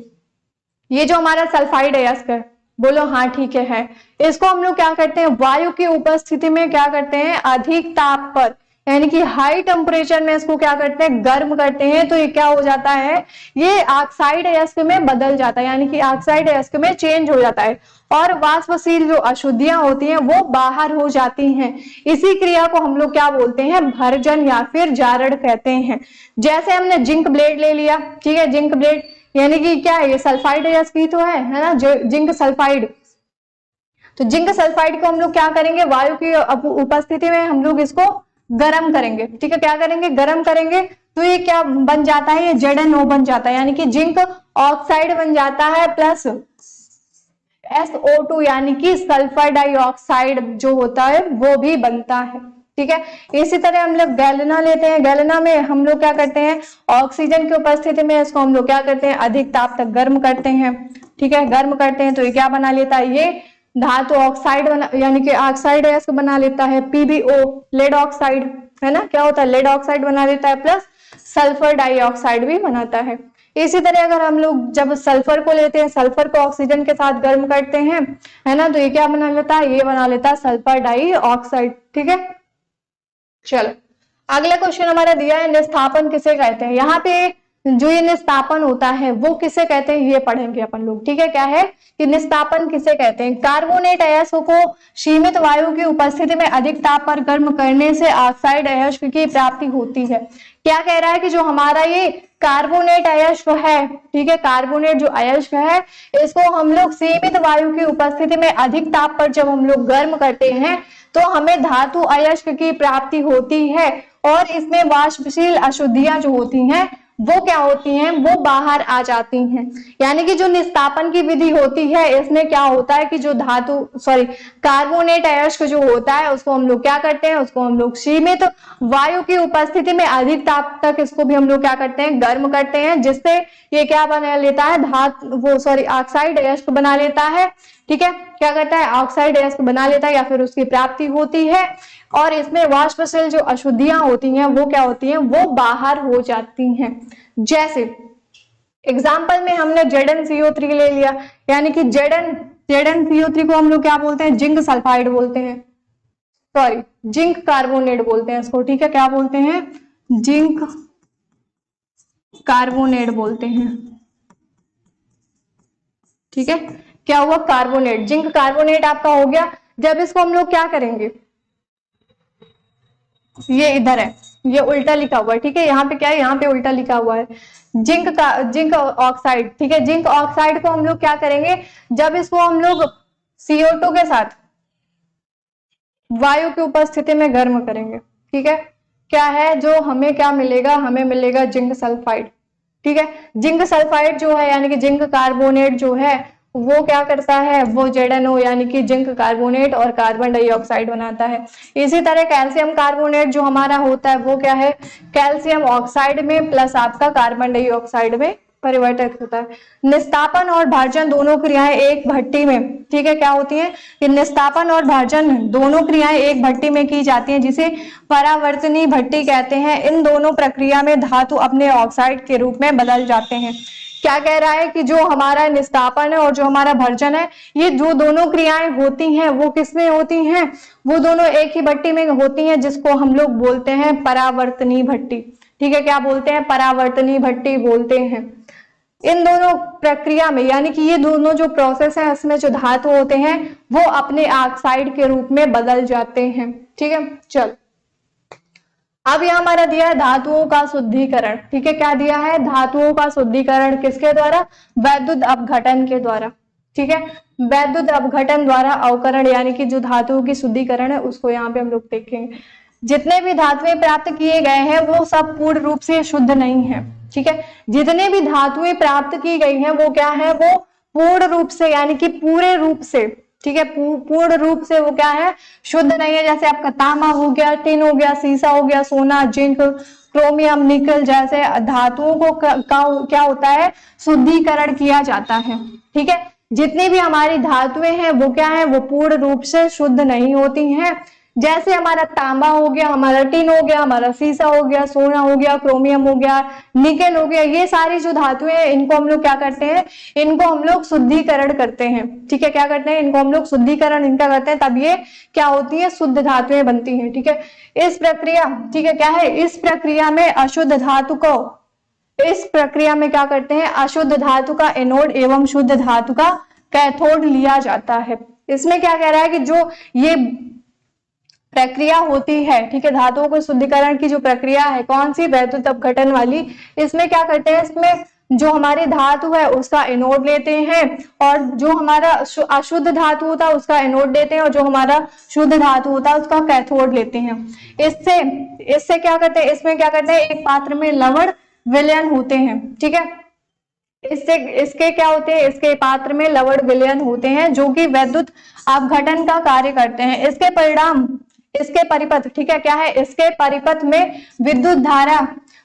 ये जो हमारा सल्फाइड अयस्क है, बोलो हाँ ठीक है, इसको हम लोग क्या करते हैं, वायु की उपस्थिति में क्या करते हैं, अधिक ताप पर यानी कि हाई टेम्परेचर में इसको क्या करते हैं, गर्म करते हैं। तो ये क्या हो जाता है, ये ऑक्साइड अयस्क में बदल जाता है यानी कि ऑक्साइड अयस्क में चेंज हो जाता है और वाष्पशील जो अशुद्धियां होती हैं वो बाहर हो जाती हैं। इसी क्रिया को हम लोग क्या बोलते हैं, भर्जन या फिर जारण कहते हैं। जैसे हमने जिंक ब्लेड ले लिया, ठीक है, जिंक ब्लेड यानी कि क्या है, ये सल्फाइड अयस्क ही तो है ना, जिंक सल्फाइड। तो जिंक सल्फाइड को हम लोग क्या करेंगे, वायु की उपस्थिति में हम लोग इसको गरम करेंगे, ठीक है, क्या करेंगे, गरम करेंगे। तो ये क्या बन जाता है, ये ZnO बन जाता है यानी कि जिंक ऑक्साइड बन जाता है प्लस SO2 यानी कि सल्फर डाइऑक्साइड जो होता है वो भी बनता है, ठीक है। इसी तरह हम लोग गैलेना लेते हैं, गैलेना में हम लोग क्या करते हैं, ऑक्सीजन की उपस्थिति में इसको हम लोग क्या करते हैं, अधिक ताप तक गर्म करते हैं, ठीक है, गर्म करते हैं। तो ये क्या बना लेता है, ये धातु ऑक्साइड बना यानी कि ऑक्साइड अयस्क बना लेता है, PbO लेड ऑक्साइड, है ना, क्या होता है, लेड ऑक्साइड बना देता है प्लस सल्फर डाइऑक्साइड भी बनाता है। इसी तरह अगर हम लोग जब सल्फर को लेते हैं, सल्फर को ऑक्सीजन के साथ गर्म करते हैं, है ना, तो ये क्या बना लेता है, ये बना लेता है सल्फर डाइऑक्साइड, ठीक है। चलो अगला क्वेश्चन हमारा दिया है, निस्तापन किसे कहते हैं। यहाँ पे जो ये निस्तापन होता है वो किसे कहते हैं ये पढ़ेंगे अपन लोग, ठीक है। क्या है कि निस्तापन किसे कहते हैं, कार्बोनेट अयस्क को सीमित वायु की उपस्थिति में अधिक ताप पर गर्म करने से ऑक्साइड अयस्क की प्राप्ति होती है। क्या कह रहा है कि जो हमारा ये कार्बोनेट अयस्क है, ठीक है, कार्बोनेट जो अयस्क है इसको हम लोग सीमित वायु की उपस्थिति में अधिक ताप पर जब हम लोग गर्म करते हैं तो हमें धातु अयस्क की प्राप्ति होती है और इसमें वाष्पशील अशुद्धियां जो होती हैं वो क्या होती हैं, वो बाहर आ जाती हैं। यानी कि जो निस्तापन की विधि होती है, इसमें क्या होता है कि जो कार्बोनेट अयस्क जो होता है उसको हम लोग क्या करते हैं, उसको हम लोग सीमित वायु की उपस्थिति में अधिक ताप तक इसको भी हम लोग क्या करते हैं, गर्म करते हैं, जिससे ये क्या बना लेता है, ऑक्साइड अयस्क बना लेता है। ठीक है, क्या करता है, ऑक्साइड अयस्क बना लेता है या फिर उसकी प्राप्ति होती है, और इसमें वाष्पशील जो अशुद्धियां होती हैं वो क्या होती हैं, वो बाहर हो जाती हैं। जैसे एग्जाम्पल में हमने ZnCO3 ले लिया, यानी कि ZnCO3 को हम लोग क्या बोलते हैं, जिंक सल्फाइड बोलते हैं, जिंक कार्बोनेट बोलते हैं इसको। ठीक है, क्या बोलते हैं, जिंक कार्बोनेट बोलते हैं। ठीक है, क्या हुआ, कार्बोनेट, जिंक कार्बोनेट आपका हो गया। जब इसको हम लोग क्या करेंगे, ये इधर है, ये उल्टा लिखा हुआ है। ठीक है, यहाँ पे क्या है, यहाँ पे उल्टा लिखा हुआ है जिंक ऑक्साइड। ठीक है, जिंक ऑक्साइड को हम लोग क्या करेंगे, जब इसको हम लोग CO2 के साथ वायु की उपस्थिति में गर्म करेंगे। ठीक है, क्या है जो हमें क्या मिलेगा, हमें मिलेगा जिंक सल्फाइड। ठीक है, जिंक सल्फाइड जो है यानी कि जिंक कार्बोनेट जो है वो क्या करता है, वो ZnO यानी कि जिंक कार्बोनेट और कार्बन डाइऑक्साइड बनाता है। इसी तरह कैल्शियम कार्बोनेट जो हमारा होता है वो क्या है, कैल्शियम ऑक्साइड में प्लस आपका कार्बन डाइऑक्साइड में परिवर्तित होता है। निस्तापन और भार्जन दोनों क्रियाएं एक भट्टी में, ठीक है, क्या होती है कि निस्तापन और भार्जन दोनों क्रियाएं एक भट्टी में की जाती हैं, जिसे परावर्तनीय भट्टी कहते हैं। इन दोनों प्रक्रिया में धातु अपने ऑक्साइड के रूप में बदल जाते हैं। क्या कह रहा है कि जो हमारा निस्तापन है और जो हमारा भर्जन है, ये जो दोनों क्रियाएं होती हैं वो किसमें होती हैं, वो दोनों एक ही भट्टी में होती हैं, जिसको हम लोग बोलते हैं परावर्तनीय भट्टी। ठीक है, क्या बोलते हैं, परावर्तनीय भट्टी बोलते हैं। इन दोनों प्रक्रिया में यानी कि ये दोनों जो प्रोसेस है उसमें जो धातु होते हैं वो अपने ऑक्साइड के रूप में बदल जाते हैं। ठीक है, चल अब यह हमारा दिया है धातुओं का शुद्धिकरण। ठीक है, क्या दिया है, धातुओं का शुद्धिकरण किसके द्वारा, वैद्युत अपघटन के द्वारा। ठीक है, वैद्युत अपघटन द्वारा अवकरण यानी कि जो धातुओं की शुद्धिकरण है उसको यहाँ पे हम लोग देखेंगे। जितने भी धातुएं प्राप्त किए गए हैं वो सब पूर्ण रूप से शुद्ध नहीं है। ठीक है, जितने भी धातुएं प्राप्त की गई हैं वो क्या है, वो पूर्ण रूप से यानी कि पूरे रूप से, ठीक है, पूर्ण रूप से वो क्या है, शुद्ध नहीं है। जैसे आपका तांबा हो गया, टिन हो गया, सीसा हो गया, सोना, जिंक, क्रोमियम, निकल जैसे धातुओं को क्या होता है, शुद्धिकरण किया जाता है। ठीक है, जितनी भी हमारी धातुएं हैं वो क्या है, वो पूर्ण रूप से शुद्ध नहीं होती हैं। जैसे हमारा तांबा हो गया, हमारा टिन हो गया, हमारा सीसा हो गया, सोना हो गया, क्रोमियम हो गया, निकेल हो गया, ये सारी जो धातुएं हैं इनको हम लोग क्या करते हैं, इनको हम लोग शुद्धिकरण करते हैं। ठीक है, क्या करते हैं, इनको हम लोग शुद्धिकरण इनका करते हैं, तब ये क्या होती है, शुद्ध धातुएं बनती हैं। ठीक है, इस प्रक्रिया, ठीक है, क्या है, इस प्रक्रिया में अशुद्ध धातु को, इस प्रक्रिया में क्या करते हैं, अशुद्ध धातु का एनोड एवं शुद्ध धातु का कैथोड लिया जाता है। इसमें क्या कह रहा है कि जो ये प्रक्रिया होती है, ठीक है, धातुओं को शुद्धिकरण की जो प्रक्रिया है, कौन सी, वैद्युत अपघटन वाली, इसमें क्या करते हैं, इसमें जो हमारी धातु है उसका एनोड लेते हैं और जो हमारा अशुद्ध धातु होता है उसका एनोड लेते हैं और जो हमारा शुद्ध धातु होता है उसका कैथोड लेते हैं। इससे क्या करते हैं, इसमें क्या करते हैं, एक पात्र में लवण विलयन होते हैं। ठीक है, इसके क्या होते हैं, इसके पात्र में लवण विलयन होते हैं जो कि वैद्युत अपघटन का कार्य करते हैं। इसके परिणाम, इसके परिपथ, ठीक है, क्या है, इसके परिपथ में विद्युत धारा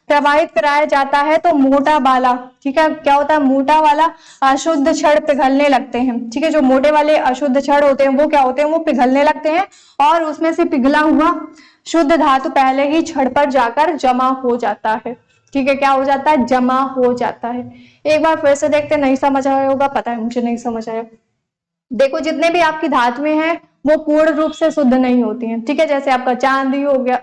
प्रवाहित कराया जाता है तो मोटा वाला, ठीक है, क्या होता है, मोटा वाला अशुद्ध छड़ पिघलने लगते हैं। ठीक है, जो मोटे वाले अशुद्ध छड़ होते हैं वो क्या होते हैं, वो पिघलने लगते हैं और उसमें से पिघला हुआ शुद्ध धातु पहले ही छड़ पर जाकर जमा हो जाता है। ठीक है, क्या हो जाता है, जमा हो जाता है। एक बार फिर से देखते, नहीं समझ आया होगा, पता है मुझे नहीं समझ आया। देखो, जितने भी आपकी धातुएं हैं वो पूर्ण रूप से शुद्ध नहीं होती हैं। ठीक है, जैसे आपका चांदी हो गया,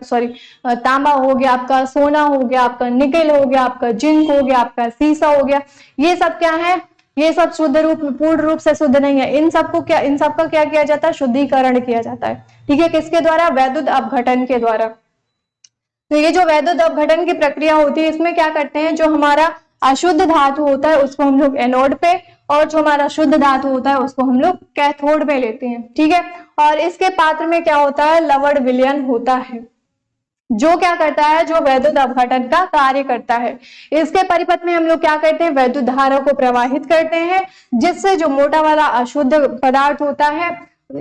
तांबा हो गया, आपका सोना हो गया, आपका निकेल हो गया, आपका जिंक हो गया, आपका सीसा हो गया, ये सब क्या है, ये सब शुद्ध रूप, पूर्ण रूप से शुद्ध नहीं है। इन सबका क्या किया जाता है, शुद्धिकरण किया जाता है। ठीक है, किसके द्वारा, वैद्युत अपघटन के द्वारा। तो ये जो वैद्युत अपघटन की प्रक्रिया होती है इसमें क्या करते हैं, जो हमारा अशुद्ध धातु होता है उसको हम लोग एनोड पे और जो हमारा शुद्ध धातु होता है उसको हम लोग कैथोड में लेते हैं। ठीक है, और इसके पात्र में क्या होता है, लवण विलयन होता है। जो क्या करता है, जो वैद्युत अपघटन का कार्य करता है। इसके परिपथ में हम लोग क्या करते हैं, वैद्युत धारा को प्रवाहित करते हैं, जिससे जो मोटा वाला अशुद्ध पदार्थ होता है,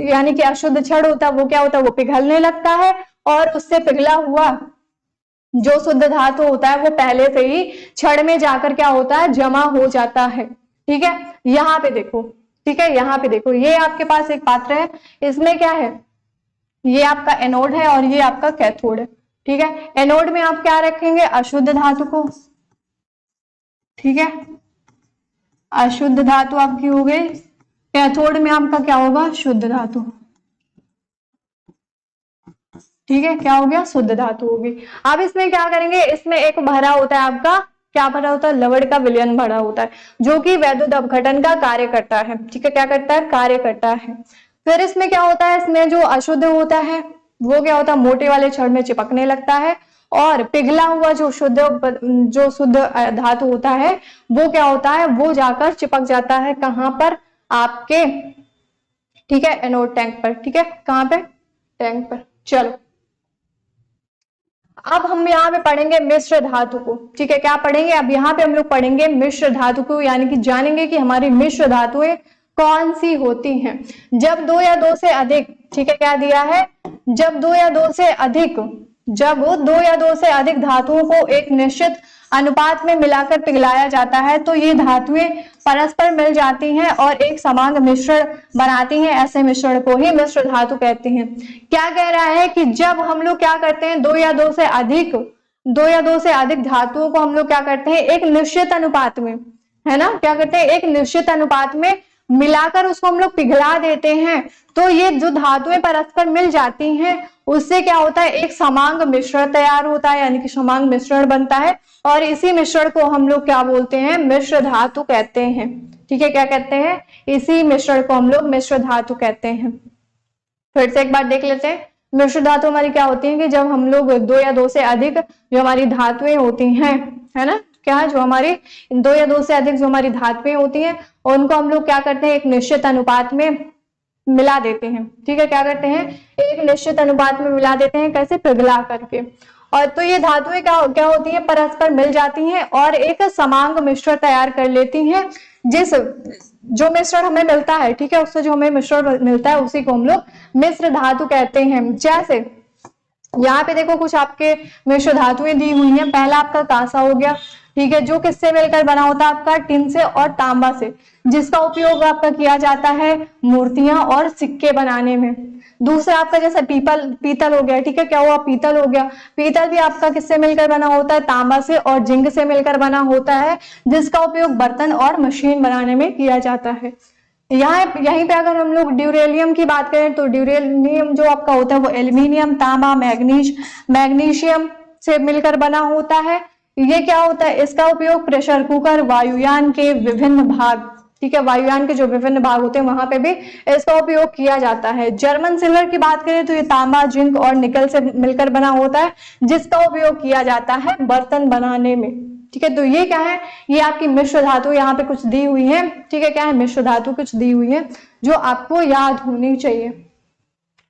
यानी कि अशुद्ध छड़ होता है, वो क्या होता है, वो पिघलने लगता है, और उससे पिघला हुआ जो शुद्ध धातु होता है वो पहले से ही छड़ में जाकर क्या होता है, जमा हो जाता है। ठीक है, यहाँ पे देखो, ठीक है, यहाँ पे देखो, ये आपके पास एक पात्र है, इसमें क्या है, ये आपका एनोड है और ये आपका कैथोड है। ठीक है, एनोड में आप क्या रखेंगे, अशुद्ध धातु को, ठीक है, अशुद्ध धातु आपकी हो गई, कैथोड में आपका क्या होगा, शुद्ध धातु। ठीक है, क्या हो गया, शुद्ध धातु होगी। अब इसमें क्या करेंगे, इसमें एक भरा होता है आपका, क्या भरा होता है, लवण का विलयन भरा होता है, जो कि वैद्युत अपघटन का कार्य करता है। ठीक है, क्या करता है, कार्य करता है। फिर इसमें क्या होता है, इसमें जो अशुद्ध होता है वो क्या होता है, मोटे वाले छड़ में चिपकने लगता है, और पिघला हुआ जो शुद्ध धातु होता है वो क्या होता है, वो जाकर चिपक जाता है, कहाँ पर, आपके, ठीक है, एनोड टैंक पर। ठीक है, कहाँ पे, टैंक पर। चलो, अब हम यहाँ पे पढ़ेंगे मिश्र धातु को। ठीक है, क्या पढ़ेंगे, अब यहाँ पे हम लोग पढ़ेंगे मिश्र धातु को, यानी कि जानेंगे कि हमारी मिश्र धातुएं कौन सी होती हैं। जब दो या दो से अधिक, ठीक है, क्या दिया है, जब दो या दो से अधिक धातुओं को एक निश्चित अनुपात में मिलाकर पिघलाया जाता है तो ये धातुएं परस्पर मिल जाती हैं और एक समान मिश्रण बनाती हैं। ऐसे मिश्रण को ही मिश्र धातु कहते हैं। क्या कह रहा है कि जब हम लोग क्या करते हैं, दो या दो से अधिक धातुओं को हम लोग क्या करते हैं, एक निश्चित अनुपात में, है ना, क्या करते हैं, एक निश्चित अनुपात में मिलाकर उसको हम लोग पिघला देते हैं, तो ये जो धातुएं परस्पर मिल जाती हैं उससे क्या होता है, एक समांग मिश्रण तैयार होता है, यानी कि समांग मिश्रण बनता है, और इसी मिश्रण को हम लोग क्या बोलते हैं, मिश्र धातु कहते हैं। ठीक है, क्या कहते हैं, इसी मिश्रण को हम लोग मिश्र धातु कहते हैं। फिर से एक बार देख लेते हैं, मिश्र धातु हमारी क्या होती है कि जब हम लोग दो या दो से अधिक जो हमारी धातुएं होती हैं, है ना, क्या, जो हमारी दो या दो से अधिक जो हमारी धातुएं होती हैं उनको हम लोग क्या करते हैं, एक निश्चित अनुपात में मिला देते हैं। ठीक है, क्या करते हैं, एक निश्चित अनुपात में मिला देते हैं, कैसे, पिघला करके। और तो ये धातुएं क्या होती है, परस्पर मिल जाती हैं और एक समांग मिश्रण तैयार कर लेती हैं। जो मिश्रण हमें मिलता है, ठीक है, उससे जो हमें मिश्रण मिलता है उसी को हम लोग मिश्र धातु कहते हैं। जैसे यहाँ पे देखो कुछ आपके मिश्र धातुएं दी हुई हैं। पहला आपका कांसा हो गया, ठीक है, जो किससे मिलकर बना होता है, आपका टिन से और तांबा से, जिसका उपयोग आपका किया जाता है मूर्तियां और सिक्के बनाने में। दूसरा आपका जैसे पीतल हो गया, ठीक है, क्या हुआ, पीतल हो गया। पीतल भी आपका किससे मिलकर बना होता है, तांबा से और जिंक से मिलकर बना होता है, जिसका उपयोग बर्तन और मशीन बनाने में किया जाता है। यहीं पे अगर हम लोग ड्यूरेलियम की बात करें तो ड्यूरेलियम जो आपका होता है वो एल्यूमिनियम, तांबा, मैग्नीशियम से मिलकर बना होता है। ये क्या होता है, इसका उपयोग प्रेशर कुकर, वायुयान के विभिन्न भाग, ठीक है, वायुयान के जो विभिन्न भाग होते हैं वहां पे भी इसका उपयोग किया जाता है। जर्मन सिल्वर की बात करें तो ये तांबा, जिंक और निकल से मिलकर बना होता है, जिसका उपयोग किया जाता है बर्तन बनाने में। ठीक है, तो ये क्या है, ये आपकी मिश्र धातु यहाँ पे कुछ दी हुई है। ठीक है, क्या है, मिश्र धातु कुछ दी हुई है जो आपको याद होनी चाहिए।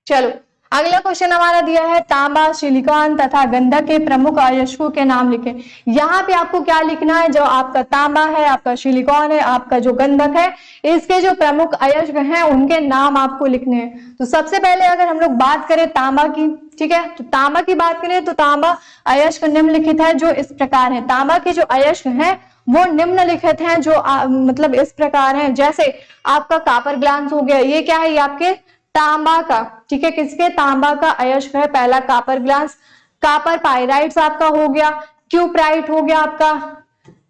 चलो, अगला क्वेश्चन हमारा दिया है, तांबा, सिलिकॉन तथा गंधक के प्रमुख अयस्कों के नाम लिखें। यहाँ पे आपको क्या लिखना है, जो आपका तांबा है, आपका सिलिकॉन है, आपका जो गंधक है, इसके जो प्रमुख अयस्क हैं उनके नाम आपको लिखने हैं। तो सबसे पहले अगर हम लोग बात करें तांबा की, ठीक है, तो तांबा की बात करें तो तांबा अयस्क निम्नलिखित है जो इस प्रकार है। तांबा के जो अयस्क हैं वो निम्नलिखित हैं जो मतलब इस प्रकार हैं। जैसे आपका कापर ग्लास हो गया, ये क्या है, ये आपके तांबा का, ठीक है, किसके, तांबा का अयस्क है पहला कापर ग्लास। कापर पाइराइट्स आपका हो गया, क्यूप्राइट हो गया, आपका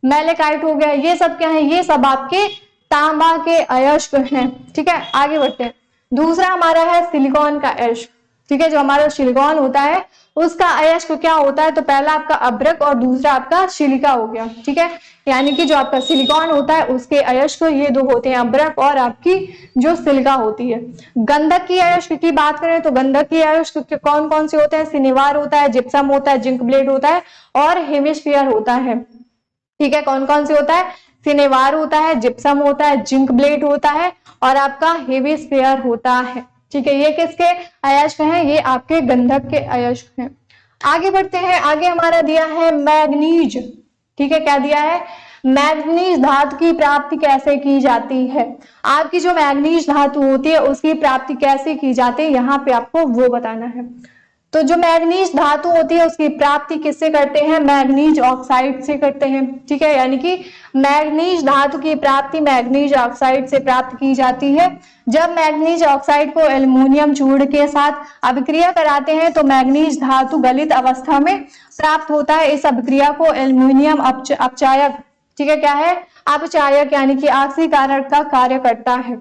मैलेकाइट हो गया, ये सब क्या है, ये सब आपके तांबा के अयस्क हैं। ठीक है, आगे बढ़ते हैं। दूसरा हमारा है सिलिकॉन का अयस्क। ठीक है, जो हमारा सिलिकॉन होता है उसका अयस्क क्या होता है, तो पहला आपका अभ्रक और दूसरा आपका सिलिका हो गया। ठीक है, यानी कि जो आपका सिलिकॉन होता है उसके अयस्क ये दो होते हैं, अभ्रक और आपकी जो सिलिका होती है। गंधक की अयस्क की बात करें तो गंधक की अयस्क कौन कौन से होते हैं, सिनेवार होता है, जिप्सम होता है, जिंक ब्लेड होता है और हेमिस्फीयर होता है। ठीक है, कौन कौन से होता है, सिनेवार होता है, जिप्सम होता है, जिंक ब्लेड होता है और आपका हेमिस्फीयर होता है। ठीक है, ये किसके अयस्क हैं, ये आपके गंधक के अयस्क हैं। आगे बढ़ते हैं, आगे हमारा दिया है मैग्नीज। ठीक है, क्या दिया है? मैग्नीज धातु की प्राप्ति कैसे की जाती है। आपकी जो मैग्नीज धातु होती है उसकी प्राप्ति कैसे की जाती है, यहाँ पे आपको वो बताना है। तो जो मैग्नीज धातु होती है उसकी प्राप्ति किससे करते हैं? मैग्नीज ऑक्साइड से करते हैं। ठीक है, यानी कि मैग्नीज धातु की प्राप्ति मैग्नीज ऑक्साइड से प्राप्त की जाती है। जब मैग्नीज ऑक्साइड को एल्युमिनियम चूर्ण के साथ अभिक्रिया कराते हैं तो मैग्नीज धातु गलित अवस्था में प्राप्त होता है। इस अभिक्रिया को एल्युमिनियम अपचायक, ठीक है, क्या है? अपचायक यानी कि ऑक्सीकारक का कार्य करता है।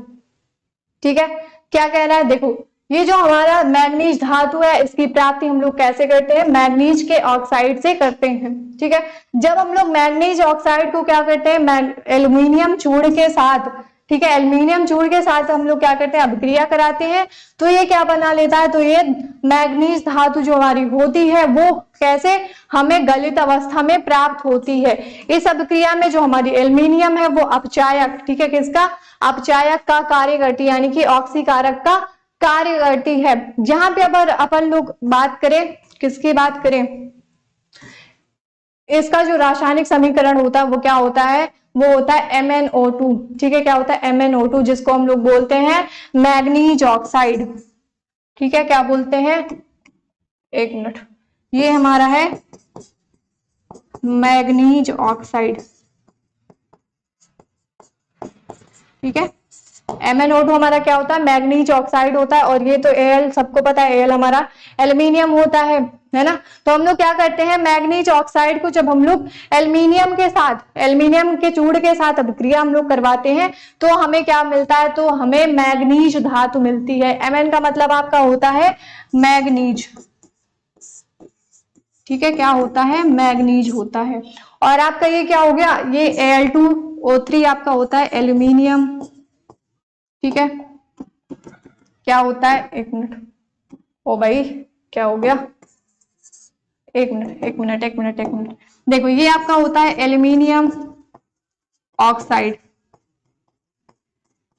ठीक है, क्या कह रहा है? देखो, ये जो हमारा मैग्नीज धातु है इसकी प्राप्ति हम लोग कैसे करते हैं? मैग्नीज के ऑक्साइड से करते हैं। ठीक है, जब हम लोग मैग्नीज ऑक्साइड को क्या करते हैं? एल्युमिनियम चूर्ण के साथ, ठीक है, एल्युमिनियम चूर्ण के साथ हम लोग क्या करते हैं? अभिक्रिया कराते हैं तो ये क्या बना लेता है? तो ये मैग्नीज धातु जो हमारी होती है वो कैसे हमें गलित अवस्था में प्राप्त होती है। इस अभिक्रिया में जो हमारी एल्युमिनियम है वो अपचायक, ठीक है, किसका? अपचायक का कार्य करती है, यानी कि ऑक्सीकारक का कार्य करती है। जहां पे अगर अपन लोग बात करें, किसकी बात करें? इसका जो रासायनिक समीकरण होता है वो क्या होता है? वो होता है MnO2। ठीक है, क्या होता है? MnO2, जिसको हम लोग बोलते हैं मैग्नीज ऑक्साइड। ठीक है, क्या बोलते हैं? एक मिनट, ये हमारा है मैग्नीज ऑक्साइड। ठीक है, MnO2 हमारा क्या होता है? मैग्नीज ऑक्साइड होता है। और ये तो Al सबको पता है, Al हमारा एल्युमिनियम होता है ना। तो हम लोग क्या करते हैं? मैग्नीज ऑक्साइड को जब हम लोग एल्युमिनियम के साथ, एल्युमिनियम के चूर्ण के साथ अभिक्रिया हम लोग करवाते हैं तो हमें क्या मिलता है? तो हमें मैग्नीज धातु मिलती है। Mn का मतलब आपका होता है मैग्नीज। ठीक है, क्या होता है? मैग्नीज होता है। और आपका ये क्या हो गया? ये Al2O3 आपका होता है एल्यूमिनियम। ठीक है, क्या होता है? एक मिनट, ओ भाई क्या हो गया? एक मिनट। देखो, ये आपका होता है एल्यूमिनियम ऑक्साइड।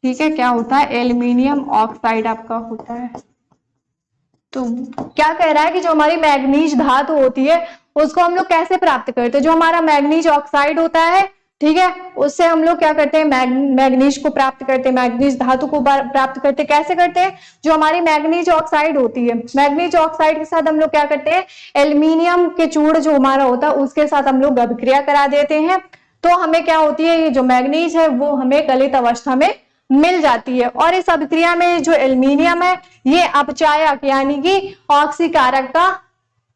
ठीक है, क्या होता है? एल्यूमिनियम ऑक्साइड आपका होता है। तो क्या कह रहा है कि जो हमारी मैग्नीज धातु होती है उसको हम लोग कैसे प्राप्त करते हैं? जो हमारा मैग्नीज ऑक्साइड होता है, ठीक है, उससे हम लोग क्या करते हैं? मैग्नीज को प्राप्त करते हैं, मैग्नीज धातु को प्राप्त करते हैं। कैसे करते हैं? जो हमारी मैग्नीज ऑक्साइड होती है, मैग्नीज ऑक्साइड के साथ हम लोग क्या करते हैं? एल्युमिनियम के चूर्ण जो हमारा होता है उसके साथ हम लोग अभिक्रिया करा देते हैं तो हमें क्या होती है? ये जो मैग्नीज है वो हमें गलित अवस्था में मिल जाती है। और इस अभिक्रिया में जो एल्युमिनियम है ये अपचायक यानी कि ऑक्सीकारक का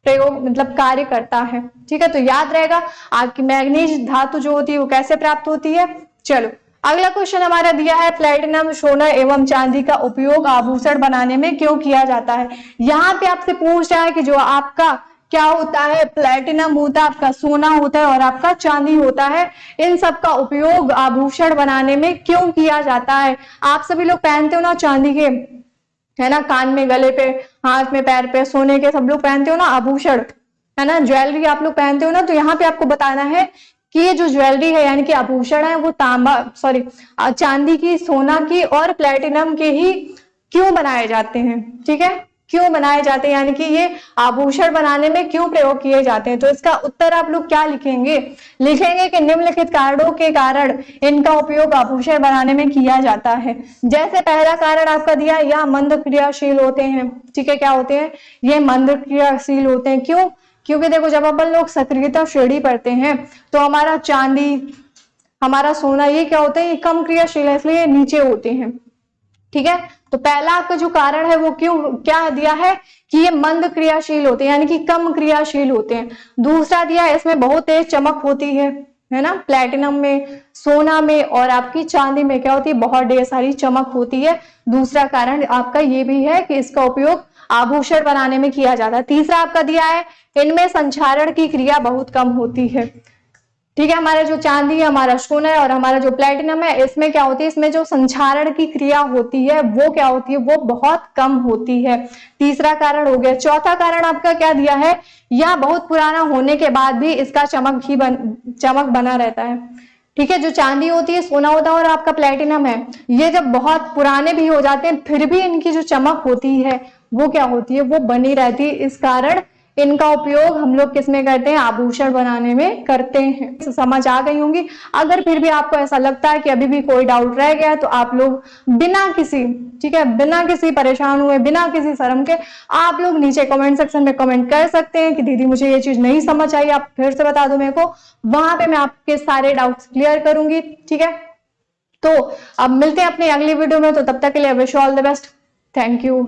प्रयोग मतलब कार्य करता है। ठीक है, तो याद रहेगा आपकी मैग्नीज धातु जो होती है वो कैसे प्राप्त होती है। चलो, अगला क्वेश्चन हमारा दिया है प्लेटिनम, सोना एवं चांदी का उपयोग आभूषण बनाने में क्यों किया जाता है। यहाँ पे आपसे पूछ रहा है कि जो आपका क्या होता है? प्लेटिनम होता है, आपका सोना होता है और आपका चांदी होता है। इन सब का उपयोग आभूषण बनाने में क्यों किया जाता है। आप सभी लोग पहनते हो ना चांदी के, है ना, कान में, गले पे, हाथ में, पैर पे, सोने के सब लोग पहनते हो ना आभूषण, है ना, ज्वेलरी आप लोग पहनते हो ना। तो यहाँ पे आपको बताना है कि ये जो ज्वेलरी है यानी कि आभूषण है वो चांदी की, सोना की और प्लेटिनम के ही क्यों बनाए जाते हैं। ठीक है, क्यों बनाए जाते हैं यानी कि ये आभूषण बनाने में क्यों प्रयोग किए जाते हैं। तो इसका उत्तर आप लोग क्या लिखेंगे? लिखेंगे कि निम्नलिखित कारणों के कारण इनका उपयोग आभूषण बनाने में किया जाता है। जैसे पहला कारण आपका दिया, यह मंद क्रियाशील होते हैं। ठीक है, क्या होते हैं? ये मंद क्रियाशील होते हैं। क्यों? क्योंकि देखो, जब अपन लोग सक्रियता श्रेणी पढ़ते हैं तो हमारा चांदी, हमारा सोना, ये क्या होते हैं? ये कम क्रियाशील है, इसलिए नीचे होते हैं। ठीक है, तो पहला आपका जो कारण है वो क्यों क्या दिया है कि ये मंद क्रियाशील होते हैं यानी कि कम क्रियाशील होते हैं। दूसरा दिया है इसमें बहुत तेज चमक होती है ना, प्लेटिनम में, सोना में और आपकी चांदी में क्या होती है? बहुत ढेर सारी चमक होती है। दूसरा कारण आपका ये भी है कि इसका उपयोग आभूषण बनाने में किया जाता है। तीसरा आपका दिया है इनमें संक्षारण की क्रिया बहुत कम होती है। ठीक है, हमारा जो चांदी है, हमारा सोना है और हमारा जो प्लेटिनम है, इसमें क्या होती है? इसमें जो संक्षारण की क्रिया होती है वो क्या होती है? वो बहुत कम होती है। तीसरा कारण हो गया। चौथा कारण आपका क्या दिया है? यह बहुत पुराना होने के बाद भी इसका चमक बना रहता है। ठीक है, जो चांदी होती है, सोना होता है और आपका प्लेटिनम है, ये जब बहुत पुराने भी हो जाते हैं फिर भी इनकी जो चमक होती है वो क्या होती है? वो बनी रहती है। इस कारण इनका उपयोग हम लोग किस में करते हैं, आभूषण बनाने में करते हैं। समझ आ गई होंगी। अगर फिर भी आपको ऐसा लगता है कि अभी भी कोई डाउट रह गया तो आप लोग बिना किसी, ठीक है, बिना किसी परेशान हुए, बिना किसी शर्म के आप लोग नीचे कमेंट सेक्शन में कमेंट कर सकते हैं कि दीदी मुझे ये चीज नहीं समझ आई, आप फिर से बता दो मेरे को। वहां पे मैं आपके सारे डाउट्स क्लियर करूंगी, ठीक है। तो अब मिलते हैं अपनी अगली वीडियो में, तो तब तक के लिए wish all the best. Thank you.